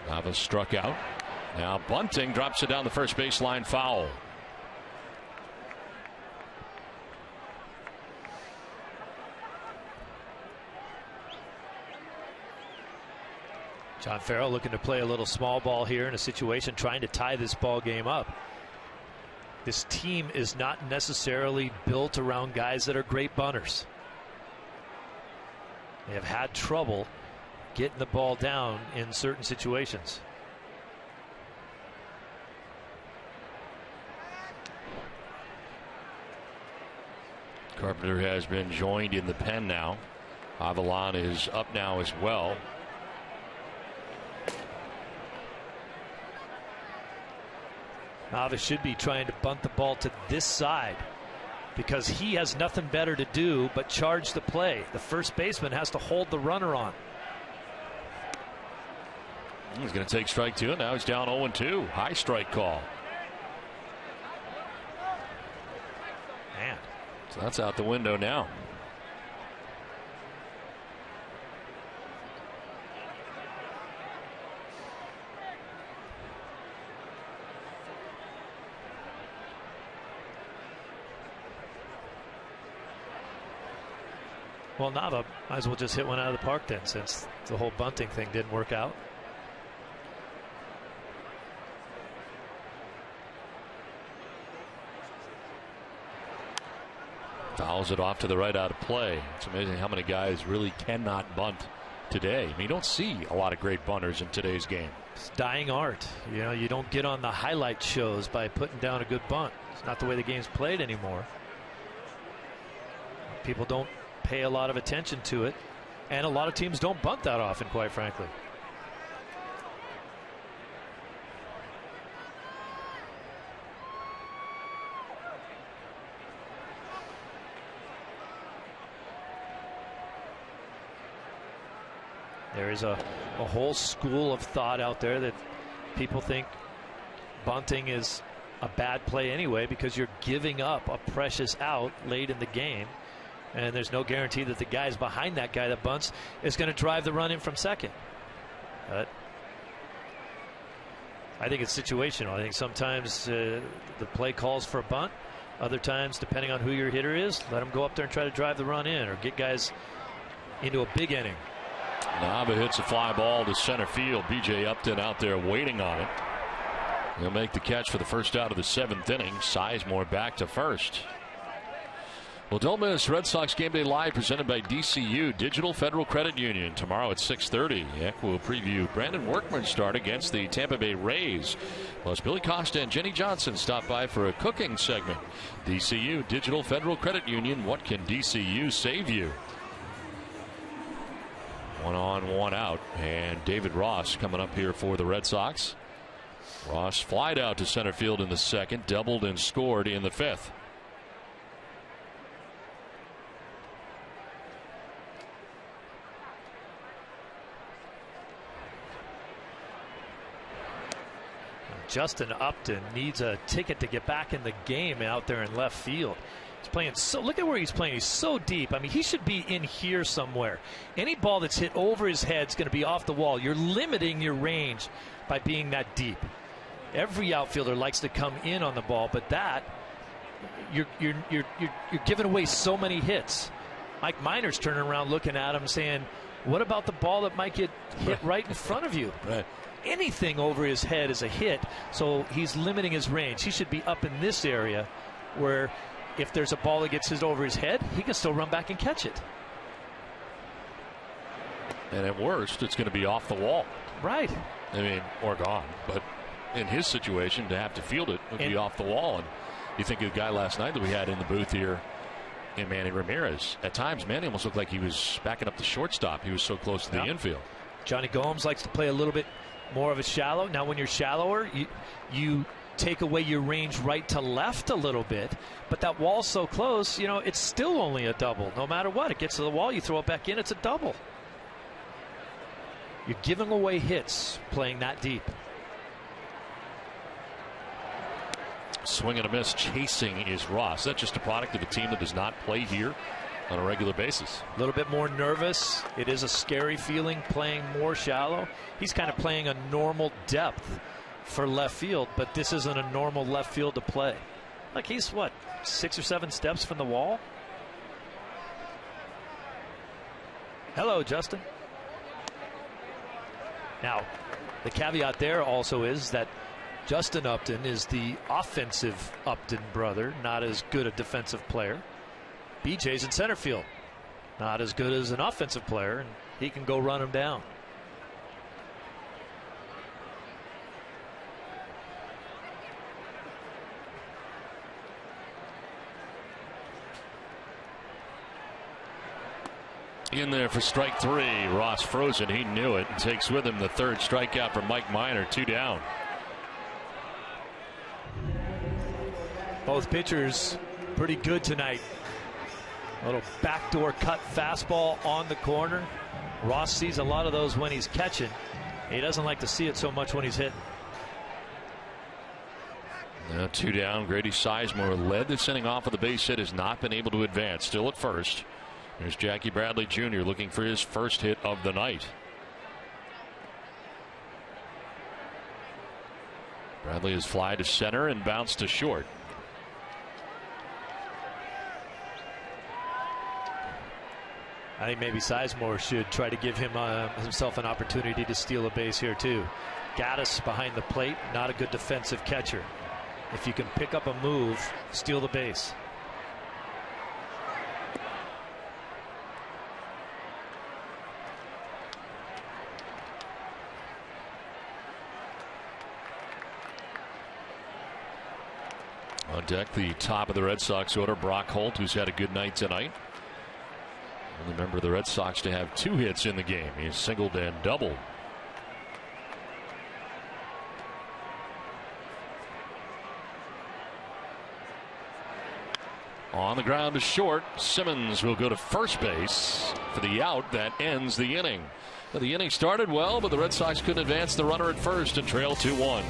Nava struck out. Now Bunting drops it down the first baseline, foul. John Farrell looking to play a little small ball here in a situation trying to tie this ball game up. This team is not necessarily built around guys that are great bunters. They have had trouble getting the ball down in certain situations. Carpenter has been joined in the pen now. Avalon is up now as well. Nava should be trying to bunt the ball to this side because he has nothing better to do but charge the play. The first baseman has to hold the runner on. He's going to take strike 2. Now he's down 0-2. High strike call. Man. So that's out the window now. Well, Nava might as well just hit one out of the park then, since the whole bunting thing didn't work out. Fouls it off to the right out of play. It's amazing how many guys really cannot bunt today. I mean, you don't see a lot of great bunters in today's game. It's dying art. You know, you don't get on the highlight shows by putting down a good bunt. It's not the way the game's played anymore. People don't pay a lot of attention to it, and a lot of teams don't bunt that often, quite frankly. There is a whole school of thought out there that people think bunting is a bad play anyway because you're giving up a precious out late in the game. And there's no guarantee that the guys behind that guy that bunts is going to drive the run in from second. But I think it's situational. I think sometimes the play calls for a bunt. Other times, depending on who your hitter is, let them go up there and try to drive the run in or get guys into a big inning. Nava hits a fly ball to center field. B.J. Upton out there waiting on it. He'll make the catch for the first out of the 7th inning. Sizemore back to first. Well, don't miss Red Sox Game Day Live presented by DCU, Digital Federal Credit Union. Tomorrow at 6:30, Eck will preview Brandon Workman's start against the Tampa Bay Rays. Plus, Billy Costa and Jenny Johnson stop by for a cooking segment. DCU, Digital Federal Credit Union. What can DCU save you? 1 on, 1 out. And David Ross coming up here for the Red Sox. Ross flied out to center field in the 2nd, doubled and scored in the 5th. Justin Upton needs a ticket to get back in the game out there in left field. He's playing so, look at where he's playing. He's so deep. I mean, he should be in here somewhere. Any ball that's hit over his head is going to be off the wall. You're limiting your range by being that deep. Every outfielder likes to come in on the ball, but that you're giving away so many hits. Mike Minor's turning around looking at him saying, what about the ball that might get hit right in front of you? Right. Anything over his head is a hit, so he's limiting his range. He should be up in this area where if there's a ball that gets hit over his head, he can still run back and catch it. And at worst, it's going to be off the wall. Right. I mean, or gone. But in his situation, to have to field it would be off the wall. And you think of the guy last night that we had in the booth here in Manny Ramirez. At times, Manny almost looked like he was backing up the shortstop. He was so close to the infield. Johnny Gomes likes to play a little bit more of a shallow. Now, when you're shallower, you take away your range right to left a little bit, but that wall's so close, you know, it's still only a double. No matter what, it gets to the wall, you throw it back in, it's a double. You're giving away hits playing that deep. Swing and a miss chasing is Ross. That's just a product of a team that does not play here on a regular basis. A little bit more nervous. It is a scary feeling playing more shallow. He's kind of playing a normal depth for left field, but this isn't a normal left field to play. Like, he's what, 6 or 7 steps from the wall? Hello, Justin. Now, the caveat there also is that Justin Upton is the offensive Upton brother, not as good a defensive player. BJ's in center field, not as good as an offensive player, and he can go run him down. In there for strike 3. Ross frozen. He knew it and takes with him the 3rd strikeout for Mike Minor. 2 down. Both pitchers pretty good tonight. A little backdoor cut fastball on the corner. Ross sees a lot of those when he's catching. He doesn't like to see it so much when he's hitting. Now 2 down. Grady Sizemore led this inning off of the base hit, has not been able to advance. Still at first. There's Jackie Bradley Jr. looking for his first hit of the night. Bradley has fly to center and bounced to short. I think maybe Sizemore should try to give him himself an opportunity to steal a base here too. Gattis behind the plate, not a good defensive catcher. If you can pick up a move, steal the base. On deck, the top of the Red Sox order, Brock Holt, who's had a good night tonight. Only member of the Red Sox to have 2 hits in the game. He's singled and doubled. On the ground to short. Simmons will go to first base for the out that ends the inning. Well, the inning started well, but the Red Sox couldn't advance the runner at first and trail 2-1.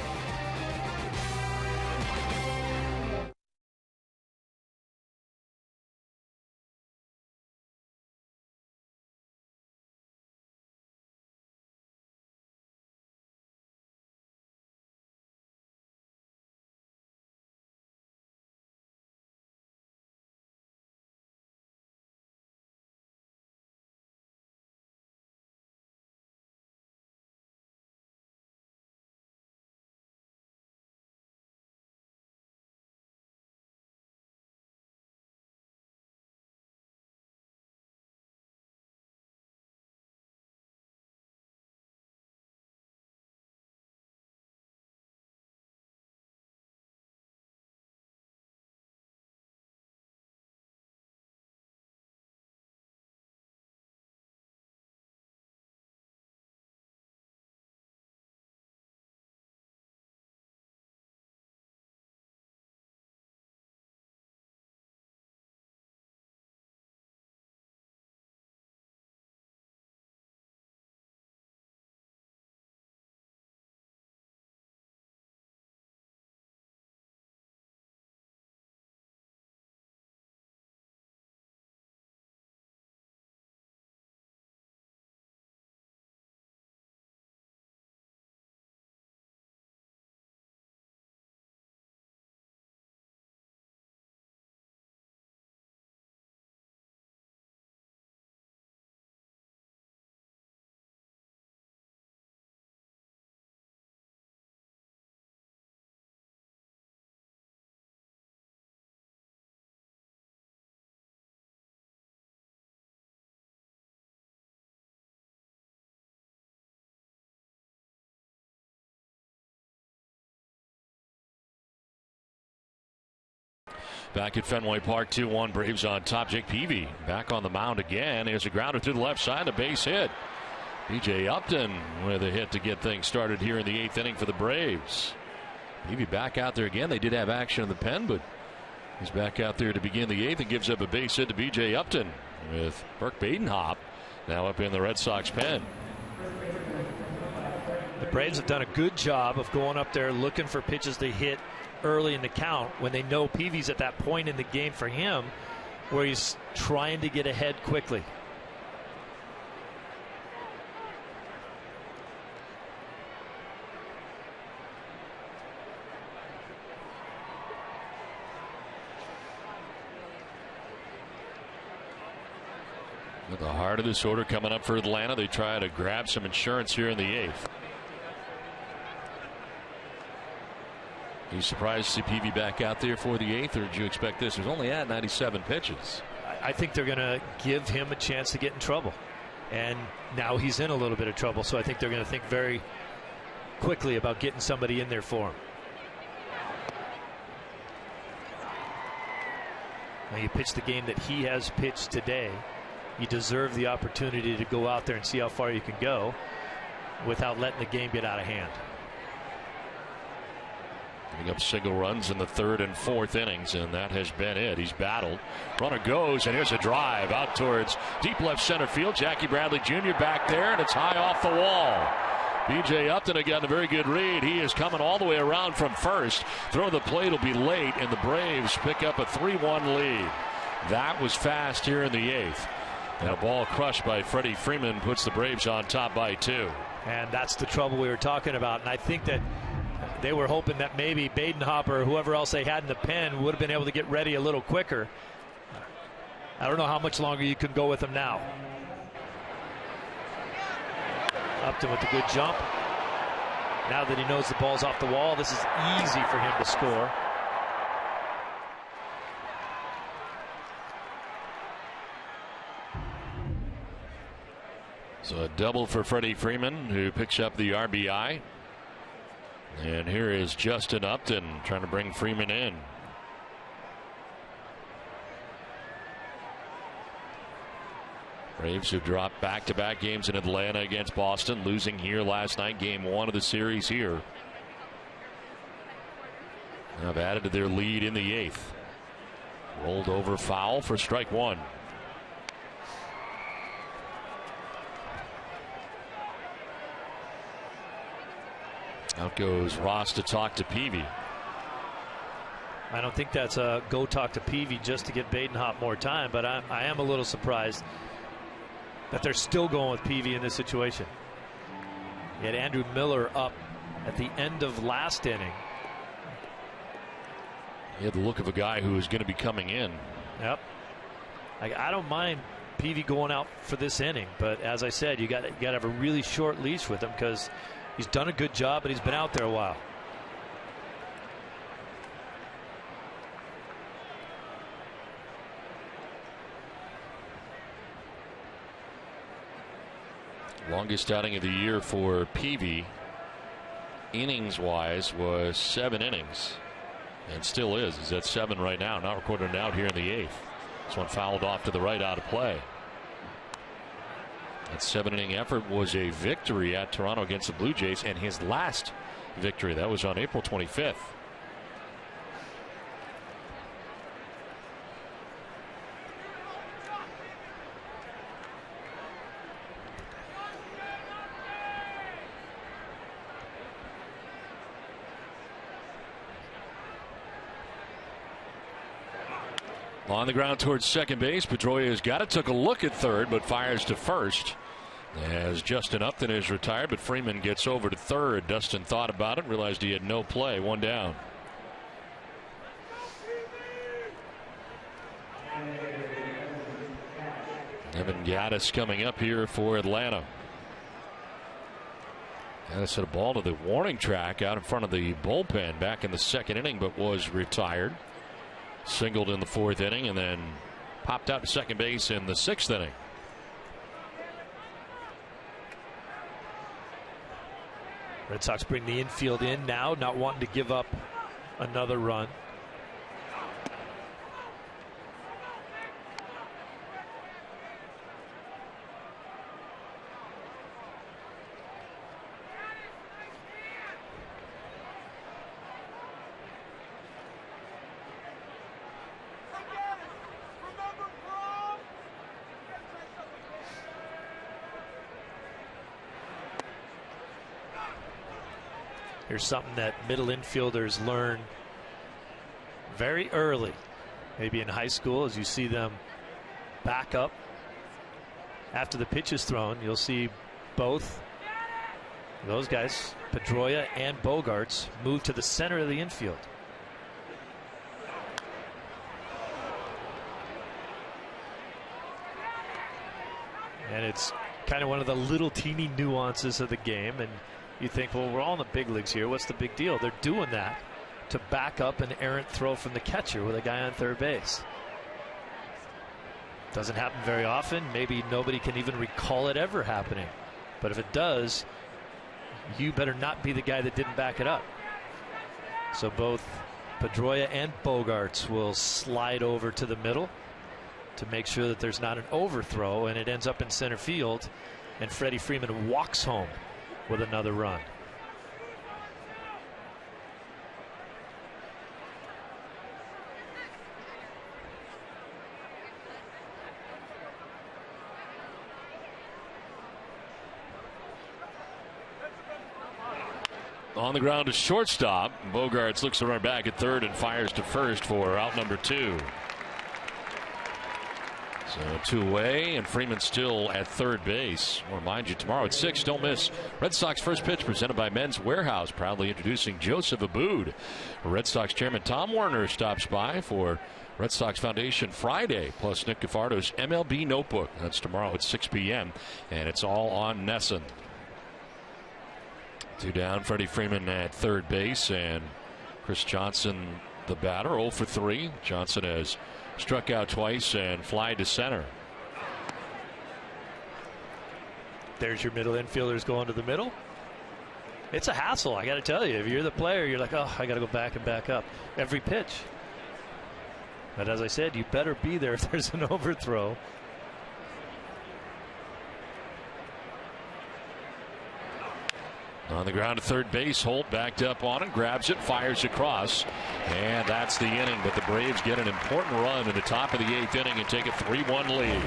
Back at Fenway Park, 2-1 Braves on top. Jake Peavy back on the mound again. Here's a grounder through the left side, a base hit. B.J. Upton with a hit to get things started here in the 8th inning for the Braves. Peavy back out there again. They did have action in the pen, but he's back out there to begin the 8th and gives up a base hit to B.J. Upton with Burke Badenhop now up in the Red Sox pen. The Braves have done a good job of going up there looking for pitches to hit early in the count when they know Peavy's at that point in the game for him where he's trying to get ahead quickly. With the heart of this order coming up for Atlanta, they try to grab some insurance here in the 8th. Are you surprised to see Peavy back out there for the 8th, or did you expect this? He was only at 97 pitches. I think they're going to give him a chance to get in trouble. And now he's in a little bit of trouble, so I think they're going to think very quickly about getting somebody in there for him. Now you pitch the game that he has pitched today. You deserve the opportunity to go out there and see how far you can go without letting the game get out of hand. Giving up single runs in the 3rd and 4th innings, and that has been it. He's battled. Runner goes, and here's a drive out towards deep left center field. Jackie Bradley Jr. back there, and it's high off the wall. B.J. Upton again, a very good read. He is coming all the way around from first. Throw the plate will be late, and the Braves pick up a 3-1 lead. That was fast here in the 8th. And a ball crushed by Freddie Freeman puts the Braves on top by 2. And that's the trouble we were talking about. And I think that they were hoping that maybe Badenhop or whoever else they had in the pen would have been able to get ready a little quicker. I don't know how much longer you can go with him now. Upton with a good jump. Now that he knows the ball's off the wall, this is easy for him to score. So a double for Freddie Freeman, who picks up the RBI. And here is Justin Upton trying to bring Freeman in. Braves have dropped back-to-back games in Atlanta against Boston, losing here last night, game 1 of the series here. Now have added to their lead in the 8th. Rolled over foul for strike 1. Out goes Ross to talk to Peavy. I don't think that's a go talk to Peavy just to get Badenhop more time, but I am a little surprised that they're still going with Peavy in this situation. You had Andrew Miller up at the end of last inning. He had the look of a guy who is going to be coming in. Yep. I don't mind Peavy going out for this inning, but as I said, you got to have a really short leash with him because he's done a good job, but he's been out there a while. Longest outing of the year for Peavy, innings-wise, was 7 innings. And still is. He's at 7 right now. Not recorded out here in the 8th. This one fouled off to the right, out of play. That 7-inning effort was a victory at Toronto against the Blue Jays, and his last victory. That was on April 25th. On the ground towards second base, Pedroia's got it. Took a look at third, but fires to first. As Justin Upton is retired, but Freeman gets over to third. Dustin thought about it, realized he had no play. 1 down. Evan Gattis coming up here for Atlanta. Gattis hit a ball to the warning track out in front of the bullpen back in the 2nd inning, but was retired. Singled in the 4th inning and then popped out to second base in the 6th inning. Red Sox bring the infield in now, not wanting to give up another run. Here's something that middle infielders learn very early, maybe in high school, as you see them back up after the pitch is thrown. You'll see both those guys, Pedroia and Bogaerts, move to the center of the infield. And it's kind of one of the little teeny nuances of the game. And you think, well, we're all in the big leagues here. What's the big deal? They're doing that to back up an errant throw from the catcher with a guy on third base. Doesn't happen very often. Maybe nobody can even recall it ever happening. But if it does, you better not be the guy that didn't back it up. So both Pedroia and Bogaerts will slide over to the middle to make sure that there's not an overthrow, and it ends up in center field, and Freddie Freeman walks home with another run. On the ground to shortstop. Bogaerts looks to run back at third and fires to first for out number 2. So 2 away, and Freeman still at third base. I'll remind you, tomorrow at 6, don't miss Red Sox first pitch presented by Men's Warehouse, proudly introducing Joseph Aboud. Red Sox chairman Tom Werner stops by for Red Sox Foundation Friday, plus Nick Gafardo's MLB Notebook. That's tomorrow at 6 p.m., and it's all on Nesson. 2 down, Freddie Freeman at third base, and Chris Johnson, the batter, 0 for 3. Johnson has struck out twice and fly to center. There's your middle infielders going to the middle. It's a hassle, I got to tell you. If you're the player, you're like, oh, I got to go back and back up every pitch. But as I said, you better be there if there's an overthrow. On the ground to third base, Holt backed up on it, grabs it, fires across, and that's the inning. But the Braves get an important run in the top of the 8th inning and take a 3-1 lead.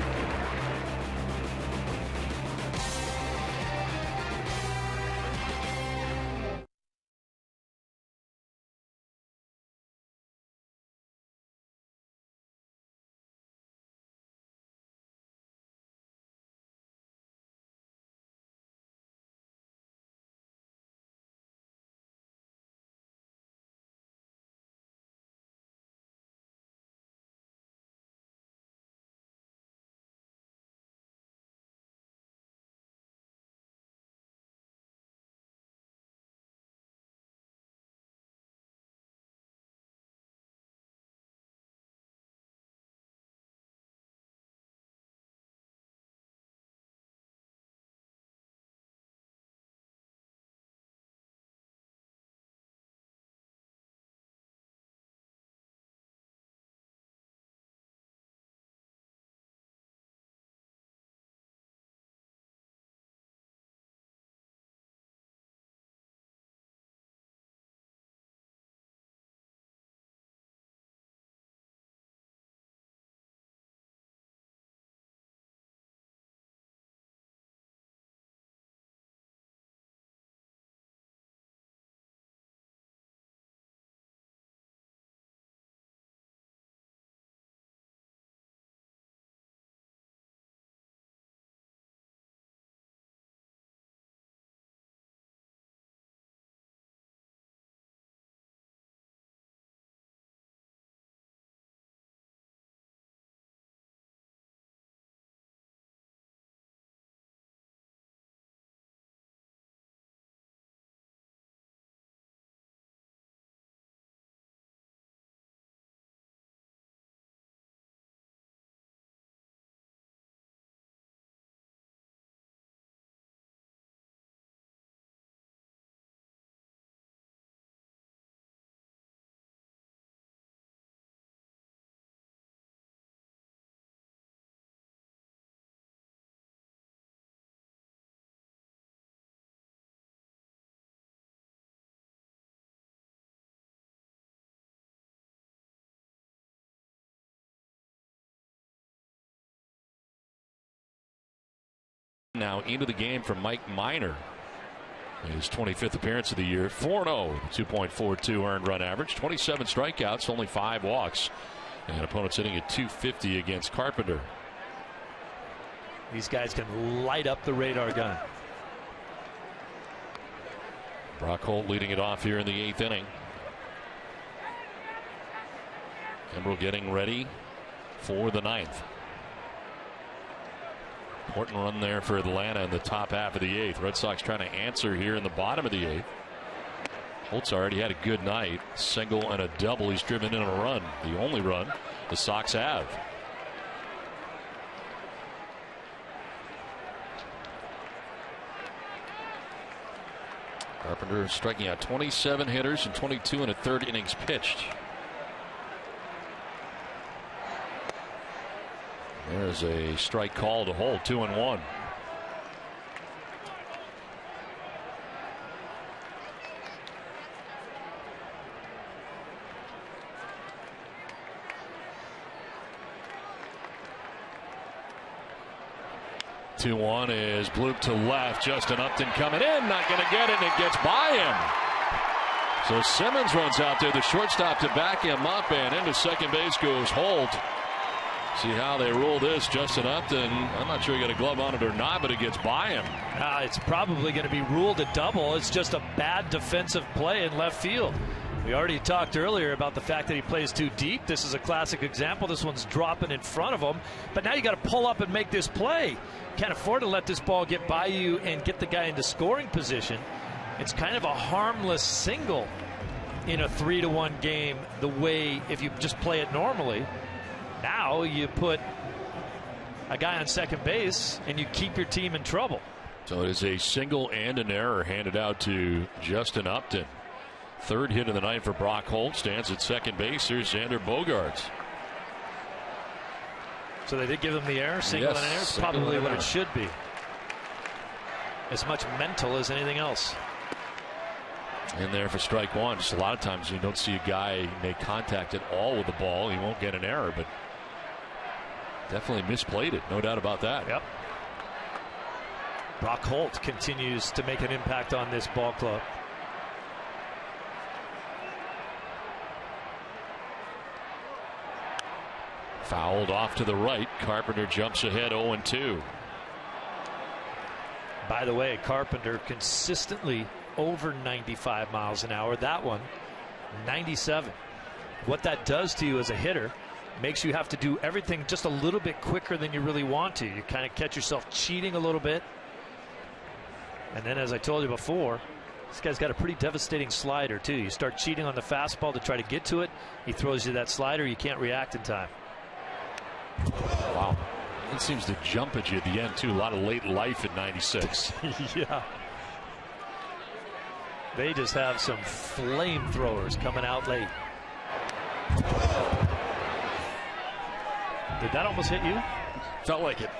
Now into the game for Mike Minor. His 25th appearance of the year, 4-0, 2.42 earned run average, 27 strikeouts, only 5 walks. And opponents hitting at 250 against Carpenter. These guys can light up the radar gun. Brock Holt leading it off here in the 8th inning. Kimbrel getting ready for the 9th. Important run there for Atlanta in the top half of the 8th. Red Sox trying to answer here in the bottom of the 8th. Holt's already had a good night. Single and a double. He's driven in a run. The only run the Sox have. Carpenter striking out 27 hitters and 22 in a 3rd innings pitched. There's a strike call to Holt, 2-1. Two-one is blooped to left. Justin Upton coming in, not going to get it, and it gets by him. So Simmons runs out there, the shortstop, to back him up, and into second base goes Holt. See how they rule this. Justin Upton, I'm not sure he got a glove on it or not, but it gets by him. It's probably going to be ruled a double. It's just a bad defensive play in left field. We already talked earlier about the fact that he plays too deep. This is a classic example. This one's dropping in front of him. But now you got to pull up and make this play. Can't afford to let this ball get by you and get the guy into scoring position. It's kind of a harmless single in a 3-1 game, the way if you just play it normally. Now you put a guy on second base and you keep your team in trouble. So it is a single and an error handed out to Justin Upton. 3rd hit of the night for Brock Holt. Stands at second base. Here's Xander Bogaerts. So they did give him the error, single and an error. It's probably what it should be. As much mental as anything else. In there for strike one. Just a lot of times you don't see a guy make contact at all with the ball. He won't get an error, but definitely misplayed it. No doubt about that. Yep. Brock Holt continues to make an impact on this ball club. Fouled off to the right. Carpenter jumps ahead 0-2. By the way, Carpenter consistently over 95 miles an hour. That one, 97. What that does to you as a hitter makes you have to do everything just a little bit quicker than you really want to. You kind of catch yourself cheating a little bit. And then, as I told you before, this guy's got a pretty devastating slider, too. You start cheating on the fastball to try to get to it. He throws you that slider. You can't react in time. Wow. It seems to jump at you at the end, too. A lot of late life at 96. Yeah. They just have some flamethrowers coming out late. Did that almost hit you? Felt like it.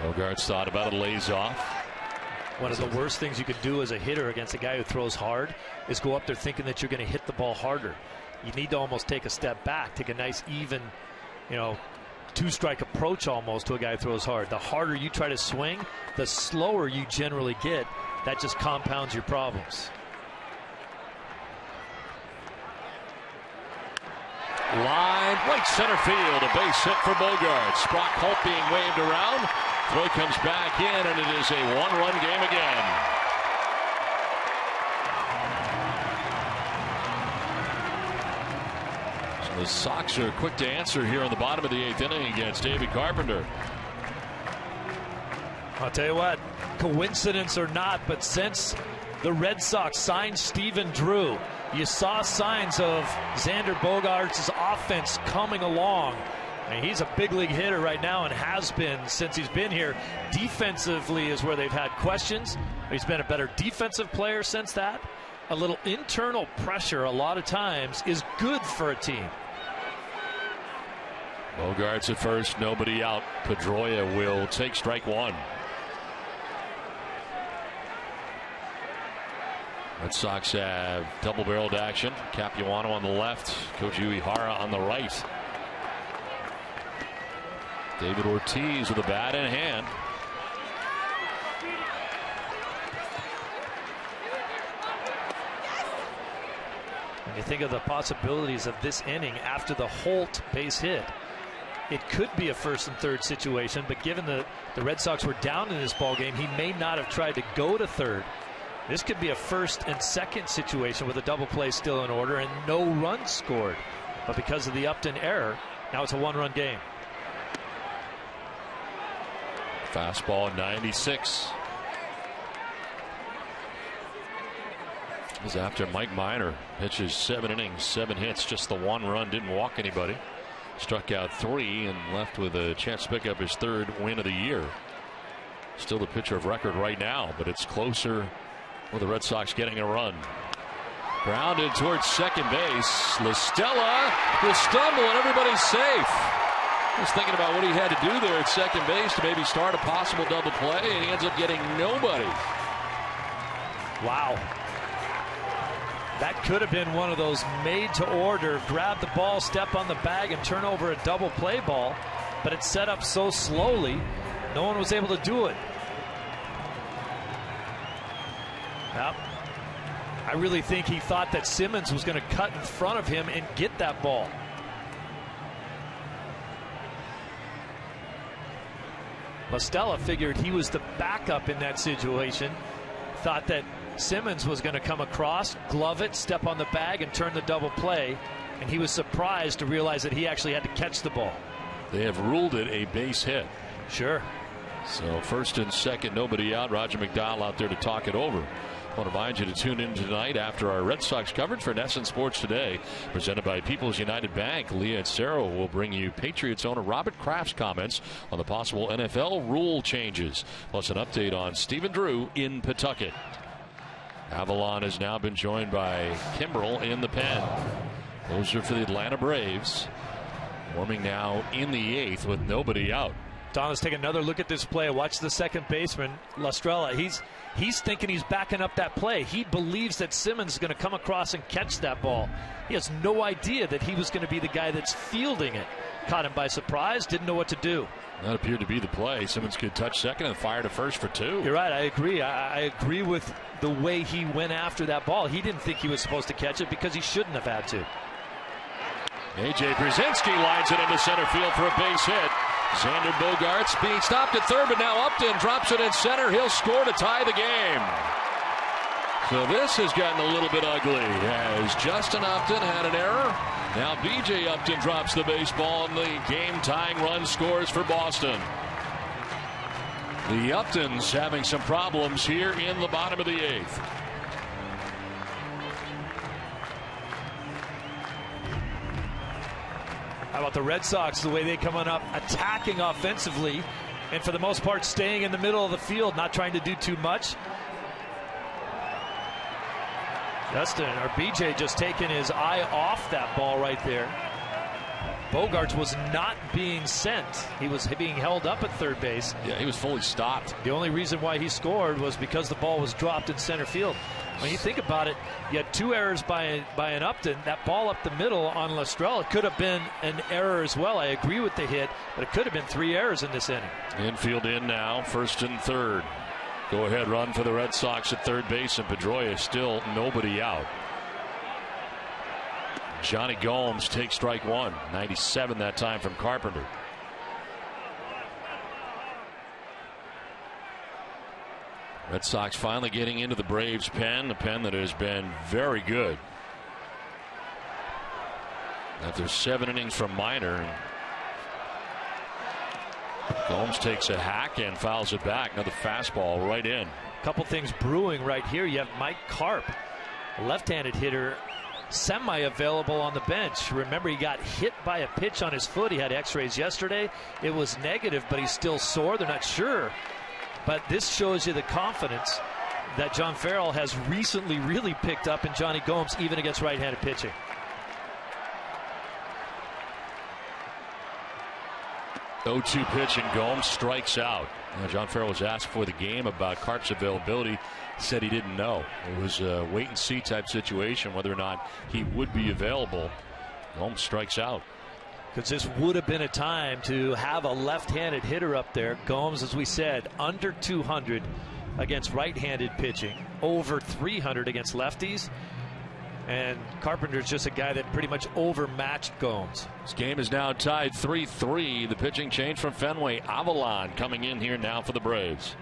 Bogaerts thought about it, lays off. One of the worst things you could do as a hitter against a guy who throws hard is go up there thinking that you're going to hit the ball harder. You need to almost take a step back, take a nice even, two-strike approach almost to a guy who throws hard. The harder you try to swing, the slower you generally get. That just compounds your problems. Line right center field, a base hit for Bogaerts. Brock Holt being waved around. Throw comes back in, and it is a one-run game again. So the Sox are quick to answer here on the bottom of the 8th inning against David Carpenter. I'll tell you what, coincidence or not, but since the Red Sox signed Stephen Drew, you saw signs of Xander Bogaerts' offense coming along. And he's a big league hitter right now and has been since he's been here. Defensively is where they've had questions. He's been a better defensive player since that. A little internal pressure a lot of times is good for a team. Bogaerts at first, nobody out. Pedroia will take strike one. Red Sox have double-barreled action. Capuano on the left, Koji Uehara on the right. David Ortiz with a bat in hand. When you think of the possibilities of this inning after the Holt base hit, it could be a first and third situation, but given the Red Sox were down in this ball game, he may not have tried to go to third. This could be a first and second situation with a double play still in order and no runs scored. But because of the Upton error, now it's a one-run game. Fastball 96. This is after Mike Minor pitches 7 innings, 7 hits, just the 1 run, didn't walk anybody. Struck out 3 and left with a chance to pick up his 3rd win of the year. Still the pitcher of record right now, but it's closer with the Red Sox getting a run. Grounded towards second base. LaStella will stumble and everybody's safe. Just thinking about what he had to do there at second base to maybe start a possible double play, and he ends up getting nobody. Wow. That could have been one of those made-to-order, grab the ball, step on the bag, and turn over a double play ball. But it's set up so slowly, no one was able to do it. Well, I really think he thought that Simmons was going to cut in front of him and get that ball. LaStella figured he was the backup in that situation, thought that Simmons was going to come across, glove it, step on the bag, and turn the double play, and he was surprised to realize that he actually had to catch the ball. They have ruled it a base hit. Sure. So first and second, nobody out. Roger McDowell out there to talk it over. I want to remind you to tune in tonight after our Red Sox coverage for NESN Sports Today, presented by People's United Bank. Leah Ancero will bring you Patriots owner Robert Kraft's comments on the possible NFL rule changes, plus an update on Stephen Drew in Pawtucket. Avalon has now been joined by Kimbrel in the pen. Closer for the Atlanta Braves. Warming now in the 8th with nobody out. Don, let's take another look at this play. Watch the second baseman, LaStrella. He's thinking he's backing up that play. He believes that Simmons is going to come across and catch that ball. He has no idea that he was going to be the guy that's fielding it. Caught him by surprise, didn't know what to do. That appeared to be the play. Simmons could touch second and fire to first for 2. You're right, I agree. I agree with the way he went after that ball. He didn't think he was supposed to catch it because he shouldn't have had to. A.J. Brzezinski lines it into center field for a base hit. Xander Bogaerts being stopped at third, but now Upton drops it in center. He'll score to tie the game. So this has gotten a little bit ugly as Justin Upton had an error. Now B.J. Upton drops the baseball and the game-tying run scores for Boston. The Uptons having some problems here in the bottom of the 8th. How about the Red Sox, the way they come on up, attacking offensively, and for the most part staying in the middle of the field, not trying to do too much. Justin, or BJ, just taking his eye off that ball right there. Bogaerts was not being sent. He was being held up at third base. Yeah, he was fully stopped. The only reason why he scored was because the ball was dropped in center field. When you think about it, you had 2 errors by an Upton. That ball up the middle on LaStrella could have been an error as well. I agree with the hit, but it could have been 3 errors in this inning. Infield in now, first and third. Go ahead run for the Red Sox at third base, and Pedroia still nobody out. Johnny Gomes takes strike 1. 97 that time from Carpenter. Red Sox finally getting into the Braves pen, a pen that has been very good. After 7 innings from Minor, Gomes takes a hack and fouls it back. Another fastball right in. Couple things brewing right here. You have Mike Karp, a left-handed hitter, semi-available on the bench. Remember, he got hit by a pitch on his foot. He had x-rays yesterday. It was negative, but he's still sore. They're not sure. But this shows you the confidence that John Farrell has recently really picked up in Johnny Gomes, even against right-handed pitching. Oh, 0-2 pitch, and Gomes strikes out. John Farrell was asked for the game about Carp's availability. He said he didn't know. It was a wait-and-see type situation whether or not he would be available. Gomes strikes out. Because this would have been a time to have a left-handed hitter up there. Gomes, as we said, under 200 against right-handed pitching, over 300 against lefties. And Carpenter's just a guy that pretty much overmatched Gomes. This game is now tied 3-3. The pitching change from Fenway. Avalon coming in here now for the Braves.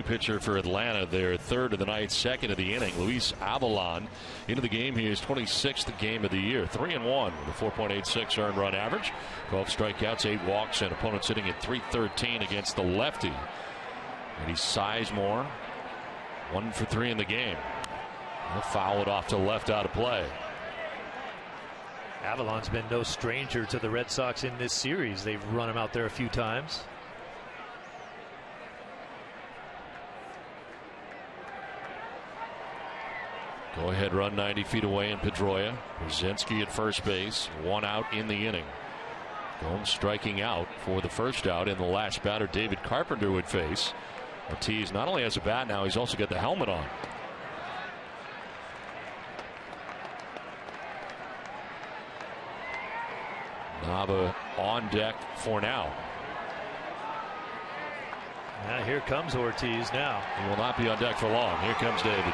Pitcher for Atlanta, their third of the night, second of the inning. Luis Avalon into the game. He is 26th game of the year, 3-1 with a 4.86 earned run average, 12 strikeouts, 8 walks, and opponents sitting at .313 against the lefty. And he's Sizemore, 1 for 3 in the game. He'll foul it off to left, out of play. Avalon's been no stranger to the Red Sox in this series. They've run him out there a few times. Go ahead run 90 feet away in Pedroia. Brzezinski at first base, 1 out in the inning. Gomes striking out for the first out, in the last batter David Carpenter would face. Ortiz not only has a bat now, he's also got the helmet on. Nava on deck for now. Now here comes Ortiz now. He will not be on deck for long. Here comes David.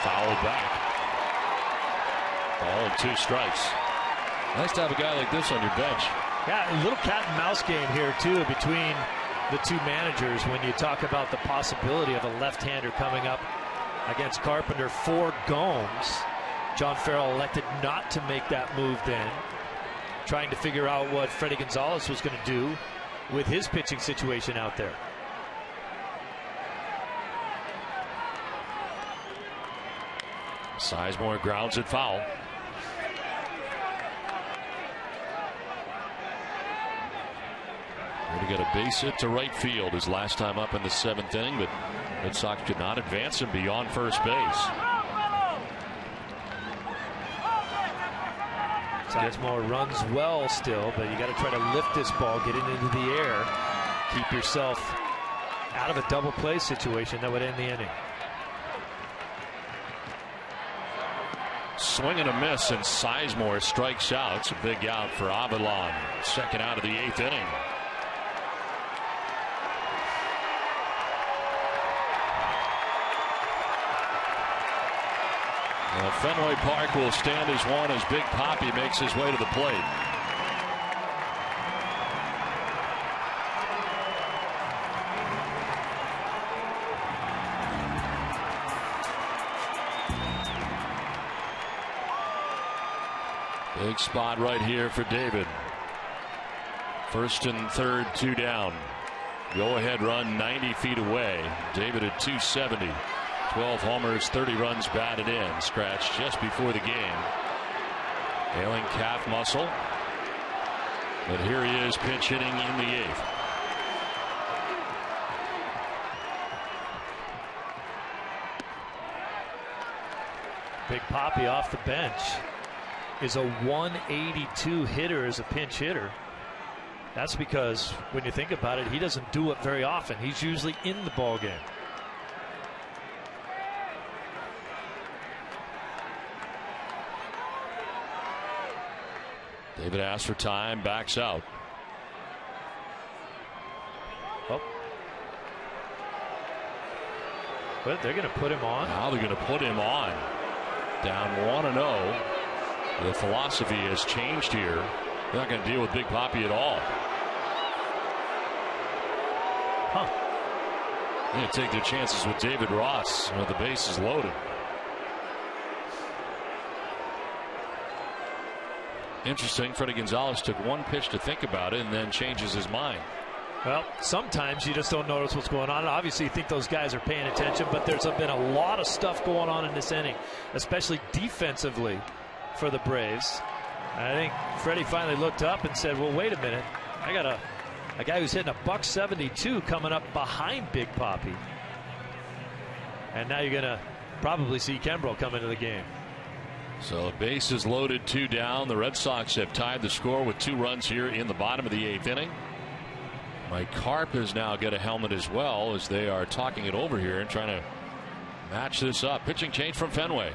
Fouled back. Ball and 2 strikes. Nice to have a guy like this on your bench. Yeah, a little cat and mouse game here too between the two managers when you talk about the possibility of a left-hander coming up against Carpenter for Gomes. John Farrell elected not to make that move then, trying to figure out what Freddie Gonzalez was going to do with his pitching situation out there. Sizemore grounds it foul. Going to get a base hit to right field his last time up in the 7th inning, but Red Sox could not advance him beyond first base. Sizemore runs well still, but you got to try to lift this ball, get it into the air, keep yourself out of a double play situation that would end the inning. Swing and a miss, and Sizemore strikes out. It's a big out for Avalon. Second out of the 8th inning. Fenway Park will stand as one as Big Papi makes his way to the plate. Big spot right here for David. First and third, 2 down. Go ahead run 90 feet away. David at 270. 12 homers, 30 runs batted in. Scratched just before the game. Ailing calf muscle. But here he is pinch hitting in the 8th. Big Papi off the bench is a 182 hitter as a pinch hitter. That's because when you think about it, he doesn't do it very often. He's usually in the ball game. David asks for time, backs out. Oh. But they're going to put him on. Now they're going to put him on. Down 1-0. The philosophy has changed here. They're not going to deal with Big Papi at all. They're going to take their chances with David Ross with the bases loaded. Interesting. Freddie Gonzalez took one pitch to think about it and then changes his mind. Well, sometimes you just don't notice what's going on. Obviously, you think those guys are paying attention, but there's been a lot of stuff going on in this inning, especially defensively for the Braves. And I think Freddie finally looked up and said, well, wait a minute. I got a guy who's hitting a .172 coming up behind Big Papi. And now you're going to probably see Kimbrel come into the game. So bases loaded, 2 down. The Red Sox have tied the score with 2 runs here in the bottom of the 8th inning. Mike Carp has now got a helmet as well as they are talking it over here and trying to match this up. Pitching change from Fenway.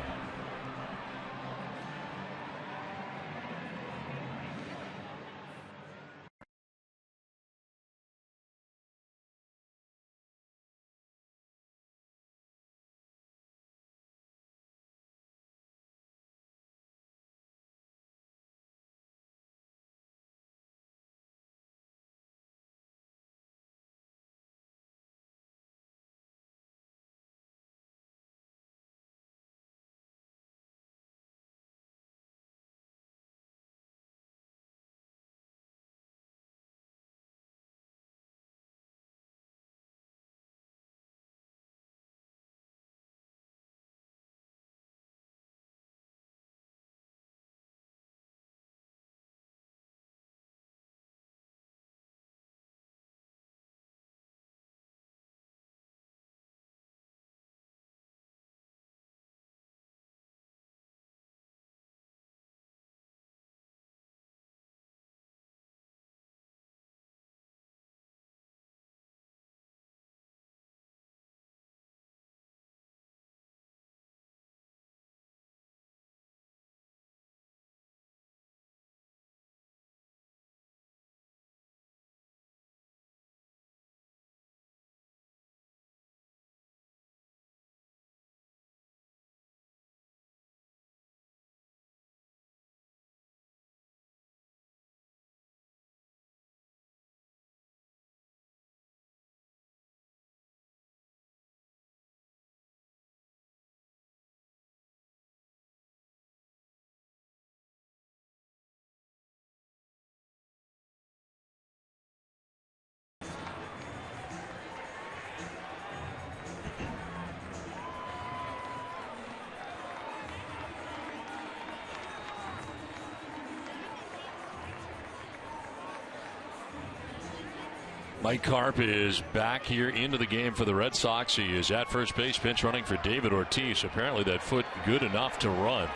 Mike Carp is back here into the game for the Red Sox. He is at first base, pinch running for David Ortiz. Apparently that foot good enough to run.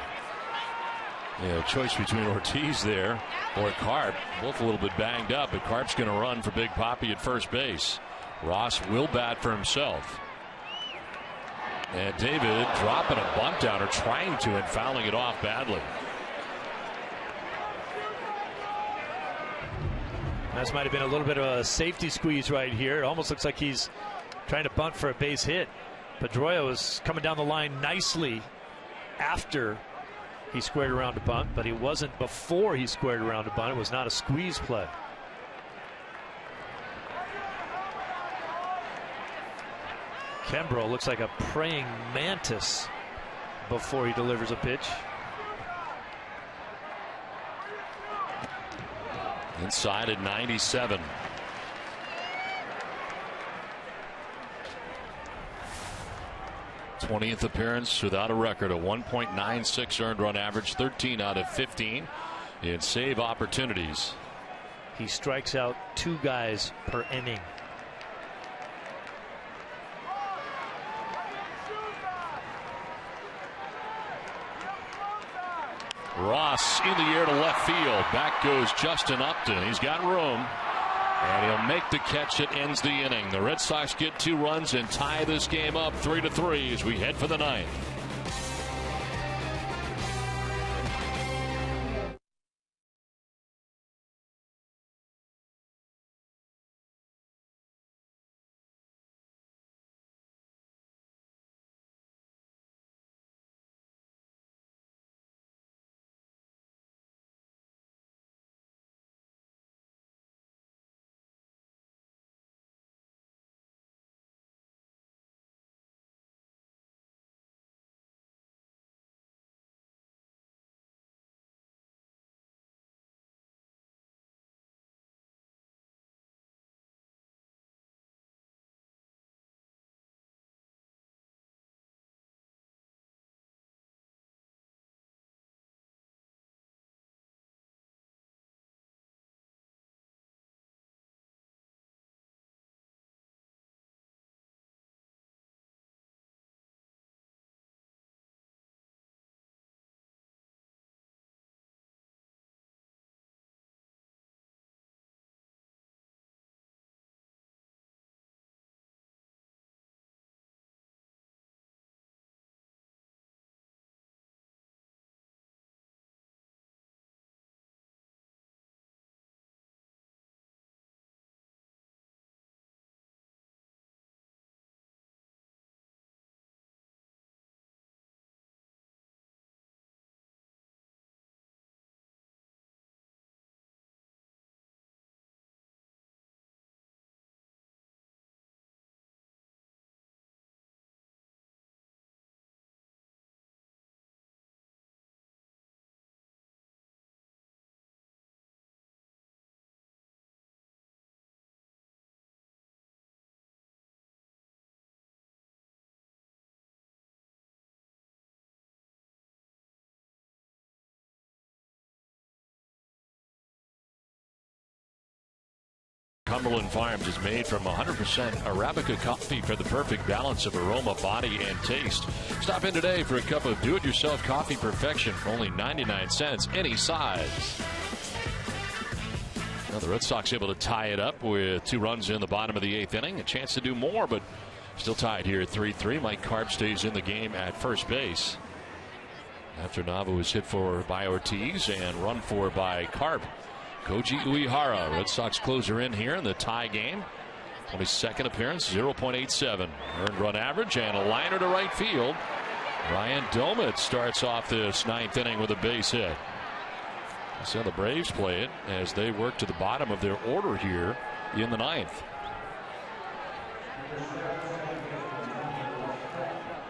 Yeah, choice between Ortiz there or Carp. Both a little bit banged up, but Carp's going to run for Big Papi at first base. Ross will bat for himself. And David dropping a bunt down, or trying to, and fouling it off badly. This might have been a little bit of a safety squeeze right here. It almost looks like he's trying to bunt for a base hit. Pedroia was coming down the line nicely after he squared around to bunt, but he wasn't before he squared around to bunt. It was not a squeeze play. Kimbrough looks like a praying mantis before he delivers a pitch. Inside at 97. th appearance without a record, a 1.96 earned run average, 13 out of 15 in save opportunities. He strikes out 2 guys per inning. Ross in the air to left field. Back goes Justin Upton. He's got room, and he'll make the catch that ends the inning. The Red Sox get 2 runs and tie this game up 3-3 as we head for the 9th. Cumberland Farms is made from 100% Arabica coffee for the perfect balance of aroma, body, and taste. Stop in today for a cup of do-it-yourself coffee perfection for only 99 cents, any size. Now the Red Sox able to tie it up with 2 runs in the bottom of the 8th inning. A chance to do more, but still tied here at 3-3. Mike Karp stays in the game at first base after Nava was hit for by Ortiz and run for by Karp. Koji Uehara, Red Sox closer in here in the tie game. 22nd appearance, 0.87 earned run average, and a liner to right field. Ryan Domet starts off this 9th inning with a base hit. So the Braves play it as they work to the bottom of their order here in the 9th.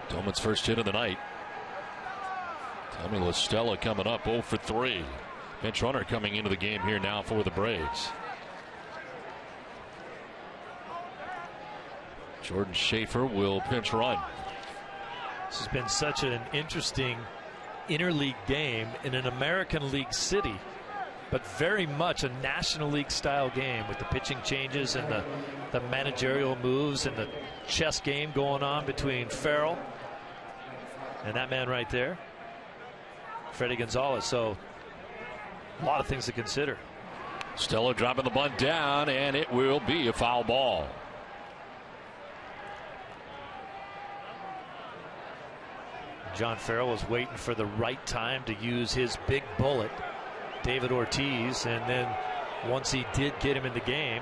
Domet's first hit of the night. Tommy La Stella coming up 0 for 3. Pinch runner coming into the game here now for the Braves. Jordan Schaefer will pinch run. This has been such an interesting interleague game in an American League city, but very much a National League style game with the pitching changes and the managerial moves and the chess game going on between Farrell and that man right there, Freddie Gonzalez. So a lot of things to consider. Stella dropping the bunt down, and it will be a foul ball. John Farrell was waiting for the right time to use his big bullet, David Ortiz, and then once he did get him in the game,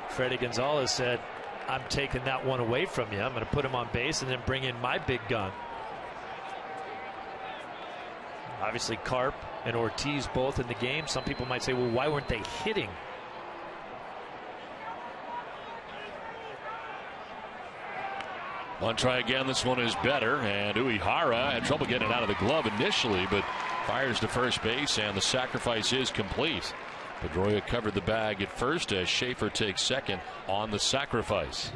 Freddie Gonzalez said, I'm taking that one away from you. I'm going to put him on base and then bring in my big gun. Obviously, Carp and Ortiz both in the game. Some people might say, well, why weren't they hitting? One try again. This one is better. And Uehara had trouble getting it out of the glove initially, but fires to first base, and the sacrifice is complete. Pedroia covered the bag at first as Schaefer takes second on the sacrifice.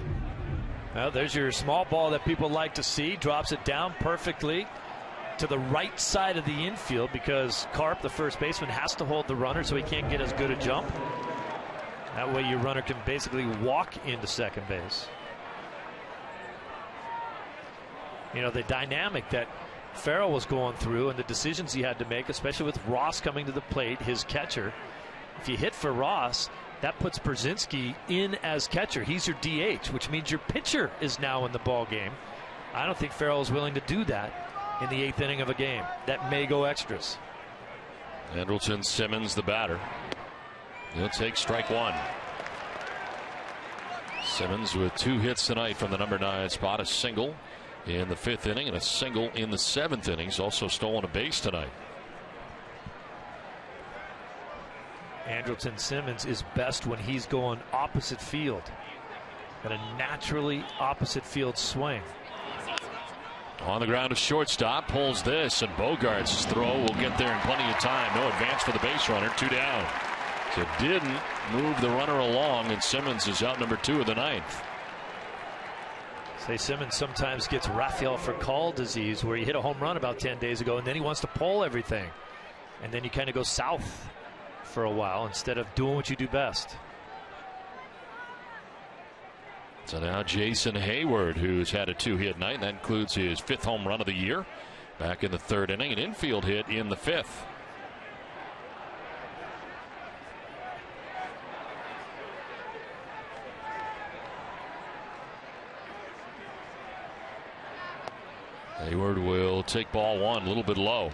Well, there's your small ball that people like to see. Drops it down perfectly to the right side of the infield because Carp, the first baseman, has to hold the runner so he can't get as good a jump. That way your runner can basically walk into second base. You know, the dynamic that Farrell was going through and the decisions he had to make, especially with Ross coming to the plate, his catcher. If you hit for Ross, that puts Brzezinski in as catcher. He's your DH, which means your pitcher is now in the ball game. I don't think Farrell is willing to do that in the 8th inning of a game. That may go extras. Andrelton Simmons, the batter. He'll take strike one. Simmons with 2 hits tonight from the number 9 spot, a single in the 5th inning and a single in the 7th inning. He's also stolen a base tonight. Andrelton Simmons is best when he's going opposite field. Got a naturally opposite field swing. On the ground to shortstop, pulls this, and Bogart's throw will get there in plenty of time. No advance for the base runner, 2 down. So didn't move the runner along, and Simmons is out number 2 of the 9th. Say Simmons sometimes gets Rafael Furcal disease, where he hit a home run about 10 days ago, and then he wants to pull everything. And then you kind of go south for a while instead of doing what you do best. So now Jason Hayward, who's had a 2-hit night, and that includes his 5th home run of the year back in the 3rd inning, an infield hit in the 5th. Hayward will take ball 1, a little bit low.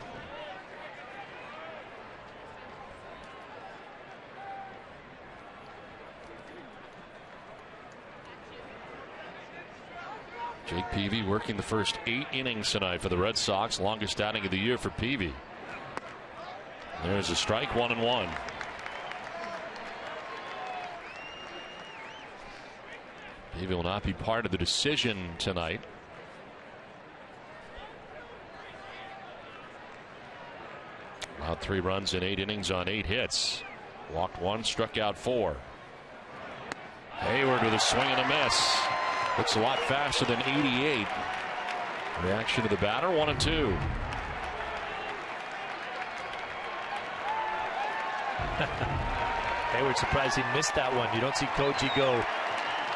Jake Peavy working the first 8 innings tonight for the Red Sox, longest outing of the year for Peavy. There's a strike, 1-1. Peavy will not be part of the decision tonight. Allowed 3 runs in 8 innings on 8 hits. Walked 1, struck out 4. Hayward with a swing and a miss. Looks a lot faster than 88. Reaction to the batter, 1-2. Hayward surprised he missed that one. You don't see Koji go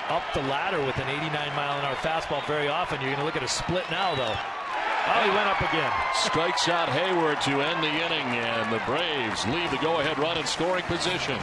up the ladder with an 89-mile-an-hour fastball very often. You're going to look at a split now, though. Oh, he went up again. Strikes out Hayward to end the inning, and the Braves leave the go-ahead run in scoring position.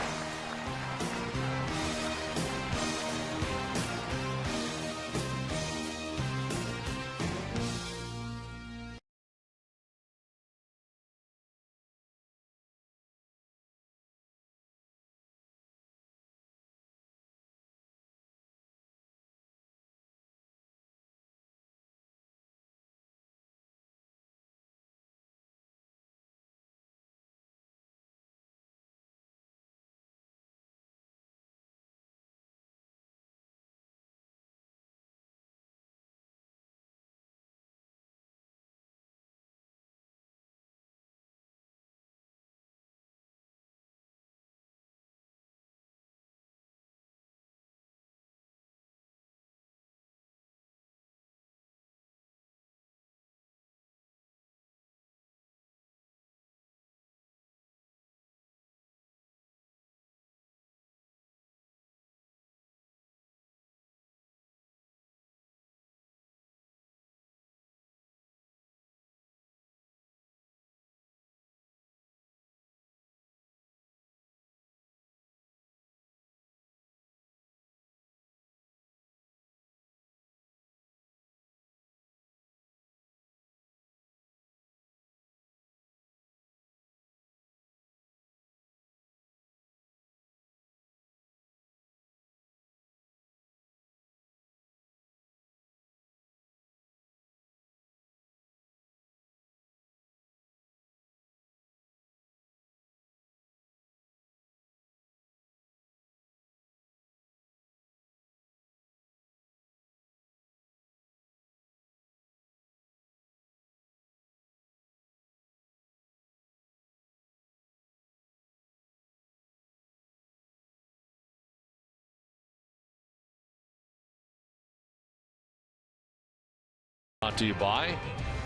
brought to you by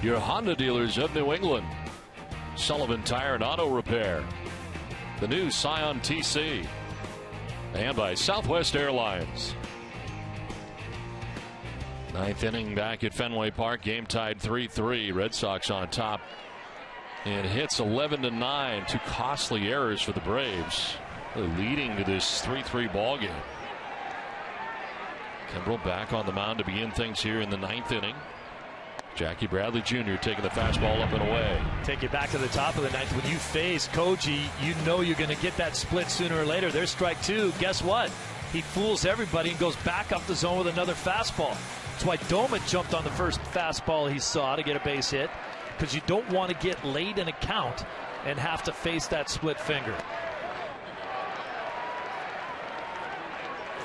your Honda dealers of New England, Sullivan Tire and Auto Repair, the new Scion TC, and by Southwest Airlines. Ninth inning back at Fenway Park. Game tied 3-3. Red Sox on top. And hits 11-9. Two costly errors for the Braves, leading to this 3-3 ball game. Kimbrel back on the mound to begin things here in the ninth inning. Jackie Bradley Jr. taking the fastball up and away. Take you back to the top of the ninth. When you face Koji, you know you're going to get that split sooner or later. There's strike two. Guess what? He fools everybody and goes back up the zone with another fastball. That's why Doma jumped on the first fastball he saw to get a base hit, because you don't want to get late in a count and have to face that split finger.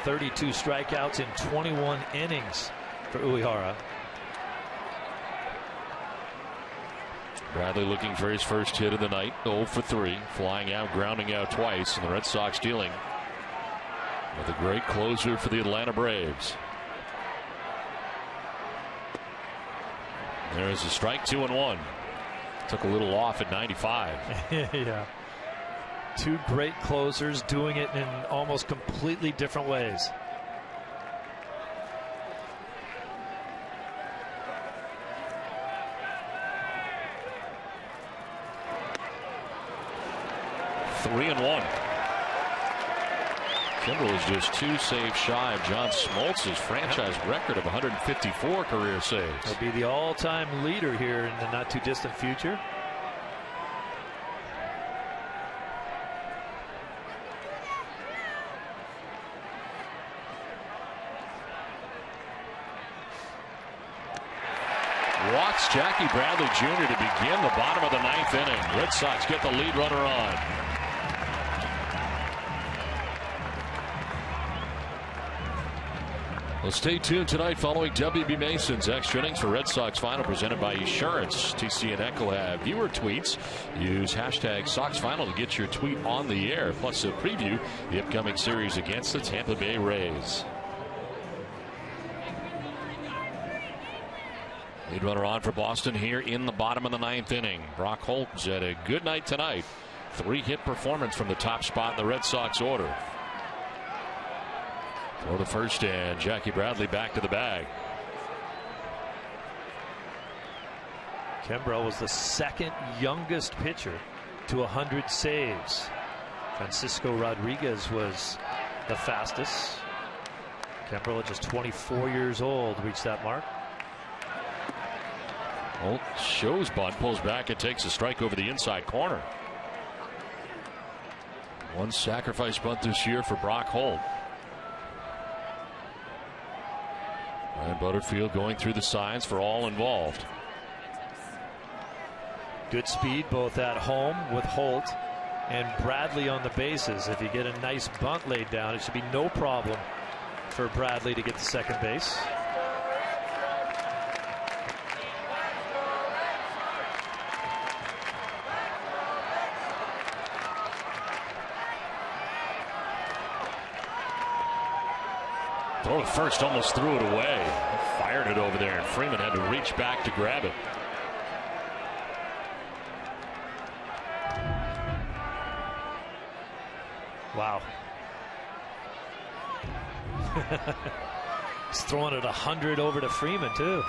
32 strikeouts in 21 innings for Uehara. Bradley looking for his first hit of the night. 0 for 3. Flying out, grounding out twice. And the Red Sox dealing with a great closer for the Atlanta Braves. There's a strike, 2-1. Took a little off at 95. Yeah. Two great closers doing it in almost completely different ways. Three and one. Kimbrel is just 2 saves shy of John Smoltz's franchise record of 154 career saves. He'll be the all-time leader here in the not-too-distant future. Walks Jackie Bradley Jr. to begin the bottom of the ninth inning. Red Sox get the lead runner on. Well, stay tuned tonight following WB Mason's extra innings for Red Sox Final, presented by Assurance. TC and Echo have viewer tweets. Use hashtag Sox Final to get your tweet on the air, plus a preview the upcoming series against the Tampa Bay Rays. Lead runner on for Boston here in the bottom of the ninth inning. Brock Holt's had a good night tonight. 3-hit performance from the top spot in the Red Sox order. Throw to first, and Jackie Bradley back to the bag. Kimbrel was the second youngest pitcher to 100 saves. Francisco Rodriguez was the fastest. Kimbrel, at just 24 years old, reached that mark. Holt shows bunt, pulls back, and takes a strike over the inside corner. One sacrifice bunt this year for Brock Holt. Ryan Butterfield going through the signs for all involved. Good speed both at home with Holt and Bradley on the bases. If you get a nice bunt laid down, it should be no problem for Bradley to get to second base. Throw to first, almost threw it away. Fired it over there, and Freeman had to reach back to grab it. Wow. He's throwing it 100 over to Freeman, too.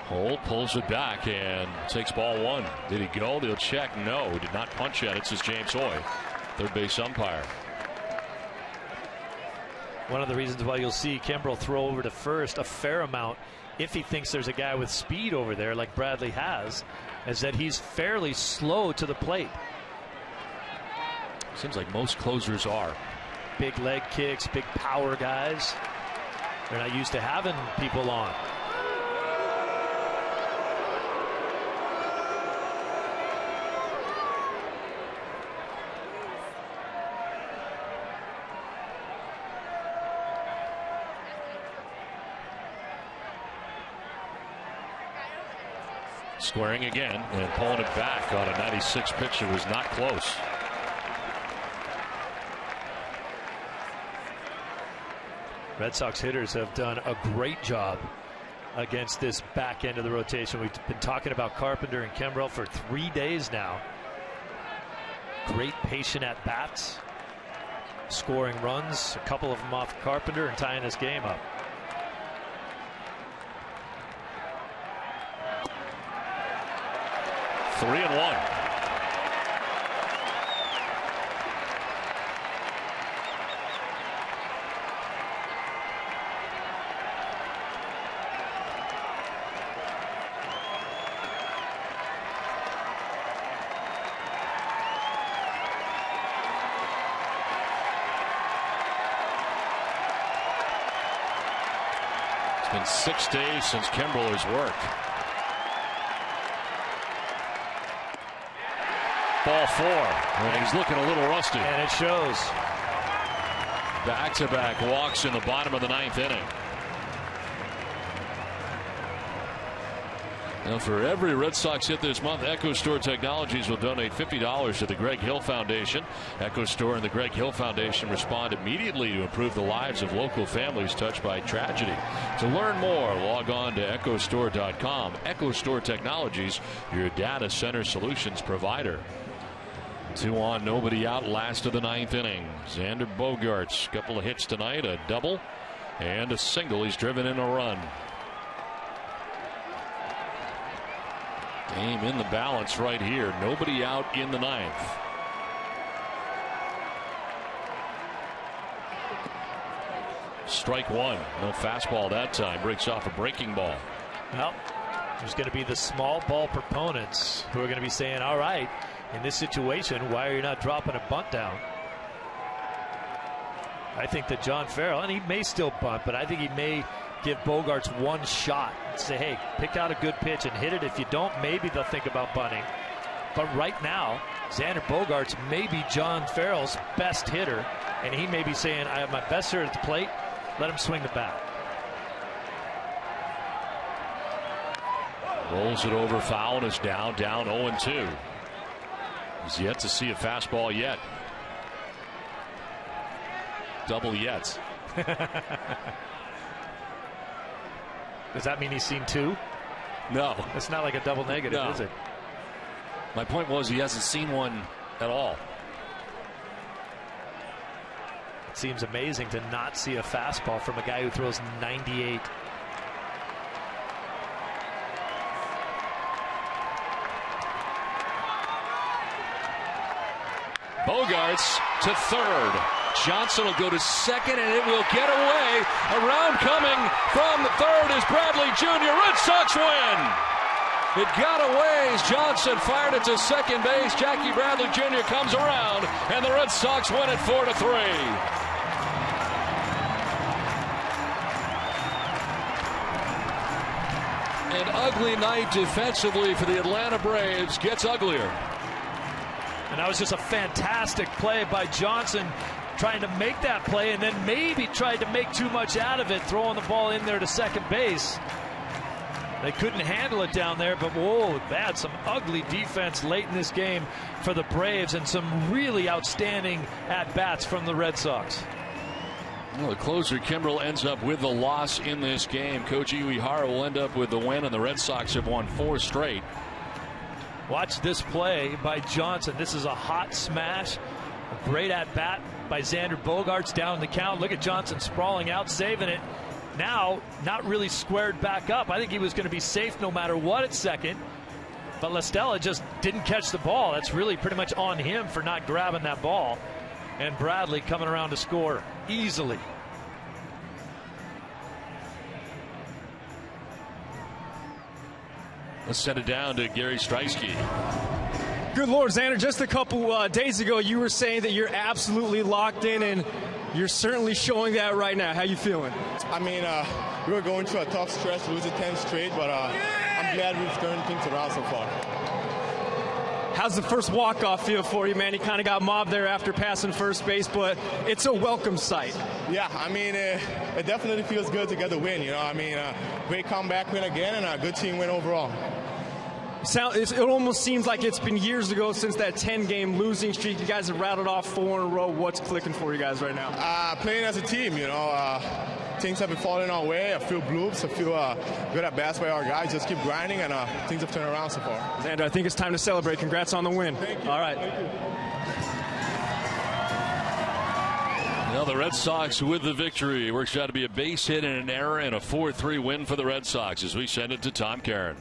Holt pulls it back and takes ball one. Did he go? They'll check. No, did not punch yet. It's his James Hoy, third base umpire. One of the reasons why you'll see Kimbrel throw over to first a fair amount, if he thinks there's a guy with speed over there like Bradley has, is that he's fairly slow to the plate. Seems like most closers are. Big leg kicks, big power guys. They're not used to having people on. Squaring again and pulling it back on a 96 pitch that was not close. Red Sox hitters have done a great job against this back end of the rotation. We've been talking about Carpenter and Kimbrel for 3 days now. Great patient at bats, scoring runs, a couple of them off Carpenter, and tying this game up. Three and one. It's been 6 days since Kimbrel has worked. Ball 4, and he's looking a little rusty. And it shows. Back-to-back walks in the bottom of the 9th inning. Now, for every Red Sox hit this month, Echo Store Technologies will donate $50 to the Greg Hill Foundation. Echo Store and the Greg Hill Foundation respond immediately to improve the lives of local families touched by tragedy. To learn more, log on to echostore.com. Echo Store Technologies, your data center solutions provider. 2 on, nobody out, last of the 9th inning. Xander Bogaerts, couple of hits tonight, a double and a single. He's driven in a run. Game in the balance right here. Nobody out in the 9th. Strike 1. No fastball that time. Breaks off a breaking ball. Well, there's going to be the small ball proponents who are going to be saying, all right, in this situation, why are you not dropping a bunt down? I think that John Farrell, and he may still bunt, but I think he may give Bogaerts one shot and say, hey, pick out a good pitch and hit it. If you don't, maybe they'll think about bunting. But right now, Xander Bogaerts may be John Farrell's best hitter, and he may be saying, I have my best hitter at the plate. Let him swing the bat. Rolls it over, foul, and is down 0-2. He's yet to see a fastball yet. Double yet. Does that mean he's seen 2? No. It's not like a double negative, no. is it? My point was he hasn't seen one at all. It seems amazing to not see a fastball from a guy who throws 98. Bogaerts to third. Johnson will go to second, and it will get away. Around coming from third is Bradley Jr. Red Sox win. It got away as Johnson fired it to second base. Jackie Bradley Jr. comes around, and the Red Sox win it 4-3. An ugly night defensively for the Atlanta Braves. Gets uglier. And that was just a fantastic play by Johnson, trying to make that play, and then maybe tried to make too much out of it, throwing the ball in there to second base. They couldn't handle it down there, but whoa, bad. Some ugly defense late in this game for the Braves, and some really outstanding at-bats from the Red Sox. Well, the closer, Kimbrel, ends up with the loss in this game. Koji Uehara will end up with the win, and the Red Sox have won 4 straight. Watch this play by Johnson. This is a hot smash. A great at-bat by Xander Bogaerts down the count. Look at Johnson sprawling out, saving it. Now, not really squared back up. I think he was going to be safe no matter what at second. But STELLA just didn't catch the ball. That's really pretty much on him for not grabbing that ball. And Bradley coming around to score easily. Let's send it down to Gary Streisky. Good Lord, Xander, just a couple days ago you were saying that you're absolutely locked in, and you're certainly showing that right now. How you feeling? I mean, we were going through a tough stretch, losing 10 straight, but I'm glad we've turned things around so far. How's the first walk-off feel for you, man? You kind of got mobbed there after passing first base, but it's a welcome sight. Yeah, I mean, it definitely feels good to get the win, you know. I mean, great comeback win again and a good team win overall. It almost seems like it's been years ago since that 10-game losing streak. You guys have rattled off 4 in a row. What's clicking for you guys right now? Playing as a team, you know. Things have been falling our way. I feel bloops. I feel good at bats by our guys. Just keep grinding, and things have turned around so far. Xander, I think it's time to celebrate. Congrats on the win. Thank you. All right. Well, the Red Sox with the victory. Works out to be a base hit and an error and a 4-3 win for the Red Sox as we send it to Tom Caron.